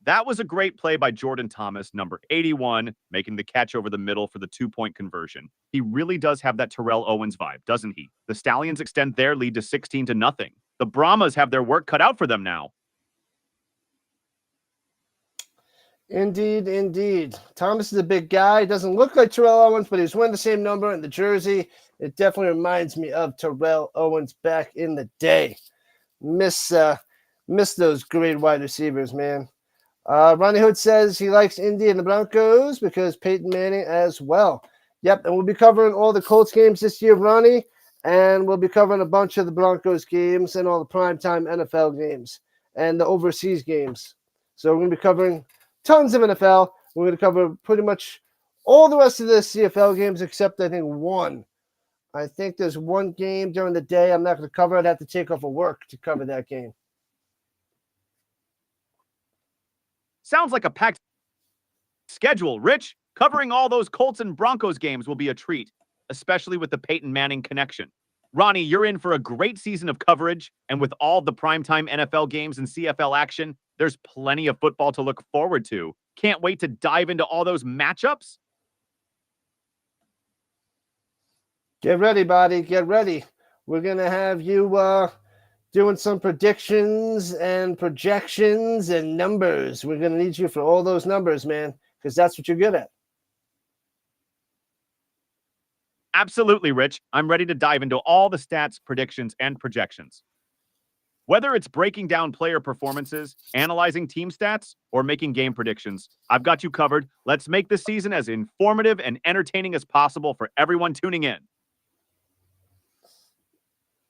B: That was a great play by Jordan Thomas, number 81, making the catch over the middle for the 2-point conversion. He really does have that Terrell Owens vibe, doesn't he? The Stallions extend their lead to 16-0. The Brahmas have their work cut out for them now.
A: Indeed. Thomas is a big guy. Doesn't look like Terrell Owens, but he's wearing the same number in the jersey. It definitely reminds me of Terrell Owens back in the day. Miss those great wide receivers, man. Ronnie Hood says he likes Indy and the Broncos because Peyton Manning as well. Yep, and we'll be covering all the Colts games this year, Ronnie, and we'll be covering a bunch of the Broncos games and all the primetime NFL games and the overseas games. So we're going to be covering tons of NFL. We're going to cover pretty much all the rest of the CFL games except, I think, one. I think there's one game during the day I'm not going to cover. I'd have to take off of work to cover that game.
B: Sounds like a packed schedule, Rich. Covering all those Colts and Broncos games will be a treat, especially with the Peyton Manning connection. Ronnie, you're in for a great season of coverage, and with all the primetime NFL games and CFL action, there's plenty of football to look forward to. Can't wait to dive into all those matchups.
A: Get ready, buddy. Get ready. We're going to have you doing some predictions and projections and numbers. We're going to need you for all those numbers, man, because that's what you're good at.
B: Absolutely, Rich. I'm ready to dive into all the stats, predictions, and projections. Whether it's breaking down player performances, analyzing team stats, or making game predictions, I've got you covered. Let's make this season as informative and entertaining as possible for everyone tuning in.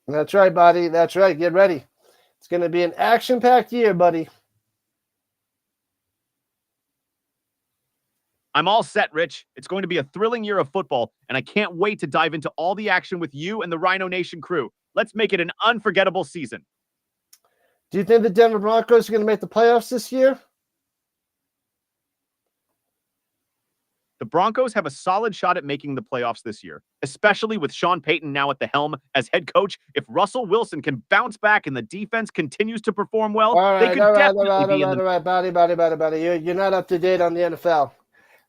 A: That's right, buddy. That's right. Get ready. It's going to be an action-packed year, buddy.
B: I'm all set, Rich. It's going to be a thrilling year of football, and I can't wait to dive into all the action with you and the Rhino Nation crew. Let's make it an unforgettable season.
A: Do you think the Denver Broncos are going to make the playoffs this year?
B: The Broncos have a solid shot at making the playoffs this year, especially with Sean Payton now at the helm as head coach. If Russell Wilson can bounce back and the defense continues to perform well, they could definitely be in the...
A: All right, buddy. You're not up to date on the NFL.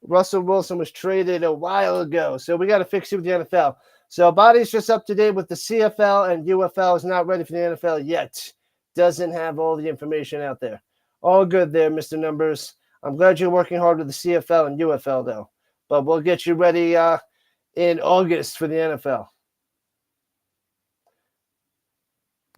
A: Russell Wilson was traded a while ago, so we got to fix you with the NFL. So Body's just up to date with the CFL, and UFL is not ready for the NFL yet. Doesn't have all the information out there. All good there, Mr. Numbers. I'm glad you're working hard with the CFL and UFL, though. But we'll get you ready in August for the NFL.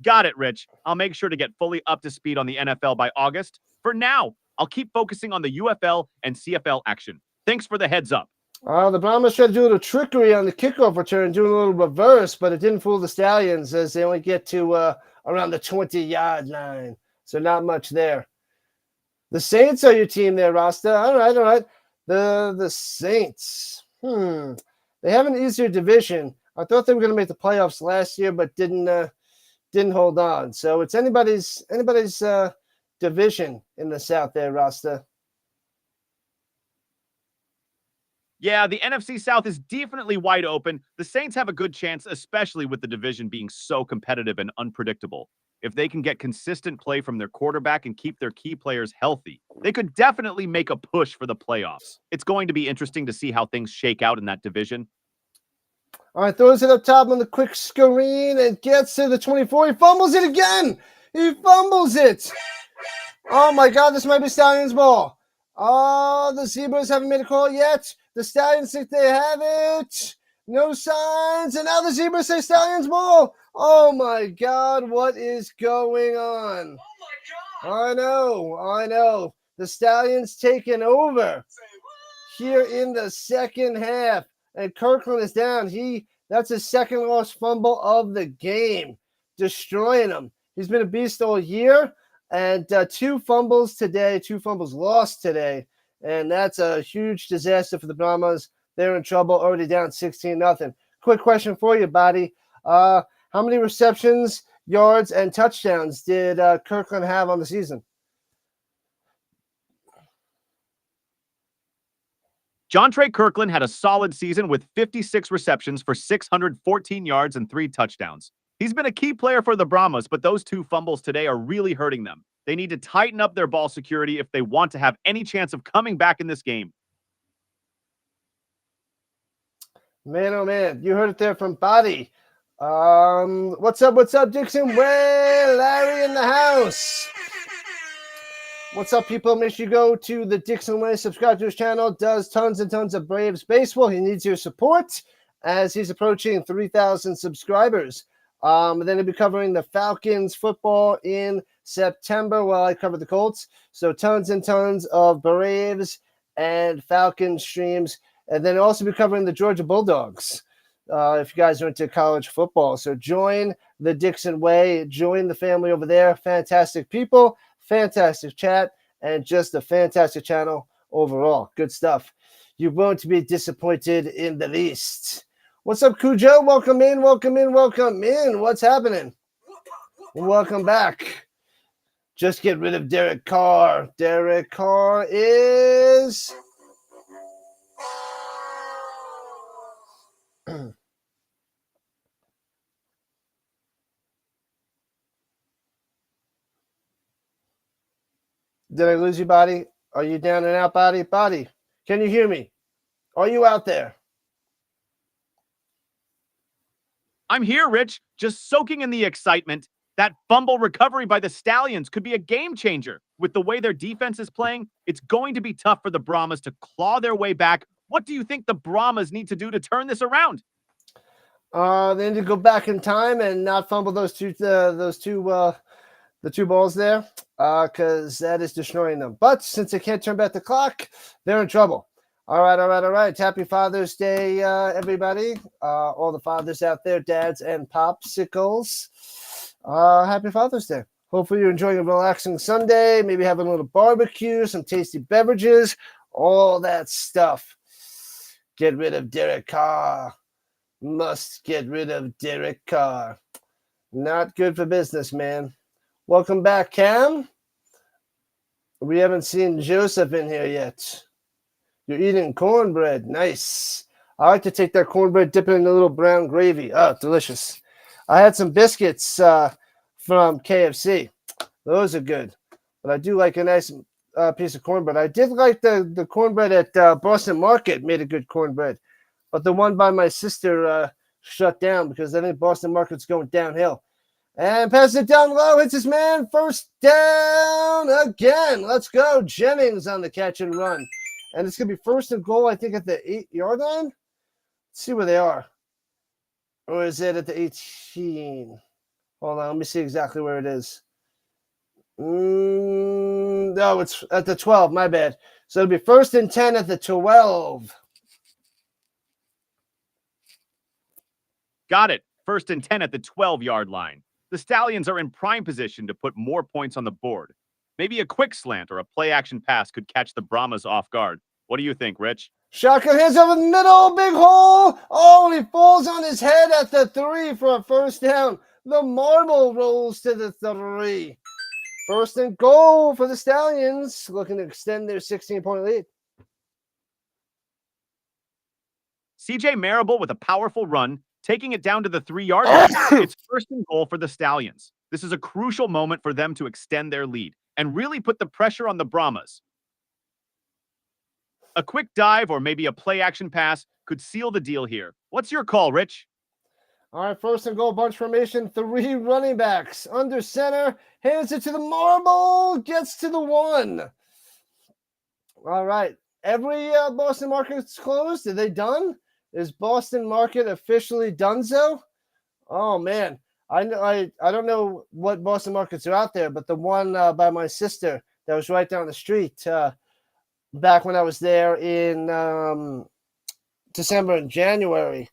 B: Got it, Rich. I'll make sure to get fully up to speed on the NFL by August. For now, I'll keep focusing on the UFL and CFL action. Thanks for the heads up.
A: The Brahmas tried to do a little trickery on the kickoff return, doing a little reverse, but it didn't fool the Stallions as they only get to around the 20-yard line. So not much there. The Saints are your team there, Rasta. All right. The Saints. They have an easier division. I thought they were going to make the playoffs last year, but didn't hold on. So it's anybody's division in the South there, Rasta.
B: Yeah, the NFC South is definitely wide open. The Saints have a good chance, especially with the division being so competitive and unpredictable. If they can get consistent play from their quarterback and keep their key players healthy, they could definitely make a push for the playoffs. It's going to be interesting to see how things shake out in that division.
A: All right, throws it up top on the quick screen and gets to the 24. He fumbles it again. He fumbles it. Oh, my God, this might be Stallions ball. Oh, the Zebras haven't made a call yet. The Stallions think they have it. No signs. And now the Zebras say Stallions ball. Oh, my God, what is going on?
D: Oh, my God.
A: I know. The Stallions taking over here in the second half. And Kirkland is down. That's his second lost fumble of the game, destroying him. He's been a beast all year, and 2 fumbles today, 2 fumbles lost today, and that's a huge disaster for the Brahmas. They're in trouble, already down 16-0. Quick question for you, Buddy. How many receptions, yards, and touchdowns did Kirkland have on the season?
B: Jontre Kirkland had a solid season with 56 receptions for 614 yards and 3 touchdowns. He's been a key player for the Brahmas, but those 2 fumbles today are really hurting them. They need to tighten up their ball security if they want to have any chance of coming back in this game.
A: Man, oh man, you heard it there from Buddy. What's up, Dixon? Well, Larry in the house. What's up, people? Make sure you go to the Dixon Way, subscribe to his channel, does tons and tons of Braves baseball. He needs your support as he's approaching 3,000 subscribers. And then he'll be covering the Falcons football in September while I cover the Colts. So tons and tons of Braves and Falcons streams. And then he'll also be covering the Georgia Bulldogs if you guys are into college football. So join the Dixon Way, join the family over there. Fantastic people. Fantastic chat, and just a fantastic channel overall. Good stuff. You won't be disappointed in the least. What's up, Cujo? Welcome in. What's happening? Welcome back. Just get rid of Derek Carr. Derek Carr is... Did I lose you, Buddy? Are you down and out, Buddy? Buddy, can you hear me? Are you out there?
B: I'm here, Rich, just soaking in the excitement. That fumble recovery by the Stallions could be a game changer. With the way their defense is playing, it's going to be tough for the Brahmas to claw their way back. What do you think the Brahmas need to do to turn this around?
A: They need to go back in time and not fumble the two balls there, because that is destroying them. But since they can't turn back the clock, they're in trouble. All right. Happy Father's Day, everybody. All the fathers out there, dads and popsicles. Happy Father's Day. Hopefully you're enjoying a relaxing Sunday, maybe having a little barbecue, some tasty beverages, all that stuff. Get rid of Derek Carr. Must get rid of Derek Carr. Not good for business, man. Welcome back, Cam. We haven't seen Joseph in here yet. You're eating cornbread. Nice. I like to take that cornbread, dip it in a little brown gravy. Oh, delicious. I had some biscuits from KFC. Those are good. But I do like a nice piece of cornbread. I did like the cornbread at Boston Market, made a good cornbread. But the one by my sister shut down because I think Boston Market's going downhill. And pass it down low. Hits his man. First down again. Let's go. Jennings on the catch and run. And it's going to be first and goal, I think, at the 8-yard line. Let's see where they are. Or is it at the 18? Hold on. Let me see exactly where it is. No, it's at the 12. My bad. So it'll be first and 10 at the 12.
B: Got it. First and 10 at the 12-yard line. The Stallions are in prime position to put more points on the board. Maybe a quick slant or a play-action pass could catch the Brahmas off guard. What do you think, Rich?
A: Shotgun hands over the middle, big hole. Oh, he falls on his head at the 3 for a first down. The marble rolls to the 3. First and goal for the Stallions, looking to extend their 16-point lead.
B: CJ Marable with a powerful run, taking it down to the 3-yard line. It's first and goal for the Stallions. This is a crucial moment for them to extend their lead and really put the pressure on the Brahmas. A quick dive or maybe a play-action pass could seal the deal here. What's your call, Rich?
A: All right, first and goal, bunch formation, 3 running backs. Under center, hands it to the marble, gets to the 1. All right, every Boston Market's closed. Are they done? Is Boston Market officially donezo? Oh, man. I don't know what Boston Markets are out there, but the one by my sister that was right down the street back when I was there in December and January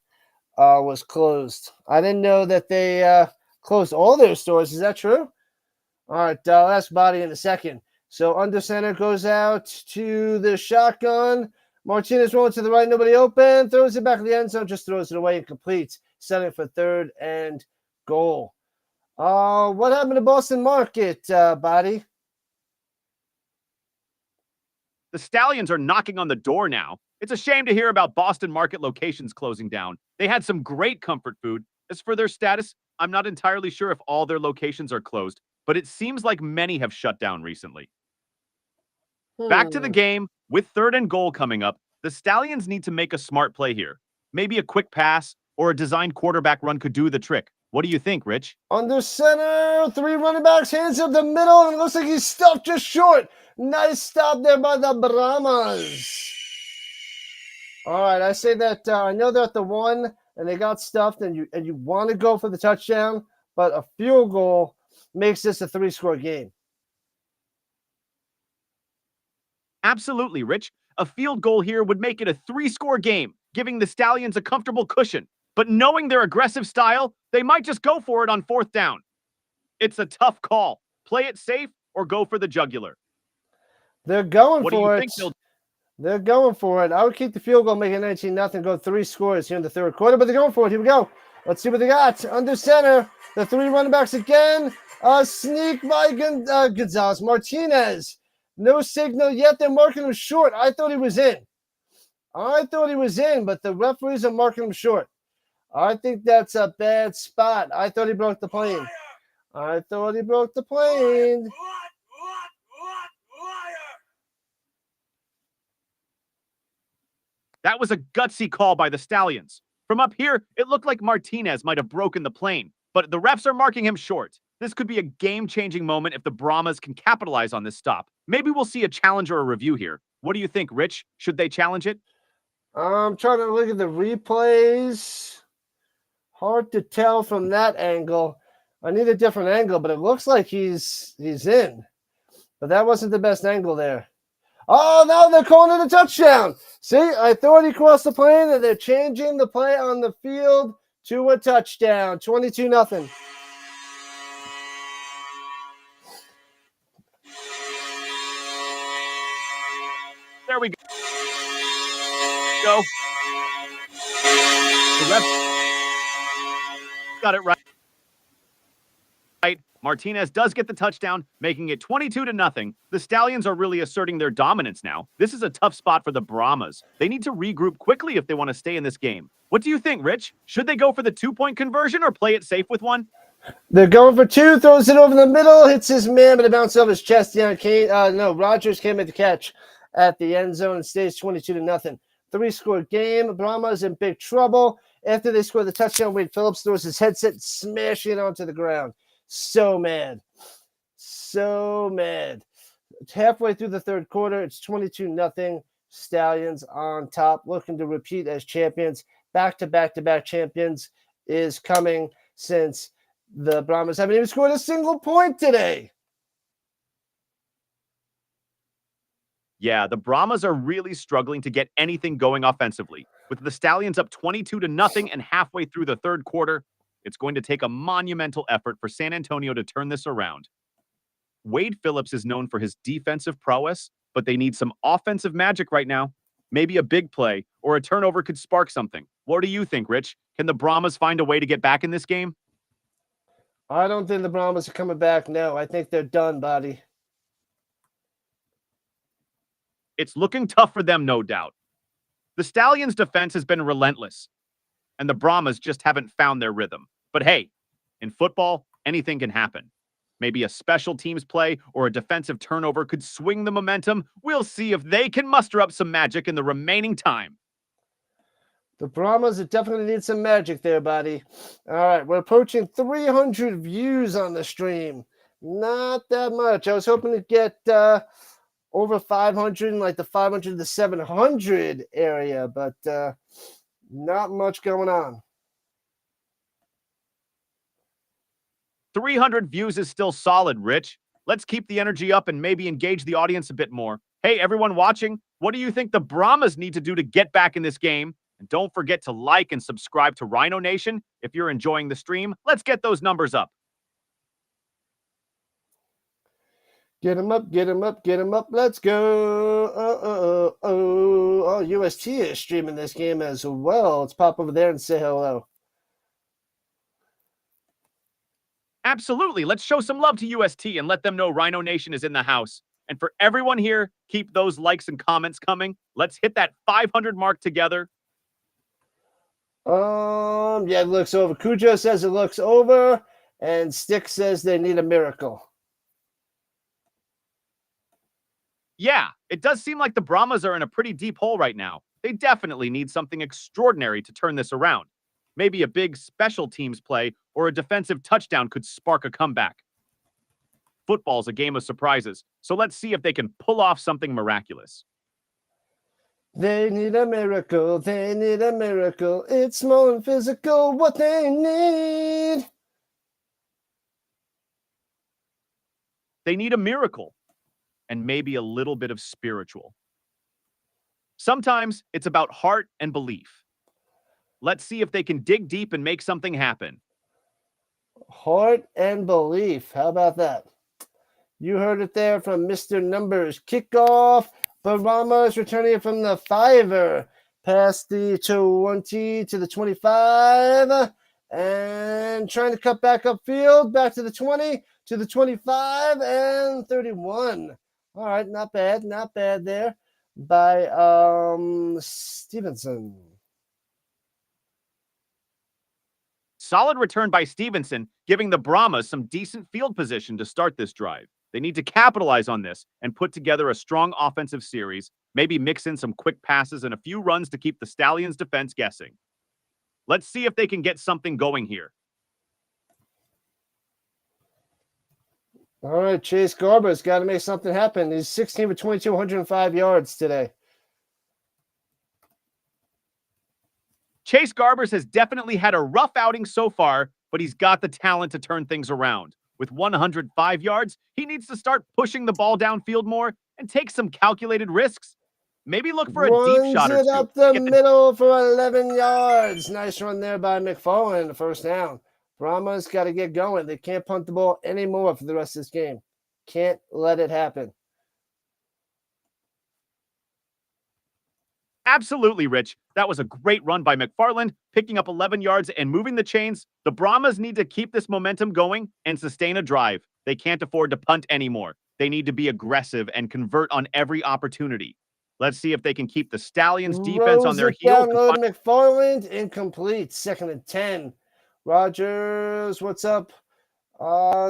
A: was closed. I didn't know that they closed all their stores. Is that true? All right, last body in a second. So under center goes out to the shotgun. Martinez rolling to the right, nobody open. Throws it back to the end zone, just throws it away and completes. Setting for third and goal. What happened to Boston Market, Body?
B: The Stallions are knocking on the door now. It's a shame to hear about Boston Market locations closing down. They had some great comfort food. As for their status, I'm not entirely sure if all their locations are closed, but it seems like many have shut down recently. Back to the game. With third and goal coming up, the Stallions need to make a smart play here. Maybe a quick pass or a designed quarterback run could do the trick. What do you think, Rich?
A: Under center, 3 running backs, hands up the middle, and it looks like he's stuffed just short. Nice stop there by the Brahmas. All right, I say that I know they're at the 1 and they got stuffed, and you want to go for the touchdown, but a field goal makes this a 3-score game.
B: Absolutely, Rich. A field goal here would make it a 3-score game, giving the Stallions a comfortable cushion. But knowing their aggressive style, they might just go for it on 4th down. It's a tough call. Play it safe or go for the jugular.
A: They're going
B: What do
A: for
B: you
A: it.
B: think they'll
A: They're going for it. I would keep the field goal, make it 19-0, go 3 scores here in the third quarter, but they're going for it. Here we go. Let's see what they got. Under center, the 3 running backs again. Sneak by Gonzalez. Martinez. No signal yet. They're marking him short. I thought he was in. But the referees are marking him short. I think that's a bad spot. I thought he broke the plane.
B: That was a gutsy call by the Stallions. From up here, it looked like Martinez might have broken the plane, but the refs are marking him short. This could be a game-changing moment if the Brahmas can capitalize on this stop. Maybe we'll see a challenge or a review here. What do you think, Rich? Should they challenge it?
A: I'm trying to look at the replays. Hard to tell from that angle. I need a different angle, but it looks like he's in. But that wasn't the best angle there. Oh, now they're calling it a touchdown. See, I thought he crossed the plane, and they're changing the play on the field to a touchdown. 22-0.
B: There we go. The ref got it right. Martinez does get the touchdown, making it 22-0. The Stallions are really asserting their dominance now. This is a tough spot for the Brahmas. They need to regroup quickly if they want to stay in this game. What do you think, Rich? Should they go for the 2-point conversion or play it safe with one?
A: They're going for two, throws it over the middle, hits his man, but it bounces off his chest. Rogers can't make the catch at the end zone and stays 22-0. Three-score game. Brahmas in big trouble. After they score the touchdown, Wade Phillips throws his headset, smashing it onto the ground. So mad. So mad. Halfway through the third quarter, it's 22-0. Stallions on top, looking to repeat as champions. Back-to-back-to-back champions is coming since the Brahmas haven't even scored a single point today.
B: Yeah, the Brahmas are really struggling to get anything going offensively. With the Stallions up 22-0 and halfway through the third quarter, it's going to take a monumental effort for San Antonio to turn this around. Wade Phillips is known for his defensive prowess, but they need some offensive magic right now. Maybe a big play or a turnover could spark something. What do you think, Rich? Can the Brahmas find a way to get back in this game?
A: I don't think the Brahmas are coming back. No, I think they're done, buddy.
B: It's looking tough for them, no doubt. The Stallions' defense has been relentless, and the Brahmas just haven't found their rhythm. But hey, in football, anything can happen. Maybe a special teams play or a defensive turnover could swing the momentum. We'll see if they can muster up some magic in the remaining time.
A: The Brahmas definitely need some magic there, buddy. All right, we're approaching 300 views on the stream. Not that much. I was hoping to get over 500 in like the 500 to 700 area, but not much going on.
B: 300 views is still solid, Rich. Let's keep the energy up and maybe engage the audience a bit more. Hey, everyone watching, what do you think the Brahmas need to do to get back in this game? And don't forget to like and subscribe to Rhino Nation. If you're enjoying the stream, let's get those numbers up.
A: Get them up, get them up, get them up. Let's go. Oh, UST is streaming this game as well. Let's pop over there and say hello.
B: Absolutely. Let's show some love to UST and let them know Rhino Nation is in the house. And for everyone here, keep those likes and comments coming. Let's hit that 500 mark together.
A: Yeah, it looks over. Cujo says it looks over, and Stick says they need a miracle.
B: Yeah, it does seem like the Brahmas are in a pretty deep hole right now. They definitely need something extraordinary to turn this around. Maybe a big special teams play or a defensive touchdown could spark a comeback. Football's a game of surprises, so let's see if they can pull off something miraculous.
A: They need a miracle. They need a miracle. It's small and physical, what they need.
B: They need a miracle and maybe a little bit of spiritual. Sometimes it's about heart and belief. Let's see if they can dig deep and make something happen.
A: Heart and belief. How about that? You heard it there from Mr. Numbers. Kickoff. Brahmas returning it from the 5 past the 20 to the 25 and trying to cut back upfield, back to the 20 to the 25 and 31. All right, not bad there by Stevenson.
B: Solid return by Stevenson, giving the Brahmas some decent field position to start this drive. They need to capitalize on this and put together a strong offensive series, maybe mix in some quick passes and a few runs to keep the Stallions' defense guessing. Let's see if they can get something going here.
A: All right, Chase Garber's got to make something happen. He's 16 for 22, 105 yards today.
B: Chase Garbers has definitely had a rough outing so far, but he's got the talent to turn things around. With 105 yards, he needs to start pushing the ball downfield more and take some calculated risks. Maybe look for a deep shot or two.
A: Runs it up the middle for 11 yards. Nice run there by McFarland, the first down. Brahmas got to get going. They can't punt the ball anymore for the rest of this game. Can't let it happen.
B: Absolutely, Rich. That was a great run by McFarland, picking up 11 yards and moving the chains. The Brahmas need to keep this momentum going and sustain a drive. They can't afford to punt anymore. They need to be aggressive and convert on every opportunity. Let's see if they can keep the Stallions' defense on
A: Throws
B: their
A: it
B: heels.
A: down low to McFarland, incomplete. 2nd and 10. Rogers, what's up?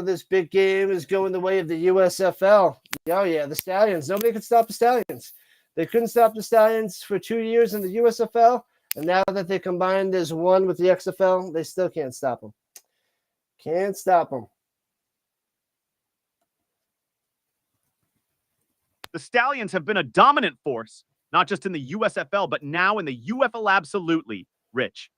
A: This big game is going the way of the USFL. Oh, yeah, the Stallions. Nobody can stop the Stallions. They couldn't stop the Stallions for 2 years in the USFL, and now that they combined as one with the XFL, they still can't stop them. Can't stop them.
B: The Stallions have been a dominant force, not just in the USFL, but now in the UFL absolutely, Rich.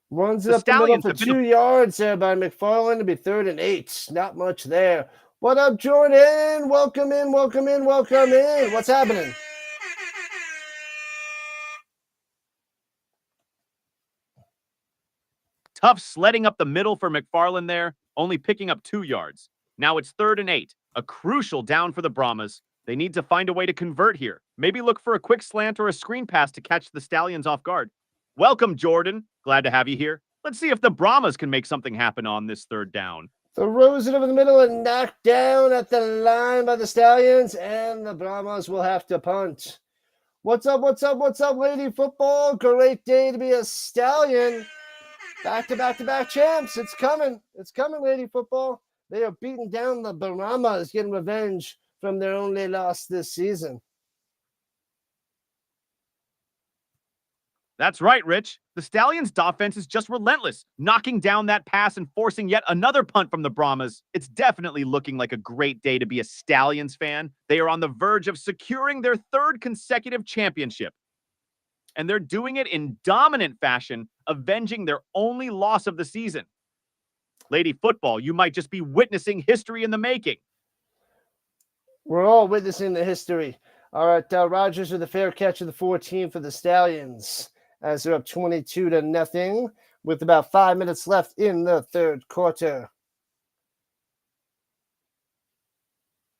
A: Runs it
B: The
A: up the middle
B: Stallions
A: for
B: have been
A: 2 yards there by McFarland to be 3rd and 8. Not much there. What up, Jordan? Welcome in, welcome in, welcome in. What's happening?
B: Tough sledding up the middle for McFarland there, only picking up 2 yards. Now it's 3rd and 8, a crucial down for the Brahmas. They need to find a way to convert here. Maybe look for a quick slant or a screen pass to catch the Stallions off guard. Welcome, Jordan. Glad to have you here. Let's see if the Brahmas can make something happen on this 3rd down.
A: Throws it over the middle and knocked down at the line by the Stallions, and the Brahmas will have to punt. What's up, what's up, what's up, Lady Football? Great day to be a Stallion. Back-to-back-to-back champs. It's coming. It's coming, Lady Football. They are beating down the Brahmas, getting revenge from their only loss this season.
B: That's right, Rich. The Stallions' offense is just relentless, knocking down that pass and forcing yet another punt from the Brahmas. It's definitely looking like a great day to be a Stallions fan. They are on the verge of securing their 3rd consecutive championship. And they're doing it in dominant fashion, avenging their only loss of the season. Lady Football, you might just be witnessing history in the making.
A: We're all witnessing the history. All right, Rogers with a fair catch of the 14 for the Stallions, as they're up 22-0 with about 5 minutes left in the 3rd quarter.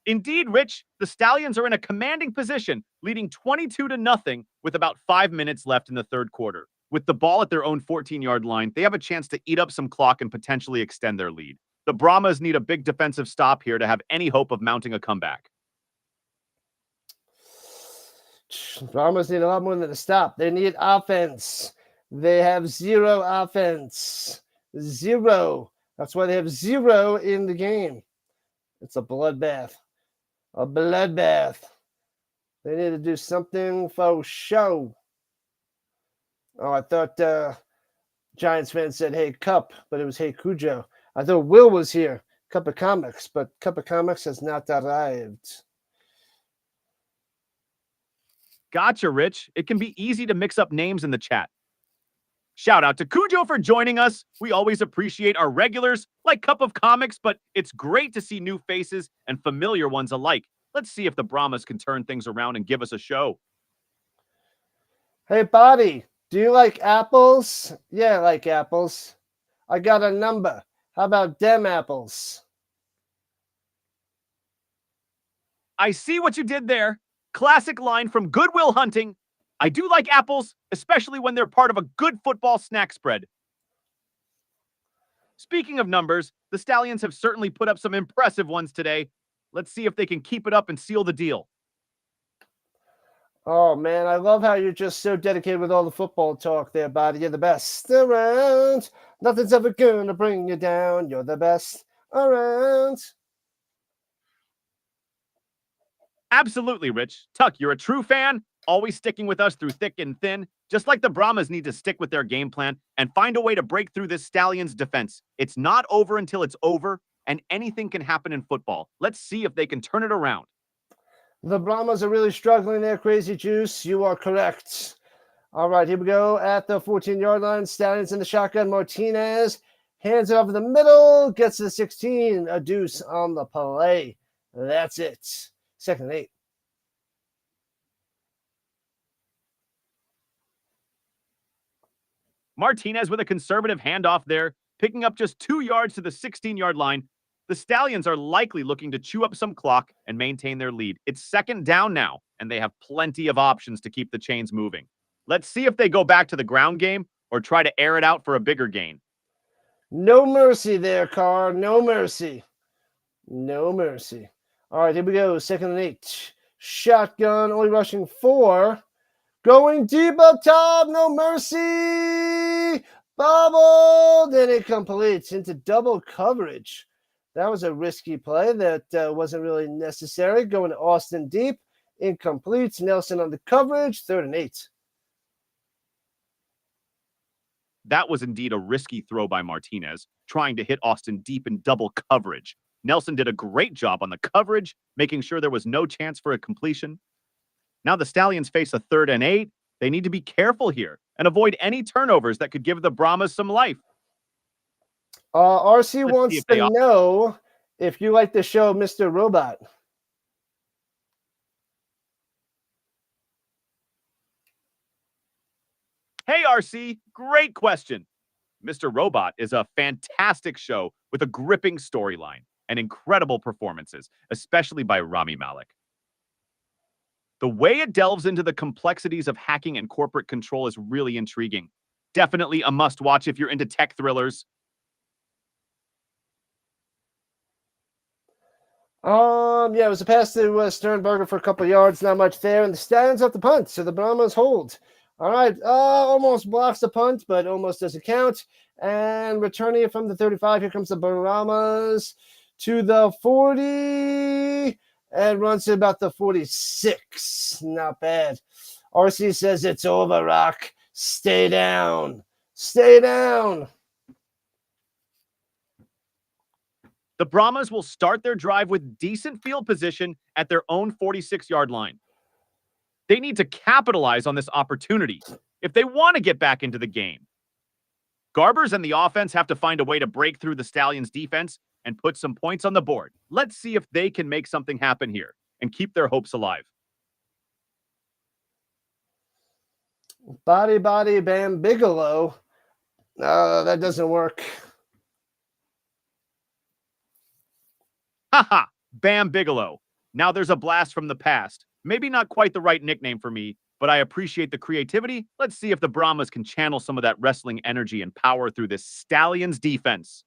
B: Indeed, Rich, the Stallions are in a commanding position, leading 22-0 with about 5 minutes left in the 3rd quarter. With the ball at their own 14-yard line, they have a chance to eat up some clock and potentially extend their lead. The Brahmas need a big defensive stop here to have any hope of mounting a comeback.
A: Brahmas need a lot more than a stop. They need offense. They have 0 offense. 0. That's why they have 0 in the game. It's a bloodbath. A bloodbath. They need to do something for show. Oh, I thought Giants fans said, hey, Cup, but it was hey, Cujo. I thought Will was here. Cup of Comics, but Cup of Comics has not arrived.
B: Gotcha, Rich. It can be easy to mix up names in the chat. Shout out to Cujo for joining us. We always appreciate our regulars, like Cup of Comics, but it's great to see new faces and familiar ones alike. Let's see if the Brahmas can turn things around and give us a show.
A: Hey, Bobby, do you like apples? Yeah, I like apples. I got a number. How about them apples?
B: I see what you did there. Classic line from Good Will Hunting. I do like apples, especially when they're part of a good football snack spread. Speaking of numbers, the Stallions have certainly put up some impressive ones today. Let's see if they can keep it up and seal the deal.
A: Oh, man, I love how you're just so dedicated with all the football talk there, buddy. You're the best around. Nothing's ever going to bring you down. You're the best around.
B: Absolutely, Rich. Tuck, you're a true fan, always sticking with us through thick and thin. Just like the Brahmas need to stick with their game plan and find a way to break through this Stallions defense. It's not over until it's over, and anything can happen in football. Let's see if they can turn it around.
A: The Brahmas are really struggling there, Crazy Juice. You are correct. All right, here we go at the 14-yard line. Stallions in the shotgun. Martinez hands it over the middle, gets to the 16. A deuce on the play. That's it. 2nd and 8.
B: Martinez with a conservative handoff there, picking up just 2 yards to the 16-yard line. The Stallions are likely looking to chew up some clock and maintain their lead. It's second down now, and they have plenty of options to keep the chains moving. Let's see if they go back to the ground game or try to air it out for a bigger gain.
A: No mercy there, Carr. No mercy. No mercy. All right, here we go. 2nd and 8. Shotgun, only rushing 4. Going deep up top. No mercy. Bobbled. And it completes into double coverage. That was a risky play that wasn't really necessary. Going to Austin deep. Incomplete. Nelson on the coverage. 3rd and 8.
B: That was indeed a risky throw by Martinez, trying to hit Austin deep in double coverage. Nelson did a great job on the coverage, making sure there was no chance for a completion. Now the Stallions face a 3rd and 8. They need to be careful here and avoid any turnovers that could give the Brahmas some life.
A: RC wants to know if you like the show Mr. Robot.
B: Hey, RC, great question. Mr. Robot is a fantastic show with a gripping storyline and incredible performances, especially by Rami Malek. The way it delves into the complexities of hacking and corporate control is really intriguing. Definitely a must-watch if you're into tech thrillers.
A: Yeah, it was a pass to Sternberger for a couple of yards, not much there, and the Stallions up the punt, so the Brahmas hold. All right, almost blocks the punt, but almost doesn't count. And returning it from the 35, here comes the Brahmas to the 40 and runs to about the 46. Not bad. RC says it's over, Rock. Stay down. Stay down.
B: The Brahmas will start their drive with decent field position at their own 46-yard line. They need to capitalize on this opportunity if they want to get back into the game. Garbers and the offense have to find a way to break through the Stallions' defense and put some points on the board. Let's see if they can make something happen here and keep their hopes alive.
A: Body, Bam Bigelow. That doesn't work.
B: Haha, Bam Bigelow. Now there's a blast from the past. Maybe not quite the right nickname for me, but I appreciate the creativity. Let's see if the Brahmas can channel some of that wrestling energy and power through this Stallions defense.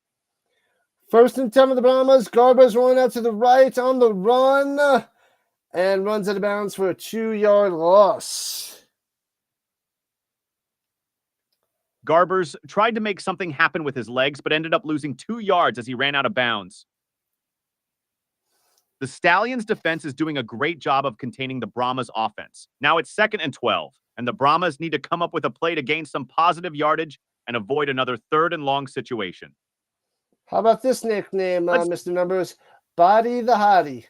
A: 1st and 10 of the Brahmas. Garbers rolling out to the right on the run and runs out of bounds for a 2-yard loss.
B: Garbers tried to make something happen with his legs, but ended up losing 2 yards as he ran out of bounds. The Stallions' defense is doing a great job of containing the Brahmas' offense. Now it's 2nd and 12, and the Brahmas need to come up with a play to gain some positive yardage and avoid another 3rd and long situation.
A: How about this nickname, Mr. Numbers? Body the Hottie.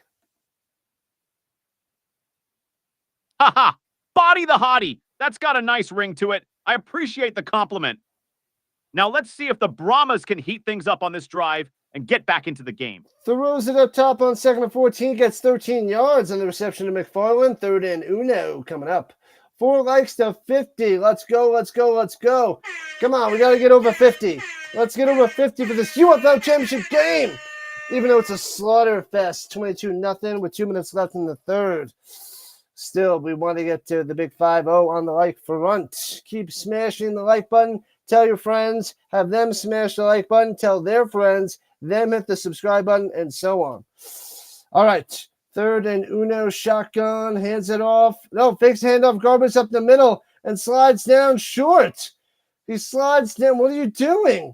B: Haha! Body the Hottie! That's got a nice ring to it. I appreciate the compliment. Now let's see if the Brahmas can heat things up on this drive and get back into the game.
A: Throws it up top on 2nd and 14, gets 13 yards on the reception to McFarland. 3rd and Uno coming up. 4 likes to 50. Let's go, let's go, let's go. Come on, we got to get over 50. Let's get over 50 for this UFL Championship game. Even though it's a slaughter fest, 22-0 with 2 minutes left in the 3rd. Still, we want to get to the big 5-0 on the like front. Keep smashing the like button. Tell your friends. Have them smash the like button. Tell their friends. Them hit the subscribe button, and so on. All right. 3rd and Uno, shotgun, hands it off. No, fakes handoff, Garbers up the middle, and slides down short. He slides down. What are you doing?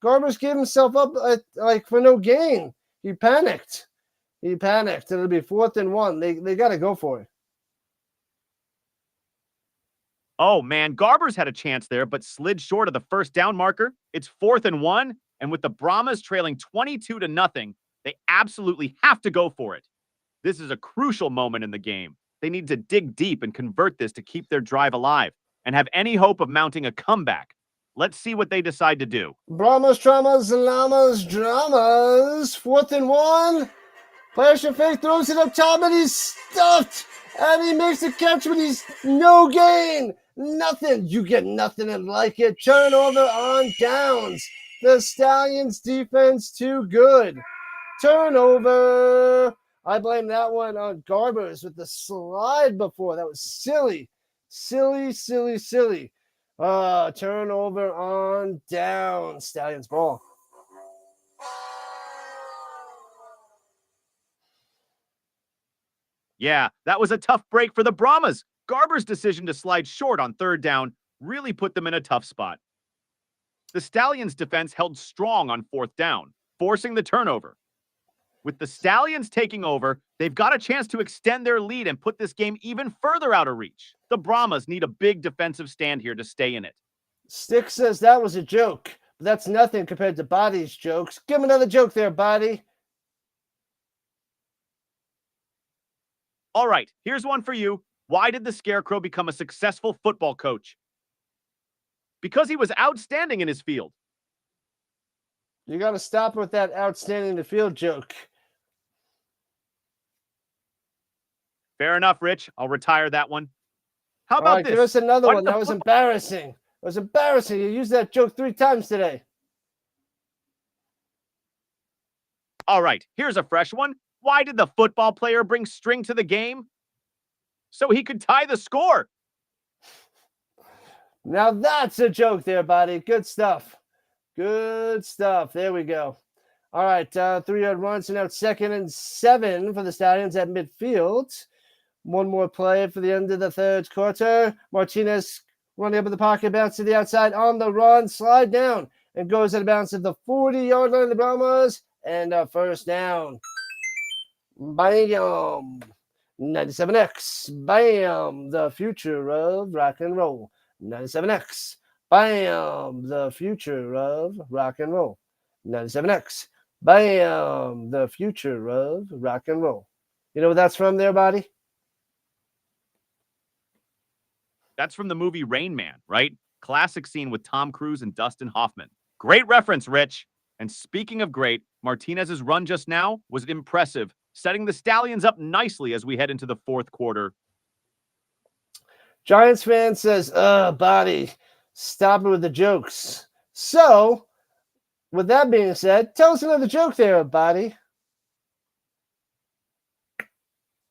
A: Garbers gave himself up like for no gain. He panicked. It'll be 4th and 1. They got to go for it.
B: Oh, man, Garbers had a chance there, but slid short of the 1st down marker. It's 4th and 1. And with the Brahmas trailing 22-0, they absolutely have to go for it. This is a crucial moment in the game. They need to dig deep and convert this to keep their drive alive and have any hope of mounting a comeback. Let's see what they decide to do.
A: Brahmas, traumas, llamas, dramas. 4th and 1. Flash and fake throws it up top, and he's stuffed. And he makes the catch, but he's no gain. Nothing. You get nothing and like it. Turnover on downs. The Stallions defense too good. Turnover. I blame that one on Garbers with the slide before. That was silly. Silly. Turnover on down. Stallions ball.
B: Yeah, that was a tough break for the Brahmas. Garber's decision to slide short on third down really put them in a tough spot. The Stallions' defense held strong on fourth down, forcing the turnover. With the Stallions taking over, they've got a chance to extend their lead and put this game even further out of reach. The Brahmas need a big defensive stand here to stay in it.
A: Stick says that was a joke, but that's nothing compared to Body's jokes. Give him another joke there, Body.
B: All right, here's one for you. Why did the Scarecrow become a successful football coach? Because he was outstanding in his field.
A: You got to stop with that outstanding in the field joke.
B: Fair enough, Rich. I'll retire that one. How
A: All
B: about
A: right,
B: this?
A: give us another
B: Why
A: one.
B: did the
A: That was embarrassing. It was embarrassing. You used that joke 3 times today.
B: All right, here's a fresh one. Why did the football player bring string to the game? So he could tie the score.
A: Now that's a joke there, Body. Good stuff. Good stuff. There we go. All right, 3-yard run. So now it's 2nd and 7 for the Stallions at midfield. One more play for the end of the third quarter. Martinez running up in the pocket, bounce to the outside on the run, slide down, and goes at a bounce at the 40-yard line of the Brahmas, and a first down. Bam! 97X. Bam! The future of rock and roll. 97X. Bam! The future of rock and roll. 97X. Bam! The future of rock and roll. You know what that's from there, Body?
B: That's from the movie Rain Man, right? Classic scene with Tom Cruise and Dustin Hoffman. Great reference, Rich. And speaking of great, Martinez's run just now was impressive, setting the Stallions up nicely as we head into the fourth quarter.
A: Giants fan says, Body, stop it with the jokes. So, with that being said, tell us another joke there, Body.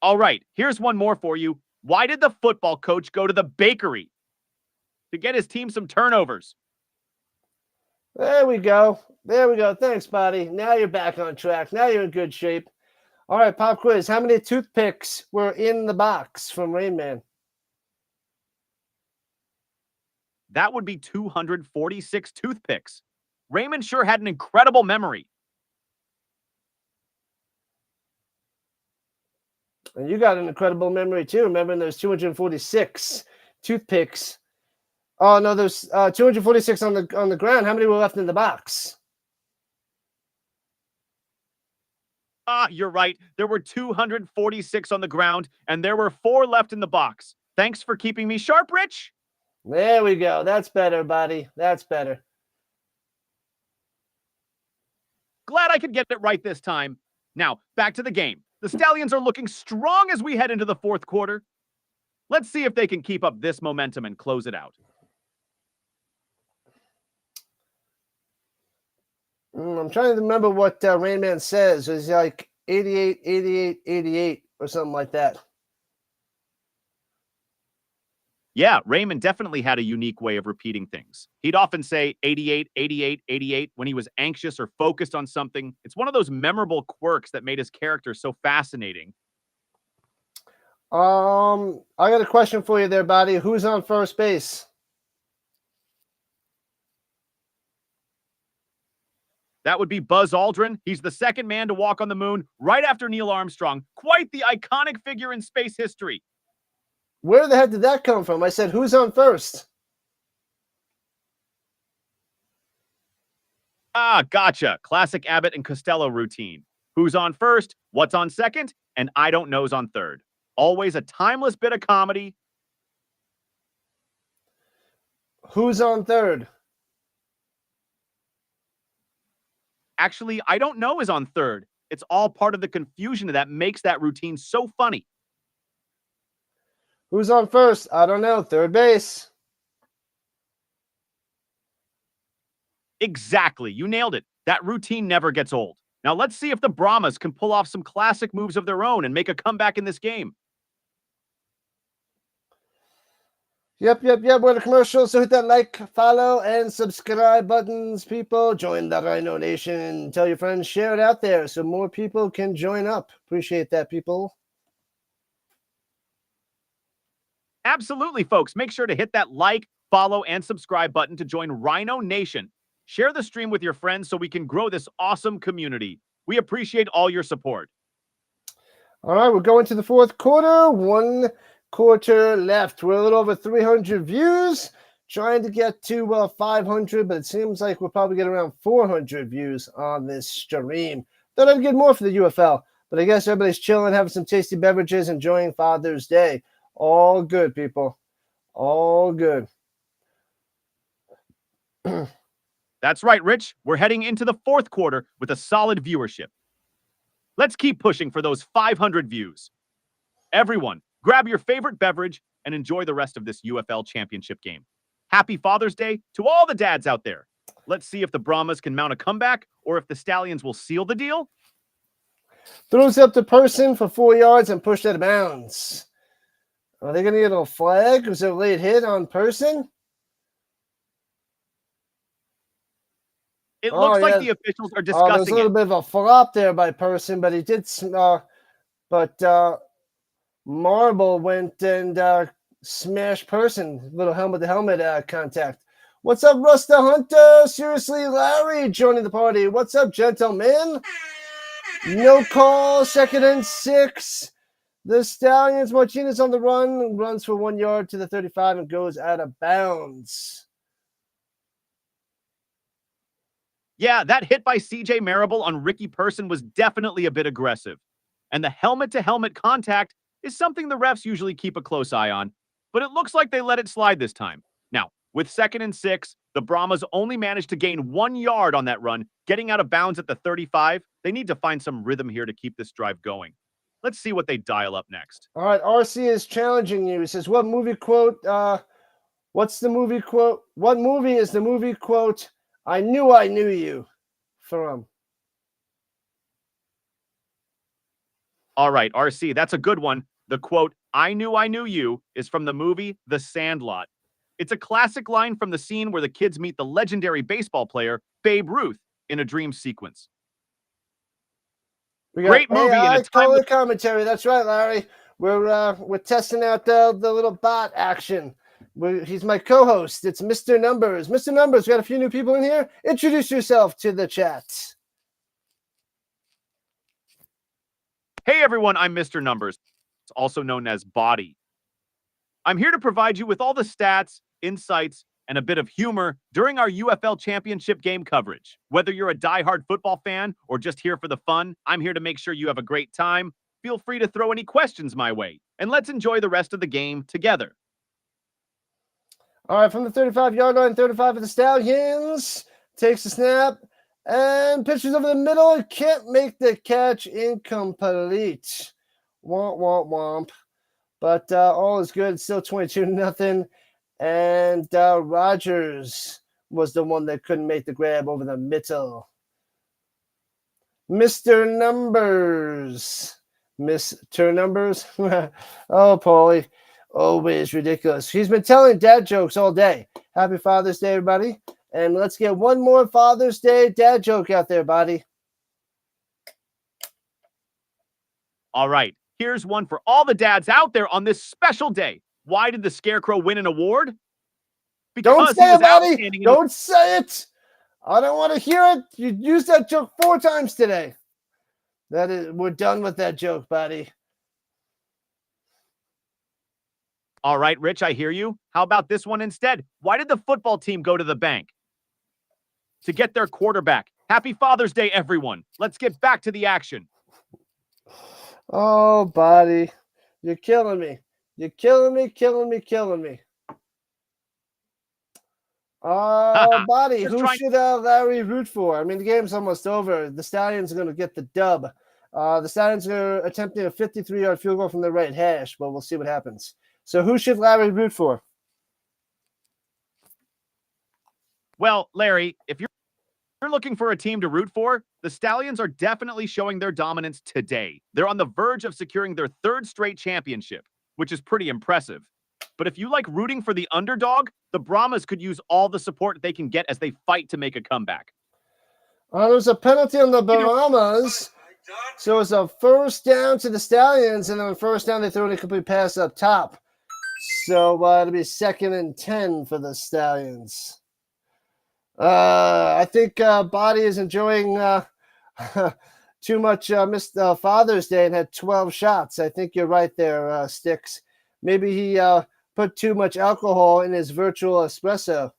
B: All right, here's one more for you. Why did the football coach go to the bakery? To get his team some turnovers.
A: There we go. There we go. Thanks, Body. Now you're back on track. Now you're in good shape. All right, pop quiz. How many toothpicks were in the box from Rain Man?
B: That would be 246 toothpicks. Raymond sure had an incredible memory.
A: And you got an incredible memory, too. Remember, there's 246 toothpicks. Oh, no, there's 246 on the ground. How many were left in the box?
B: You're right. There were 246 on the ground, and there were 4 left in the box. Thanks for keeping me sharp, Rich.
A: There we go. That's better, Buddy. That's better.
B: Glad I could get it right this time. Now, back to the game. The Stallions are looking strong as we head into the fourth quarter. Let's see if they can keep up this momentum and close it out.
A: I'm trying to remember what Rain Man says. It was like 88, 88, 88 or something like that.
B: Yeah, Raymond definitely had a unique way of repeating things. He'd often say 88, 88, 88 when he was anxious or focused on something. It's one of those memorable quirks that made his character so fascinating.
A: I got a question for you there, Buddy. Who's on first base?
B: That would be Buzz Aldrin. He's the second man to walk on the moon right after Neil Armstrong. Quite the iconic figure in space history.
A: Where the heck did that come from? I said, who's on first?
B: Ah, gotcha. Classic Abbott and Costello routine. Who's on first? What's on second? And I don't know's on third. Always a timeless bit of comedy.
A: Who's on third?
B: Actually, I don't know is on third. It's all part of the confusion that makes that routine so funny.
A: Who's on first? I don't know. Third base.
B: Exactly. You nailed it. That routine never gets old. Now let's see if the Brahmas can pull off some classic moves of their own and make a comeback in this game.
A: Yep. We're the commercial, so hit that like, follow, and subscribe buttons, people. Join the Rhino Nation. Tell your friends, share it out there so more people can join up. Appreciate that, people.
B: Absolutely, folks. Make sure to hit that like, follow, and subscribe button to join Rhino Nation. Share the stream with your friends so we can grow this awesome community. We appreciate all your support.
A: All right, we're going to the fourth quarter. 1 quarter left. We're a little over 300 views. Trying to get to 500, but it seems like we'll probably get around 400 views on this stream. Thought I'd get more for the UFL, but I guess everybody's chilling, having some tasty beverages, enjoying Father's Day. All good, people. All good.
B: That's right, Rich. We're heading into the fourth quarter with a solid viewership. Let's keep pushing for those 500 views. Everyone, grab your favorite beverage and enjoy the rest of this UFL Championship game. Happy Father's Day to all the dads out there. Let's see if the Brahmas can mount a comeback or if the Stallions will seal the deal.
A: Throws up to Person for 4 yards and pushed out of bounds. Are they going to get a flag? Was it a late hit on Person?
B: It looks like the officials are
A: There's
B: discussing
A: a little bit of a flop there by Person, but he did. Marble went and smashed Person. Little helmet-to-helmet contact. What's up, Rusta Hunter? Seriously, Larry joining the party. What's up, gentlemen? No call. 2nd and 6. The Stallions. Martinez on the run. Runs for 1 yard to the 35 and goes out of bounds.
B: Yeah, that hit by CJ Marable on Ricky Person was definitely a bit aggressive. And the helmet-to-helmet contact is something the refs usually keep a close eye on, but it looks like they let it slide this time. Now, with 2nd and 6, the Brahmas only managed to gain 1 yard on that run, getting out of bounds at the 35. They need to find some rhythm here to keep this drive going. Let's see what they dial up next.
A: All right, RC is challenging you. He says, what movie quote, what's the movie quote? What movie is the movie quote, I knew you from?
B: All right, RC, that's a good one. The quote, I knew you, is from the movie The Sandlot. It's a classic line from the scene where the kids meet the legendary baseball player, Babe Ruth, in a dream sequence. Great movie.
A: AI color commentary. That's right, Larry. We're testing out the little bot action. He's my co-host. It's Mr. Numbers. Mr. Numbers, we got a few new people in here. Introduce yourself to the chat.
B: Hey everyone, I'm Mr. Numbers, also known as Body. I'm here to provide you with all the stats, insights, and a bit of humor during our UFL Championship game coverage. Whether you're a diehard football fan or just here for the fun, I'm here to make sure you have a great time. Feel free to throw any questions my way, and let's enjoy the rest of the game together.
A: All right, from the 35-yard line, 35 of the Stallions. Takes the snap and pitches over the middle. Can't make the catch. Incomplete. Womp, womp, womp. But all is good. Still 22-0. And Rogers was the one that couldn't make the grab over the middle. Mr. Numbers. Mr. Numbers. Oh, Paulie. Always ridiculous. He's been telling dad jokes all day. Happy Father's Day, everybody. And let's get one more Father's Day dad joke out there, buddy.
B: All right. Here's one for all the dads out there on this special day. Why did the Scarecrow win an award?
A: Because don't say it, buddy. Don't say it. I don't want to hear it. You used that joke 4 times today. We're done with that joke, buddy.
B: All right, Rich, I hear you. How about this one instead? Why did the football team go to the bank? To get their quarterback. Happy Father's Day, everyone. Let's get back to the action.
A: Oh, buddy. You're killing me. You're killing me. Buddy, who should Larry root for? I mean, the game's almost over. The Stallions are going to get the dub. The Stallions are attempting a 53-yard field goal from the right hash, but we'll see what happens. So who should Larry root for?
B: Well, Larry, if you're looking for a team to root for, The Stallions are definitely showing their dominance today. They're on the verge of securing their third straight championship, which is pretty impressive. But if you like rooting for the underdog, the Brahmas could use all the support they can get as they fight to make a comeback.
A: There's a penalty on the Brahmas. So it's a first down to the Stallions, and on first down, they throw an incomplete pass up top. So it'll be 2nd and 10 for the Stallions. I think Body is enjoying too much missed Father's Day and had 12 shots. I think you're right there, Sticks. Maybe he put too much alcohol in his virtual espresso.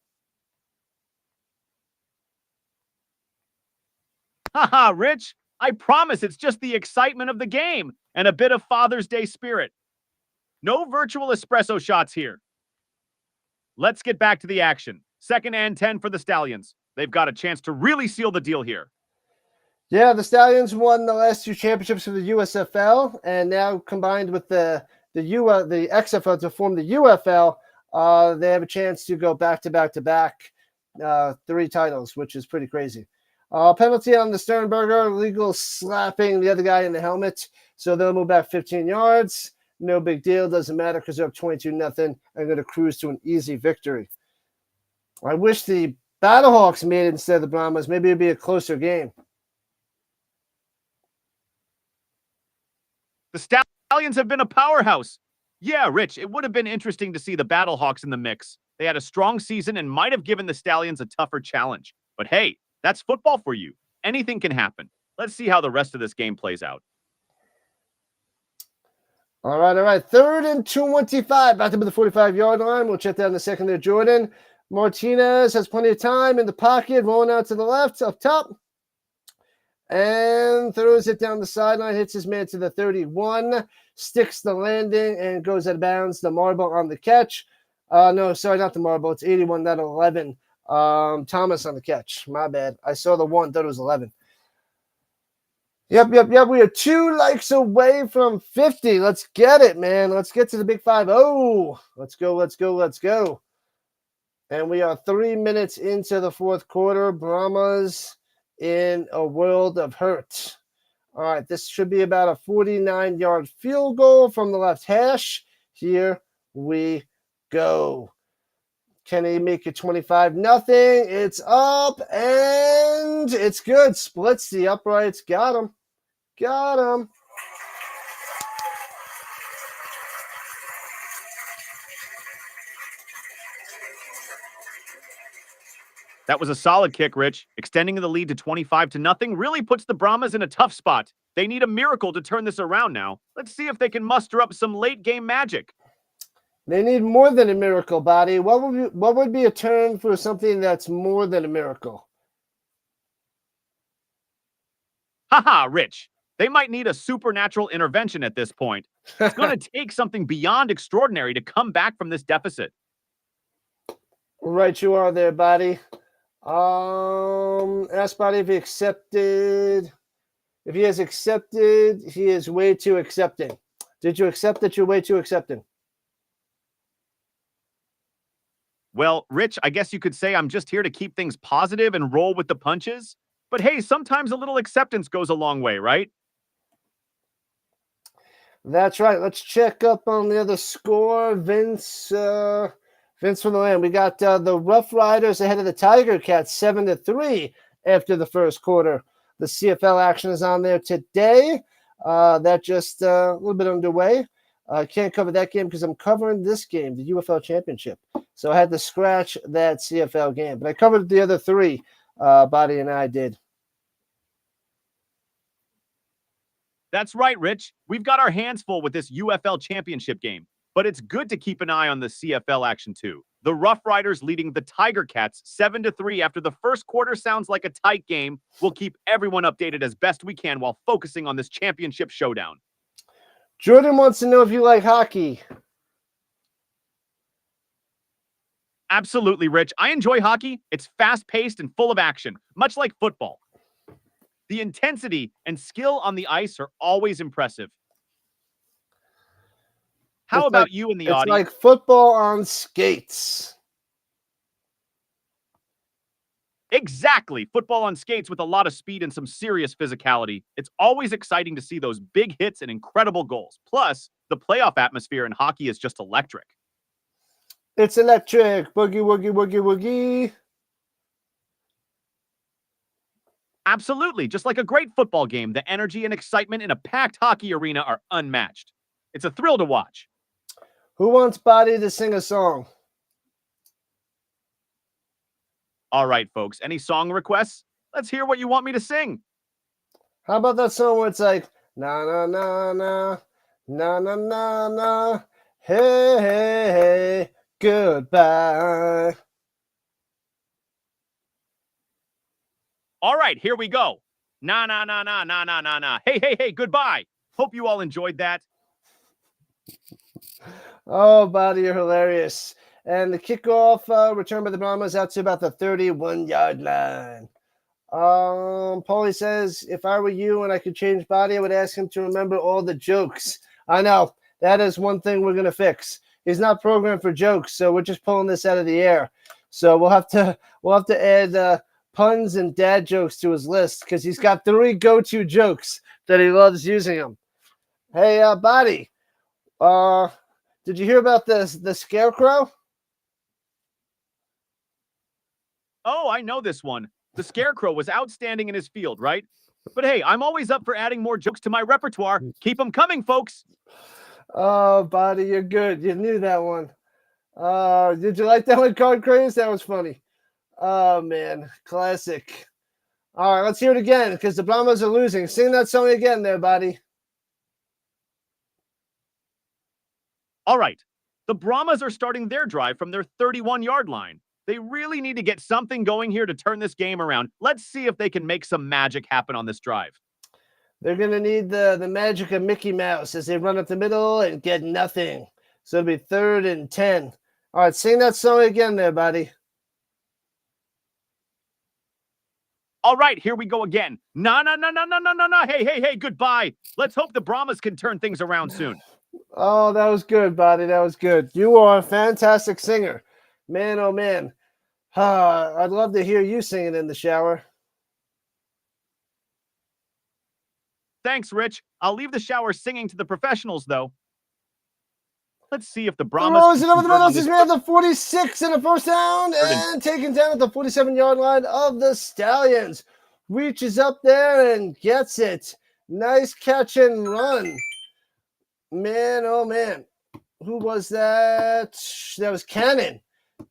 B: Haha, Rich. I promise it's just the excitement of the game and a bit of Father's Day spirit. No virtual espresso shots here. Let's get back to the action. 2nd and 10 for the Stallions. They've got a chance to really seal the deal here.
A: Yeah, the Stallions won the last 2 championships for the USFL, and now combined with the XFL to form the UFL, they have a chance to go back to back 3 titles, which is pretty crazy. Penalty on the Sternberger, illegal slapping the other guy in the helmet, so they'll move back 15 yards. No big deal, doesn't matter because they're up 22-0. I'm going to cruise to an easy victory. I wish the Battlehawks made it instead of the Brahmas. Maybe it'd be a closer game.
B: The Stallions have been a powerhouse. Yeah, Rich, it would have been interesting to see the Battlehawks in the mix. They had a strong season and might have given the Stallions a tougher challenge. But hey, that's football for you. Anything can happen. Let's see how the rest of this game plays out.
A: All right. 3rd and 25. Back to the 45-yard line. We'll check that in a second there, Jordan. Martinez has plenty of time in the pocket, rolling out to the left, up top. And throws it down the sideline, hits his man to the 31, sticks the landing, and goes out of bounds. The marble on the catch. No, sorry, not the marble. It's 81, not 11. Thomas on the catch. My bad. I saw the 1, thought it was 11. Yep. We are 2 likes away from 50. Let's get it, man. Let's get to the big 5-0. Let's go. And we are 3 minutes into the 4th quarter. Brahmas in a world of hurt. All right, this should be about a 49-yard field goal from the left hash. Here we go. Can he make it 25-0? It's up, and it's good. Splits the uprights. Got him.
B: That was a solid kick, Rich. Extending the lead to 25-0 really puts the Brahmas in a tough spot. They need a miracle to turn this around now. Let's see if they can muster up some late-game magic.
A: They need more than a miracle, Body. What would be a term for something that's more than a miracle?
B: Haha, Rich. They might need a supernatural intervention at this point. It's going to take something beyond extraordinary to come back from this deficit.
A: Right, you are there, Body. Ask Body if he accepted. If he has accepted, he is way too accepting. Did you accept that you're way too accepting?
B: Well, Rich, I guess you could say I'm just here to keep things positive and roll with the punches. But hey, sometimes a little acceptance goes a long way, right?
A: That's right. Let's check up on the other score. Vince from the land. We got the Rough Riders ahead of the Tiger Cats 7-3 after the first quarter. The CFL action is on there today. That just a little bit underway. I can't cover that game because I'm covering this game, the UFL Championship. So I had to scratch that CFL game. But I covered the other 3, Body and I did.
B: That's right, Rich. We've got our hands full with this UFL Championship game. But it's good to keep an eye on the CFL action too. The Rough Riders leading the Tiger Cats 7-3 after the first quarter sounds like a tight game. We'll keep everyone updated as best we can while focusing on this championship showdown.
A: Jordan wants to know if you like hockey.
B: Absolutely, Rich. I enjoy hockey. It's fast-paced and full of action, much like football. The intensity and skill on the ice are always impressive. How about you in the audience?
A: It's like football on skates.
B: Exactly. Football on skates with a lot of speed and some serious physicality. It's always exciting to see those big hits and incredible goals. Plus, the playoff atmosphere in hockey is just electric.
A: It's electric. Boogie, woogie, woogie, woogie.
B: Absolutely. Just like a great football game, the energy and excitement in a packed hockey arena are unmatched. It's a thrill to watch.
A: Who wants Body to sing a song?
B: All right, folks. Any song requests? Let's hear what you want me to sing.
A: How about that song where it's like, na na na na, na na na na, hey, hey, hey, goodbye.
B: All right, here we go. Na, na, na, na, na, na, na, na. Hey, hey, hey, goodbye. Hope you all enjoyed that.
A: Oh, Body, you're hilarious. And the kickoff return by the Brahmas out to about the 31-yard line. Paulie says, if I were you and I could change Body, I would ask him to remember all the jokes. I know. That is one thing we're going to fix. He's not programmed for jokes, so we're just pulling this out of the air. So we'll have to add puns and dad jokes to his list because he's got 3 go-to jokes that he loves using them. Hey, Body, did you hear about the scarecrow?
B: Oh, I know this one. The Scarecrow was outstanding in his field, right? But hey, I'm always up for adding more jokes to my repertoire. Keep them coming, folks.
A: Oh, Body, you're good. You knew that one. Did you like that one, Card Craze? That was funny. Oh, man. Classic. All right, let's hear it again because the Brahmas are losing. Sing that song again there, Body.
B: All right. The Brahmas are starting their drive from their 31-yard line. They really need to get something going here to turn this game around. Let's see if they can make some magic happen on this drive.
A: They're going to need the magic of Mickey Mouse as they run up the middle and get nothing. So it'll be 3rd and 10. All right, sing that song again there, Buddy.
B: All right, here we go again. Na, na, na, na, na, na, na, na. Hey, hey, hey, goodbye. Let's hope the Brahmas can turn things around soon.
A: Oh, that was good, Buddy. That was good. You are a fantastic singer. Man, oh, man. I'd love to hear you singing in the shower.
B: Thanks, Rich. I'll leave the shower singing to the professionals, though. Let's see if the Brahmas...
A: Throws it over the middle. He's made the 46 in the first down and taken down at the 47-yard line of the Stallions. Reaches up there and gets it. Nice catch and run. Man, oh, man. Who was that? That was Cannon.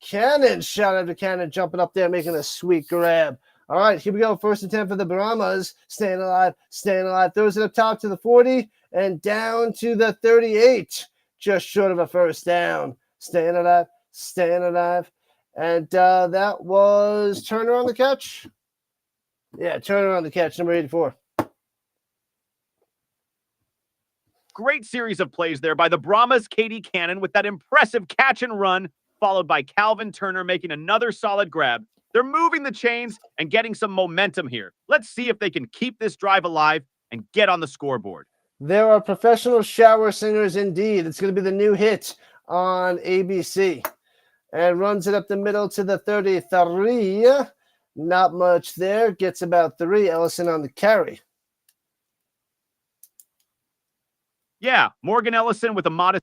A: Cannon, shout out to Cannon, jumping up there, making a sweet grab. All right, here we go. 1st and 10 for the Brahmas. Staying alive, staying alive. Throws it up top to the 40 and down to the 38. Just short of a first down. Staying alive, staying alive. And that was Turner on the catch. Yeah, Turner on the catch, number 84.
B: Great series of plays there by the Brahmas' Katie Cannon with that impressive catch and run, followed by Calvin Turner making another solid grab. They're moving the chains and getting some momentum here. Let's see if they can keep this drive alive and get on the scoreboard.
A: There are professional shower singers indeed. It's going to be the new hit on ABC. And runs it up the middle to the 33. Not much there. Gets about 3. Ellison on the carry.
B: Yeah, Morgan Ellison with a modest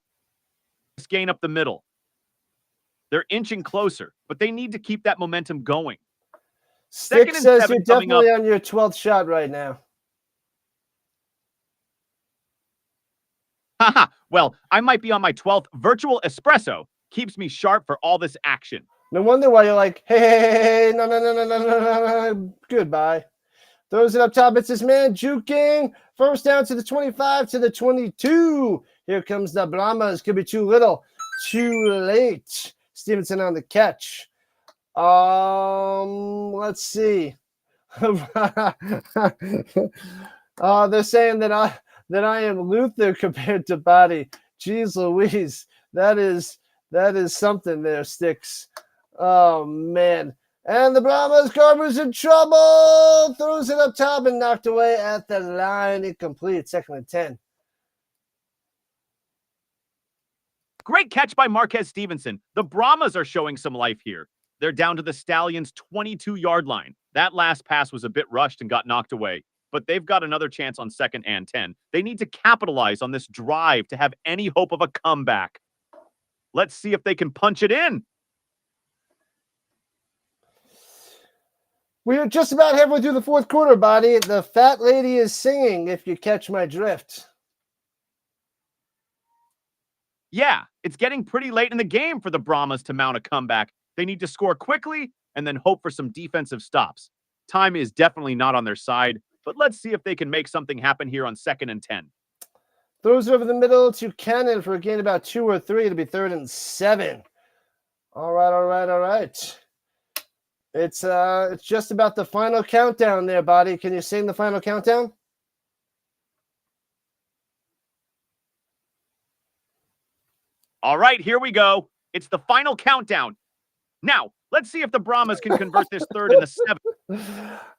B: gain up the middle. They're inching closer, but they need to keep that momentum going.
A: Stick says you're definitely on your 12th shot right now.
B: Haha, well, I might be on my 12th virtual espresso. Keeps me sharp for all this action.
A: No wonder why you're like, hey, no, no, no, no, no, no, no, no. Goodbye. Throws it up top. It's his man juking. First down to the 25 to the 22. Here comes the Brahmas. Could be too little, too late. Stevenson on the catch. Let's see. They're saying that I am Luther compared to Body. Jeez Louise, that is something there, Sticks. Oh man. And the Brahmas Carver's in trouble. Throws it up top and knocked away at the line. Incomplete. 2nd and 10.
B: Great catch by Marquez Stevenson. The Brahmas are showing some life here. They're down to the Stallions' 22-yard line. That last pass was a bit rushed and got knocked away, but they've got another chance on 2nd and 10. They need to capitalize on this drive to have any hope of a comeback. Let's see if they can punch it in.
A: We're just about halfway through the fourth quarter, buddy. The fat lady is singing, if you catch my drift.
B: Yeah, it's getting pretty late in the game for the Brahmas to mount a comeback. They need to score quickly and then hope for some defensive stops. Time is definitely not on their side, but let's see if they can make something happen here on 2nd and 10.
A: Throws it over the middle to Cannon for a gain about 2 or 3. It'll be 3rd and 7. All right. It's just about the final countdown there, buddy. Can you sing the final countdown?
B: All right, here we go. It's the final countdown. Now, let's see if the Brahmas can convert this 3rd and a 7.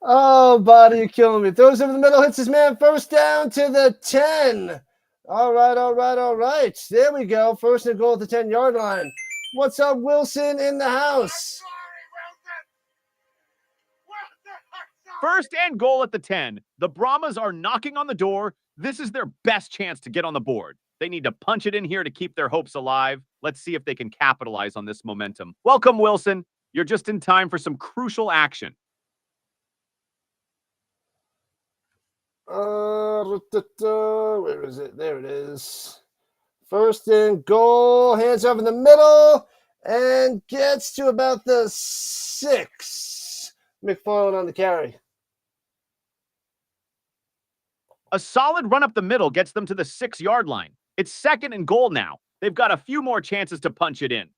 A: Oh, buddy, you're killing me. Throws over the middle, hits his man. First down to the 10. All right. There we go. 1st and goal at the 10-yard line. What's up, Wilson in the house?
B: 1st and goal at the 10. The Brahmas are knocking on the door. This is their best chance to get on the board. They need to punch it in here to keep their hopes alive. Let's see if they can capitalize on this momentum. Welcome, Wilson. You're just in time for some crucial action.
A: Where is it? There it is. 1st and goal. Hands off in the middle and gets to about the 6. McFarland on the carry.
B: A solid run up the middle gets them to the 6-yard line. It's 2nd and goal now. They've got a few more chances to punch it in.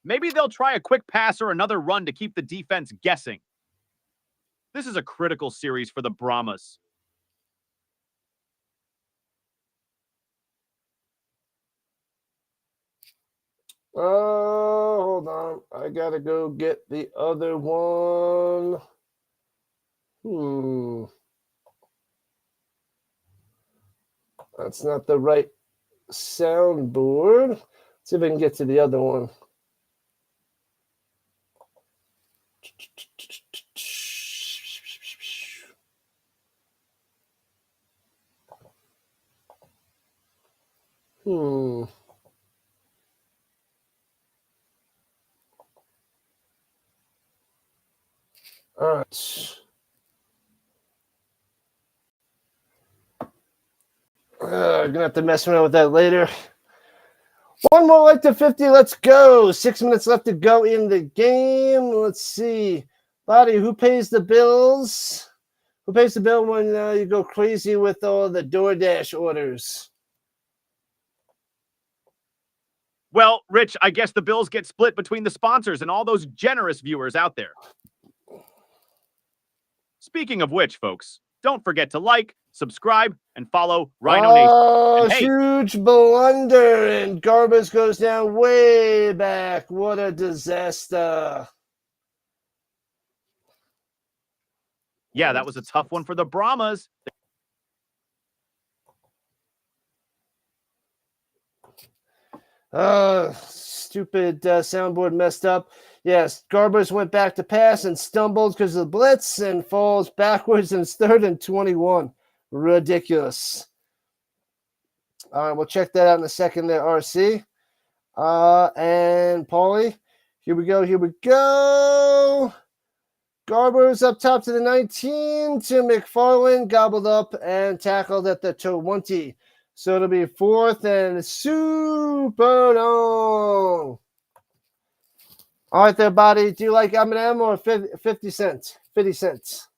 B: Maybe they'll try a quick pass or another run to keep the defense guessing. This is a critical series for the Brahmas.
A: Oh, hold on. I gotta go get the other one. That's not the right soundboard. Let's see if I can get to the other one. All right. I'm gonna have to mess around with that later. One more like to 50. Let's go. 6 minutes left to go in the game. Let's see. Buddy, who pays the bills? Who pays the bill when you go crazy with all the DoorDash orders?
B: Well, Rich, I guess the bills get split between the sponsors and all those generous viewers out there. Speaking of which, folks, don't forget to like, subscribe, and follow Rhino Nation.
A: Oh, huge blunder, and Garbus goes down way back. What a disaster.
B: Yeah, that was a tough one for the Brahmas.
A: Stupid soundboard messed up. Yes, Garbers went back to pass and stumbled because of the blitz and falls backwards, and it's 3rd and 21. Ridiculous. All right, we'll check that out in a second there, RC. And Paulie, here we go. Garbers up top to the 19 to McFarland, gobbled up and tackled at the 20. So it'll be 4th and super long. All right there, buddy. Do you like M&M or 50 cents? 50 cents.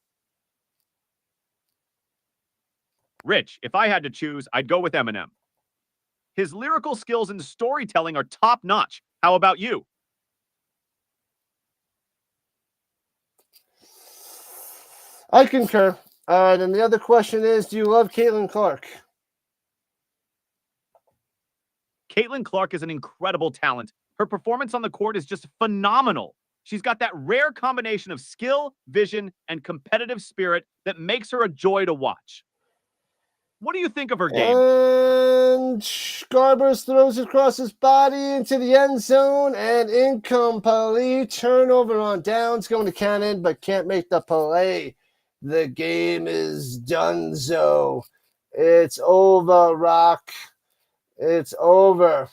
B: Rich, if I had to choose, I'd go with Eminem. His lyrical skills and storytelling are top-notch. How about you?
A: I concur. All right, and the other question is, do you love Caitlin Clark?
B: Caitlin Clark is an incredible talent. Her performance on the court is just phenomenal. She's got that rare combination of skill, vision, and competitive spirit that makes her a joy to watch. What do you think of her game?
A: And Garbers throws it across his body into the end zone and incomplete. Turnover on downs, going to Cannon, but can't make the play. The game is donezo. It's over, Rock. It's over.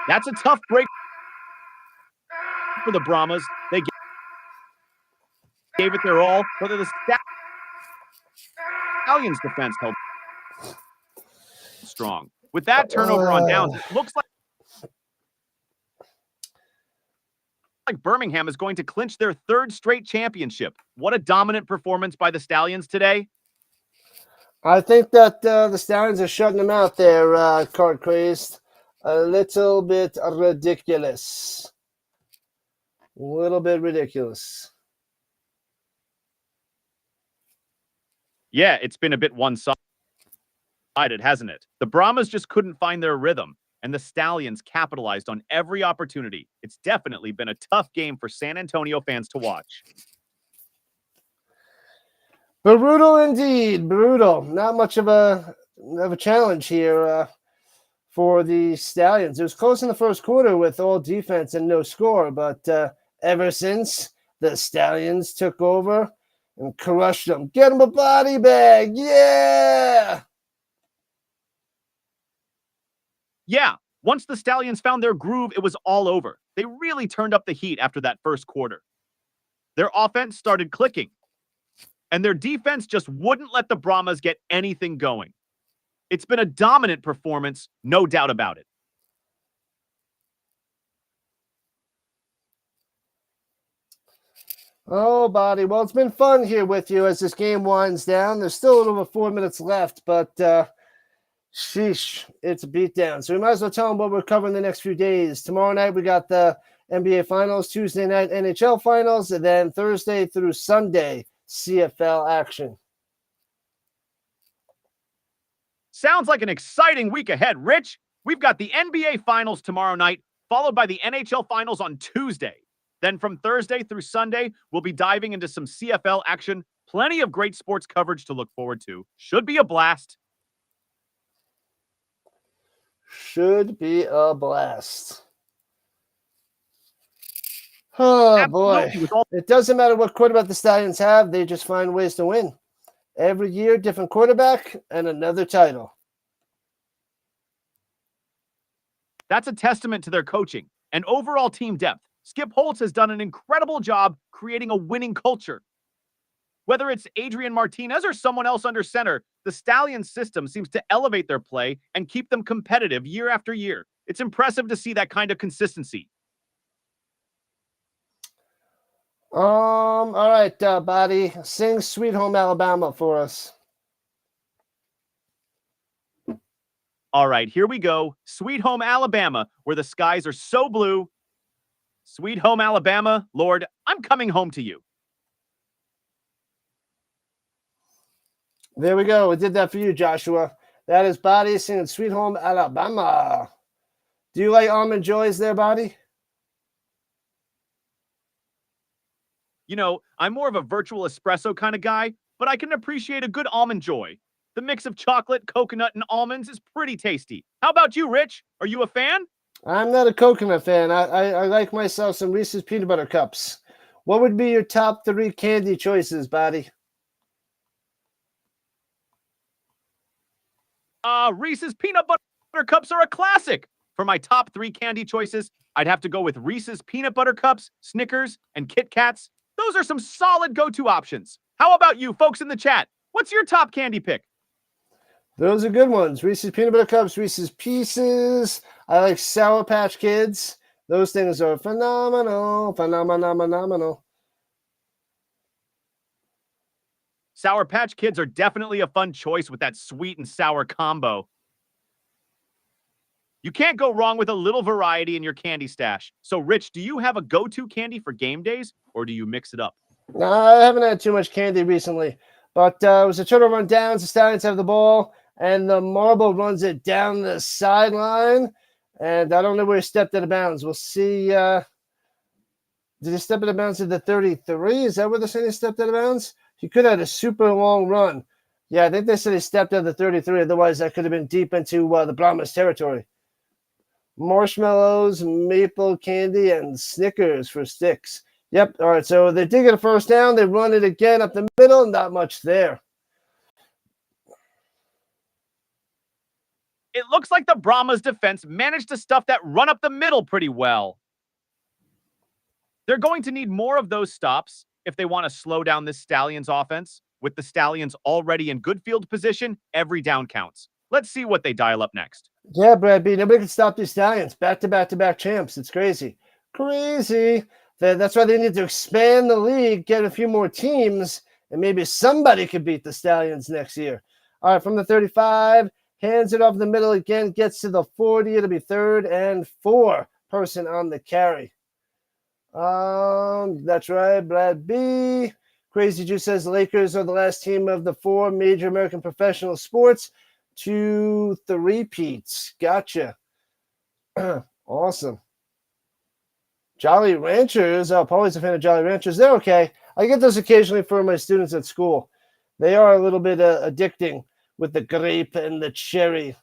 B: That's a tough break for the Brahmas. They gave it their all, whether the Stallions defense held strong. With that turnover on downs, it looks like Birmingham is going to clinch their third straight championship. What a dominant performance by the Stallions today.
A: I think that the Stallions are shutting them out there, Card Crazed. A little bit ridiculous. A little bit ridiculous.
B: Yeah, it's been a bit one-sided, hasn't it? The Brahmas just couldn't find their rhythm, and the Stallions capitalized on every opportunity. It's definitely been a tough game for San Antonio fans to watch.
A: Brutal indeed, brutal. Not much of a challenge here for the Stallions. It was close in the first quarter with all defense and no score, but ever since, the Stallions took over and crushed them. Get him a body bag, yeah!
B: Yeah, once the Stallions found their groove, it was all over. They really turned up the heat after that first quarter. Their offense started clicking, and their defense just wouldn't let the Brahmas get anything going. It's been a dominant performance, no doubt about it.
A: Oh, Body. Well, it's been fun here with you as this game winds down. There's still a little over 4 minutes left, but sheesh, it's a beatdown. So we might as well tell them what we're covering the next few days. Tomorrow night, we got the NBA Finals, Tuesday night, NHL Finals, and then Thursday through Sunday, CFL action.
B: Sounds like an exciting week ahead, Rich. We've got the NBA Finals tomorrow night, followed by the NHL Finals on Tuesday. Then from Thursday through Sunday, we'll be diving into some CFL action. Plenty of great sports coverage to look forward to. Should be a blast.
A: Should be a blast. Oh, boy. It doesn't matter what quarterback the Stallions have. They just find ways to win. Every year, different quarterback and another title.
B: That's a testament to their coaching and overall team depth. Skip Holtz has done an incredible job creating a winning culture. Whether it's Adrian Martinez or someone else under center, the Stallions system seems to elevate their play and keep them competitive year after year. It's impressive to see that kind of consistency.
A: All right, Body, sing Sweet Home Alabama for us.
B: All right, here we go. Sweet Home Alabama, where the skies are so blue. Sweet Home Alabama, Lord, I'm coming home to you.
A: There we go. We did that for you, Joshua. That is Body singing Sweet Home Alabama. Do you like Almond Joys there, Body?
B: You know, I'm more of a virtual espresso kind of guy, but I can appreciate a good Almond Joy. The mix of chocolate, coconut, and almonds is pretty tasty. How about you, Rich? Are you a fan?
A: I'm not a coconut fan. I like myself some Reese's Peanut Butter Cups. What would be your top 3 candy choices, Body?
B: Reese's Peanut Butter Cups are a classic. For my top 3 candy choices, I'd have to go with Reese's Peanut Butter Cups, Snickers, and Kit Kats. Those are some solid go-to options. How about you, folks in the chat? What's your top candy pick?
A: Those are good ones. Reese's Peanut Butter Cups, Reese's Pieces. I like Sour Patch Kids. Those things are phenomenal, phenomenal.
B: Sour Patch Kids are definitely a fun choice with that sweet and sour combo. You can't go wrong with a little variety in your candy stash. So, Rich, do you have a go-to candy for game days, or do you mix it up?
A: No, I haven't had too much candy recently, but it was a turnover on downs. The Stallions have the ball, and the marble runs it down the sideline, and I don't know where he stepped out of bounds. We'll see. Did he step out of bounds at the 33? Is that where they're saying he stepped out of bounds? He could have had a super long run. Yeah, I think they said he stepped out of the 33. Otherwise, that could have been deep into the Brahmas territory. Marshmallows, maple candy, and Snickers for sticks. Yep. All right. So they did get a first down. They run it again up the middle. Not much there.
B: It looks like the Brahmas defense managed to stuff that run up the middle pretty well. They're going to need more of those stops if they want to slow down this Stallions offense. With the Stallions already in good field position, every down counts. Let's see what they dial up next.
A: Yeah, Brad B. Nobody can stop these Stallions. Back-to-back-to-back champs. It's crazy. Crazy. That's why they need to expand the league, get a few more teams, and maybe somebody could beat the Stallions next year. All right, from the 35, hands it off the middle again, gets to the 40. It'll be 3rd and 4. Person on the carry. That's right, Brad B. Crazy Juice says the Lakers are the last team of the 4 major American professional sports to three-peats. Gotcha. Awesome. Jolly Ranchers. Oh, Paulie's a fan of Jolly Ranchers. They're okay. I get those occasionally for my students at school. They are a little bit addicting with the grape and the cherry.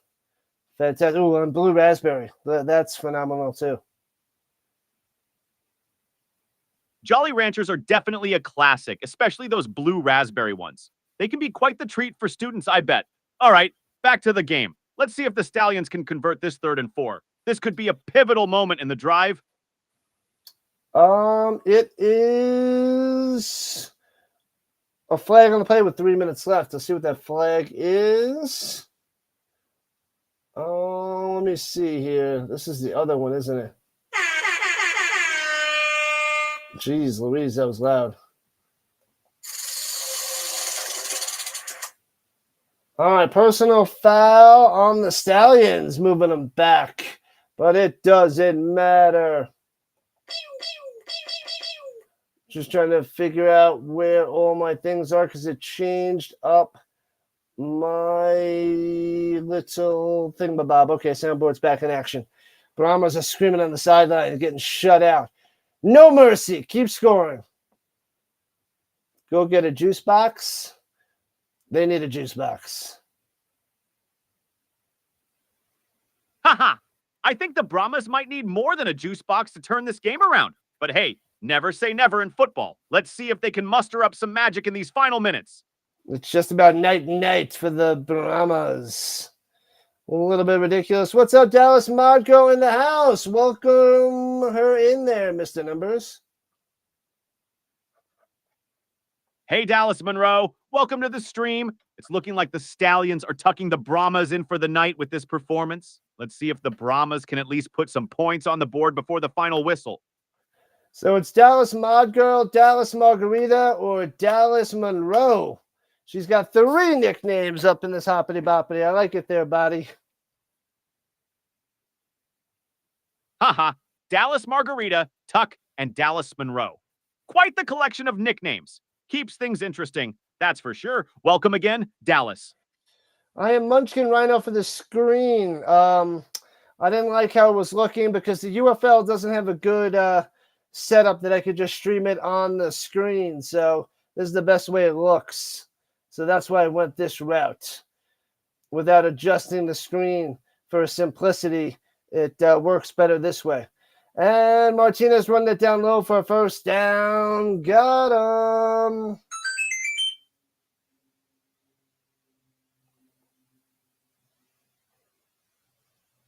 A: Ooh, and blue raspberry. That's phenomenal, too.
B: Jolly Ranchers are definitely a classic, especially those blue raspberry ones. They can be quite the treat for students, I bet. All right, back to the game. Let's see if the Stallions can convert this 3rd and 4. This could be a pivotal moment in the drive.
A: It is a flag on the play with 3 minutes left. Let's see what that flag is. Let me see here. This is the other one, isn't it? Jeez Louise, that was loud. All right, personal foul on the Stallions, moving them back. But it doesn't matter. Just trying to figure out where all my things are because it changed up my little thingamabob. Okay, soundboard's back in action. Brahmas are screaming on the sideline and getting shut out. No mercy. Keep scoring. Go get a juice box. They need a juice box.
B: Haha. I think the Brahmas might need more than a juice box to turn this game around. But hey, never say never in football. Let's see if they can muster up some magic in these final minutes.
A: It's just about night and night for the Brahmas. A little bit ridiculous. What's up, Dallas Modco in the house? Welcome her in there, Mr. Numbers.
B: Hey, Dallas Monroe. Welcome to the stream. It's looking like the Stallions are tucking the Brahmas in for the night with this performance. Let's see if the Brahmas can at least put some points on the board before the final whistle.
A: So it's Dallas Mod Girl, Dallas Margarita, or Dallas Monroe. She's got 3 nicknames up in this hoppity boppity. I like it there, buddy.
B: Haha. Dallas Margarita, Tuck, and Dallas Monroe. Quite the collection of nicknames. Keeps things interesting, that's for sure. Welcome again, Dallas.
A: I am Munchkin Rhino for the screen. I didn't like how it was looking because the UFL doesn't have a good setup that I could just stream it on the screen. So this is the best way it looks. So that's why I went this route. Without adjusting the screen for simplicity, it works better this way. And Martinez running it down low for a first down. Got him.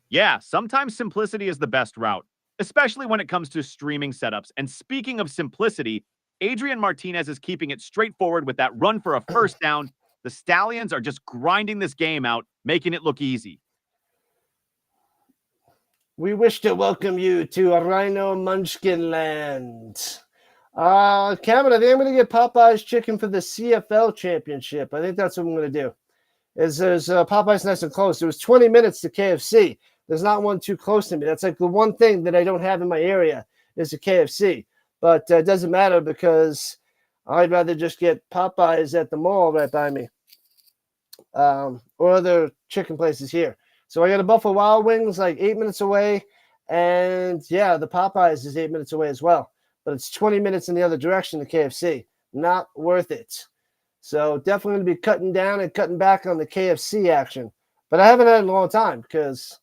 B: Yeah, sometimes simplicity is the best route, especially when it comes to streaming setups. And speaking of simplicity, Adrian Martinez is keeping it straightforward with that run for a first down. The Stallions are just grinding this game out, making it look easy.
A: We wish to welcome you to Rhino Munchkin Land. Cameron, I think I'm going to get Popeye's chicken for the CFL Championship. I think that's what I'm going to do. There's Popeye's nice and close. There was 20 minutes to KFC. There's not one too close to me. That's like the one thing that I don't have in my area is a KFC. But it doesn't matter because I'd rather just get Popeye's at the mall right by me. Or other chicken places here. So I got a Buffalo Wild Wings like 8 minutes away. And yeah, the Popeyes is 8 minutes away as well. But it's 20 minutes in the other direction to KFC. Not worth it. So definitely going to be cutting down and cutting back on the KFC action. But I haven't had it in a long time because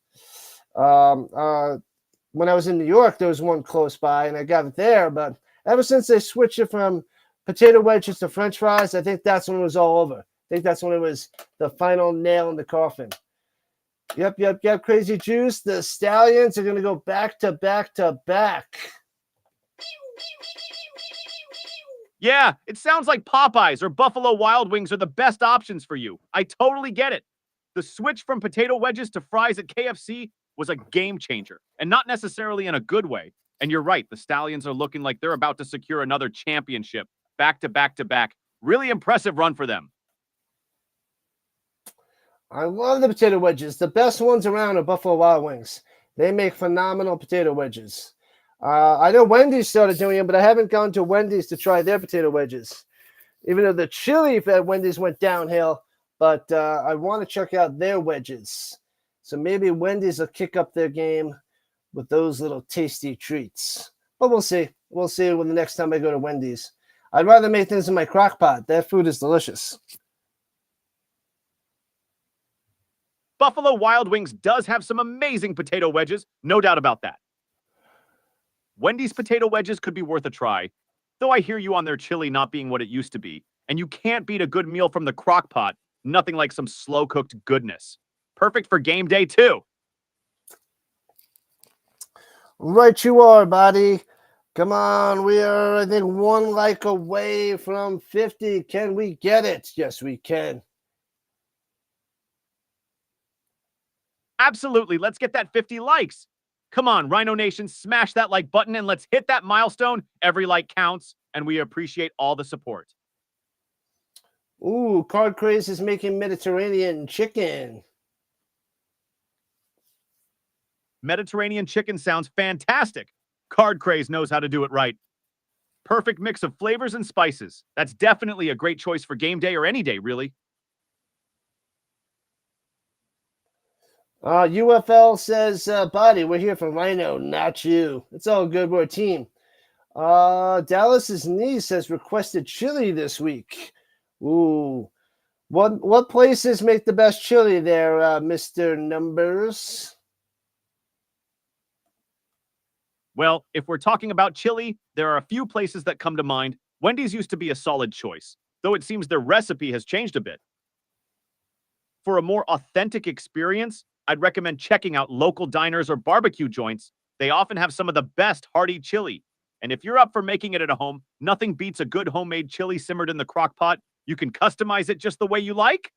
A: when I was in New York, there was one close by, and I got it there. But ever since they switched it from potato wedges to French fries, I think that's when it was all over. I think that's when it was the final nail in the coffin. Yep. Crazy Juice. The Stallions are going to go back to back to back.
B: Yeah, it sounds like Popeyes or Buffalo Wild Wings are the best options for you. I totally get it. The switch from potato wedges to fries at KFC was a game changer, and not necessarily in a good way. And you're right, the Stallions are looking like they're about to secure another championship, back to back to back. Really impressive run for them.
A: I love the potato wedges. The best ones around are Buffalo Wild Wings. They make phenomenal potato wedges. I know Wendy's started doing them, but I haven't gone to Wendy's to try their potato wedges. Even though the chili at Wendy's went downhill, but I want to check out their wedges. So maybe Wendy's will kick up their game with those little tasty treats. But we'll see. We'll see when the next time I go to Wendy's. I'd rather make things in my crock pot. That food is delicious.
B: Buffalo Wild Wings does have some amazing potato wedges, no doubt about that. Wendy's potato wedges could be worth a try, though I hear you on their chili not being what it used to be, and you can't beat a good meal from the crock pot, nothing like some slow-cooked goodness. Perfect for game day, too.
A: Right you are, buddy. Come on, we are, I think, one like away from 50. Can we get it? Yes, we can.
B: Absolutely, let's get that 50 likes. Come on, Rhino Nation, smash that like button and let's hit that milestone. Every like counts, and we appreciate all the support.
A: Ooh, Card Craze is making Mediterranean chicken.
B: Mediterranean chicken sounds fantastic. Card Craze knows how to do it right. Perfect mix of flavors and spices. That's definitely a great choice for game day or any day, really.
A: UFL says, buddy, we're here for Rhino, not you. It's all good. We're a team. Dallas's niece has requested chili this week. Ooh. What places make the best chili there, Mr. Numbers?
B: Well, if we're talking about chili, there are a few places that come to mind. Wendy's used to be a solid choice, though it seems their recipe has changed a bit. For a more authentic experience, I'd recommend checking out local diners or barbecue joints. They often have some of the best hearty chili. And if you're up for making it at home, nothing beats a good homemade chili simmered in the crock pot. You can customize it just the way you like.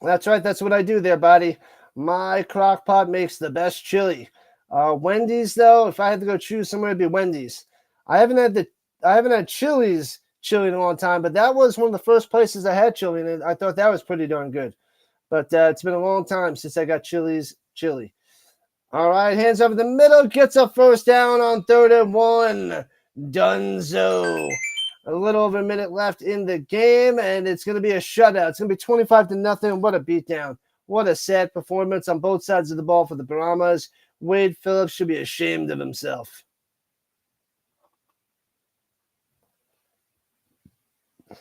A: That's right. That's what I do there, buddy. My crock pot makes the best chili. Wendy's, though, if I had to go choose somewhere, it'd be Wendy's. I haven't had Chili's chili in a long time, but that was one of the first places I had chili, and I thought that was pretty darn good. But it's been a long time since I got Chili's chili. All right, hands over the middle, gets a first down on 3rd and 1. Dunzo. A little over a minute left in the game, and it's going to be a shutout. It's going to be 25-0. What a beatdown. What a sad performance on both sides of the ball for the Brahmas. Wade Phillips should be ashamed of himself.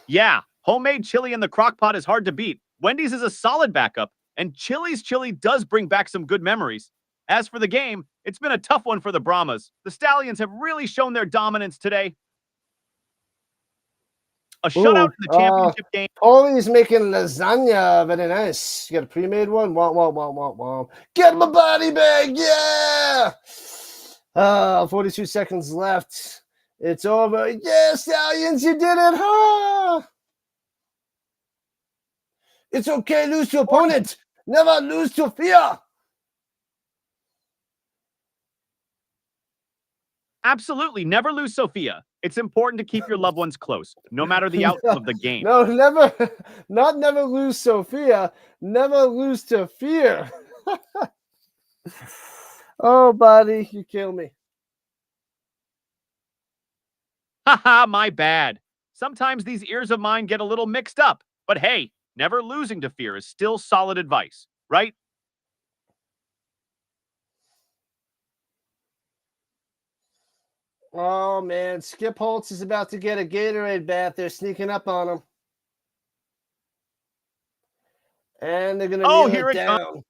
B: Yeah, homemade chili in the crock pot is hard to beat. Wendy's is a solid backup, and Chili's chili does bring back some good memories. As for the game, it's been a tough one for the Brahmas. The Stallions have really shown their dominance today. A shutout in the championship game.
A: Paulie's making lasagna. Very nice. You got a pre-made one? Womp. Get my body bag. Yeah. 42 seconds left. It's over. Yeah, Stallions, you did it. Huh? It's okay. Lose to opponent. Never lose to fear.
B: Absolutely. Never lose Sophia. It's important to keep your loved ones close, no matter the outcome of the game.
A: No, never. Not never lose Sophia. Never lose to fear. Oh, buddy, you kill me.
B: Haha, my bad. Sometimes these ears of mine get a little mixed up. But hey, never losing to fear is still solid advice, right?
A: Oh, man. Skip Holtz is about to get a Gatorade bath. They're sneaking up on him. And they're going to
B: Oh,
A: kneel
B: here
A: it
B: it comes.
A: down.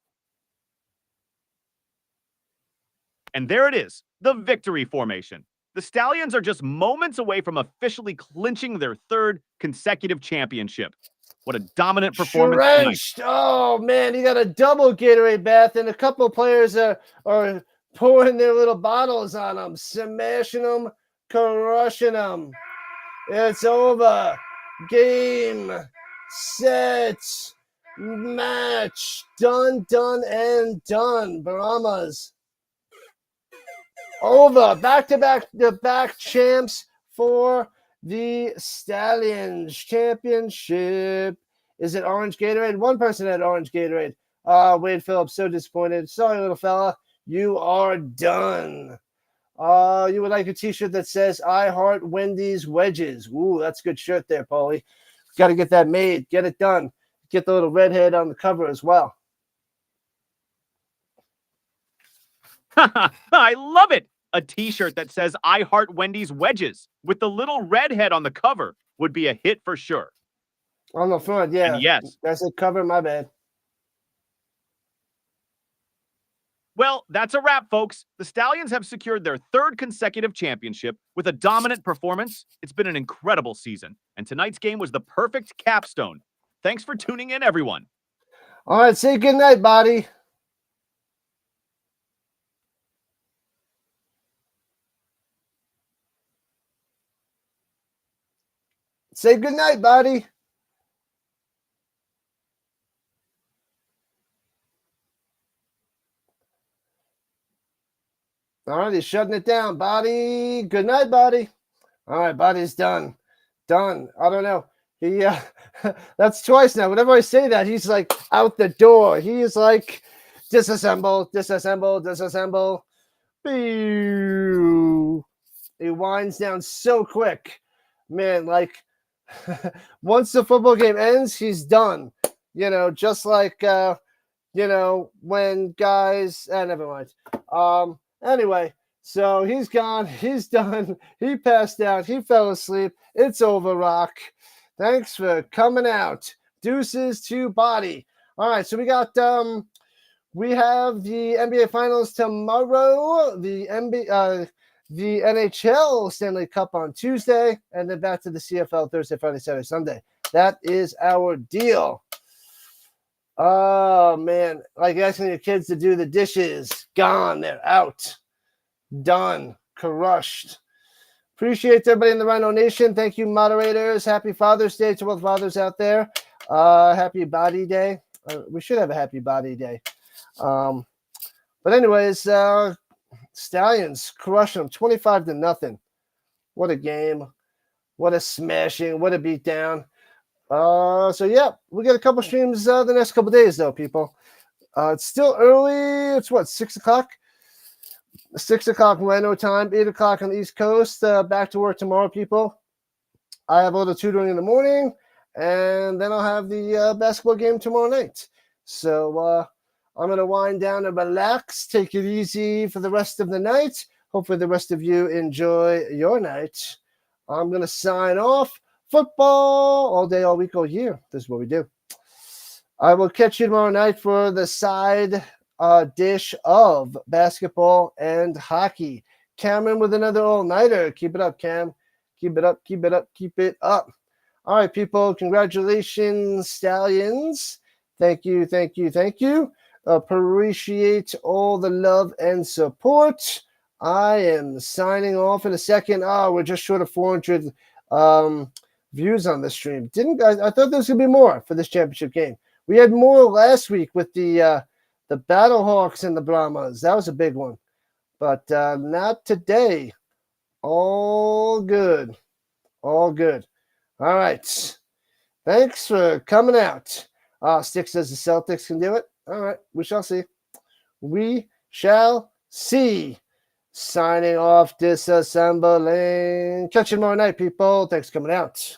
B: And there it is, the victory formation. The Stallions are just moments away from officially clinching their third consecutive championship. What a dominant performance tonight.
A: Drenched. Oh, man, he got a double Gatorade bath, and a couple of players are pouring their little bottles on him, smashing them, crushing them. It's over. Game, set, match. Done, done, and done. Brahmas. Over. Back-to-back champs for the Stallions. Championship. Is it orange Gatorade? One person had orange Gatorade. Wade Phillips, so disappointed. Sorry, little fella. You are done. You would like a t-shirt that says, I heart Wendy's wedges. Ooh, that's a good shirt there, Paulie. Got to get that made. Get it done. Get the little redhead on the cover as well.
B: I love it. A t-shirt that says, I heart Wendy's wedges with the little redhead on the cover would be a hit for sure.
A: On the front, yeah.
B: And yes.
A: That's a cover, my bad.
B: Well, that's a wrap, folks. The Stallions have secured their third consecutive championship with a dominant performance. It's been an incredible season, and tonight's game was the perfect capstone. Thanks for tuning in, everyone.
A: All right, say goodnight, buddy. Say goodnight, buddy. All right, he's shutting it down. Body, good night, buddy. All right, body's done. Done. I don't know. He that's twice now. Whenever I say that, he's like out the door. He's like disassemble, disassemble, disassemble. Pew. He winds down so quick. Man, like once the football game ends, he's done. You know, just like when guys never mind. Anyway, so he's gone. He's done. He passed out. He fell asleep. It's over, Rock. Thanks for coming out. Deuces to body. All right, so we have the NBA Finals tomorrow. The NHL Stanley Cup on Tuesday, and then back to the CFL Thursday, Friday, Saturday, Sunday. That is our deal. Oh, man. Like asking your kids to do the dishes. Gone. They're out. Done. Crushed. Appreciate everybody in the Rhino Nation. Thank you, moderators. Happy Father's Day to all the fathers out there. Happy Body Day. We should have a Happy Body Day. But anyways, Stallions crushing them 25-0. What a game. What a smashing. What a beatdown. So yeah, we got a couple streams the next couple days though, people. It's still early. It's what, 6 o'clock? 6 o'clock Rhino time, 8 o'clock on the East Coast. Back to work tomorrow, people. I have a little tutoring in the morning, and then I'll have the basketball game tomorrow night. So I'm going to wind down and relax, take it easy for the rest of the night. Hopefully the rest of you enjoy your night. I'm going to sign off. Football all day, all week, all year. This is what we do. I will catch you tomorrow night for the side dish of basketball and hockey. Cameron with another all-nighter. Keep it up, Cam. Keep it up, keep it up, keep it up. All right, people. Congratulations, Stallions. Thank you, thank you, thank you. Appreciate all the love and support. I am signing off in a second. We're just short of 400 views on the stream. I thought there was gonna be more for this championship game. We had more last week with the Battlehawks and the Brahmas. That was a big one, but not today. All good, all good. All right, thanks for coming out. Sticks says the Celtics can do it. All right, we shall see. We shall see. Signing off, disassembling. Catch you tomorrow night, people. Thanks for coming out.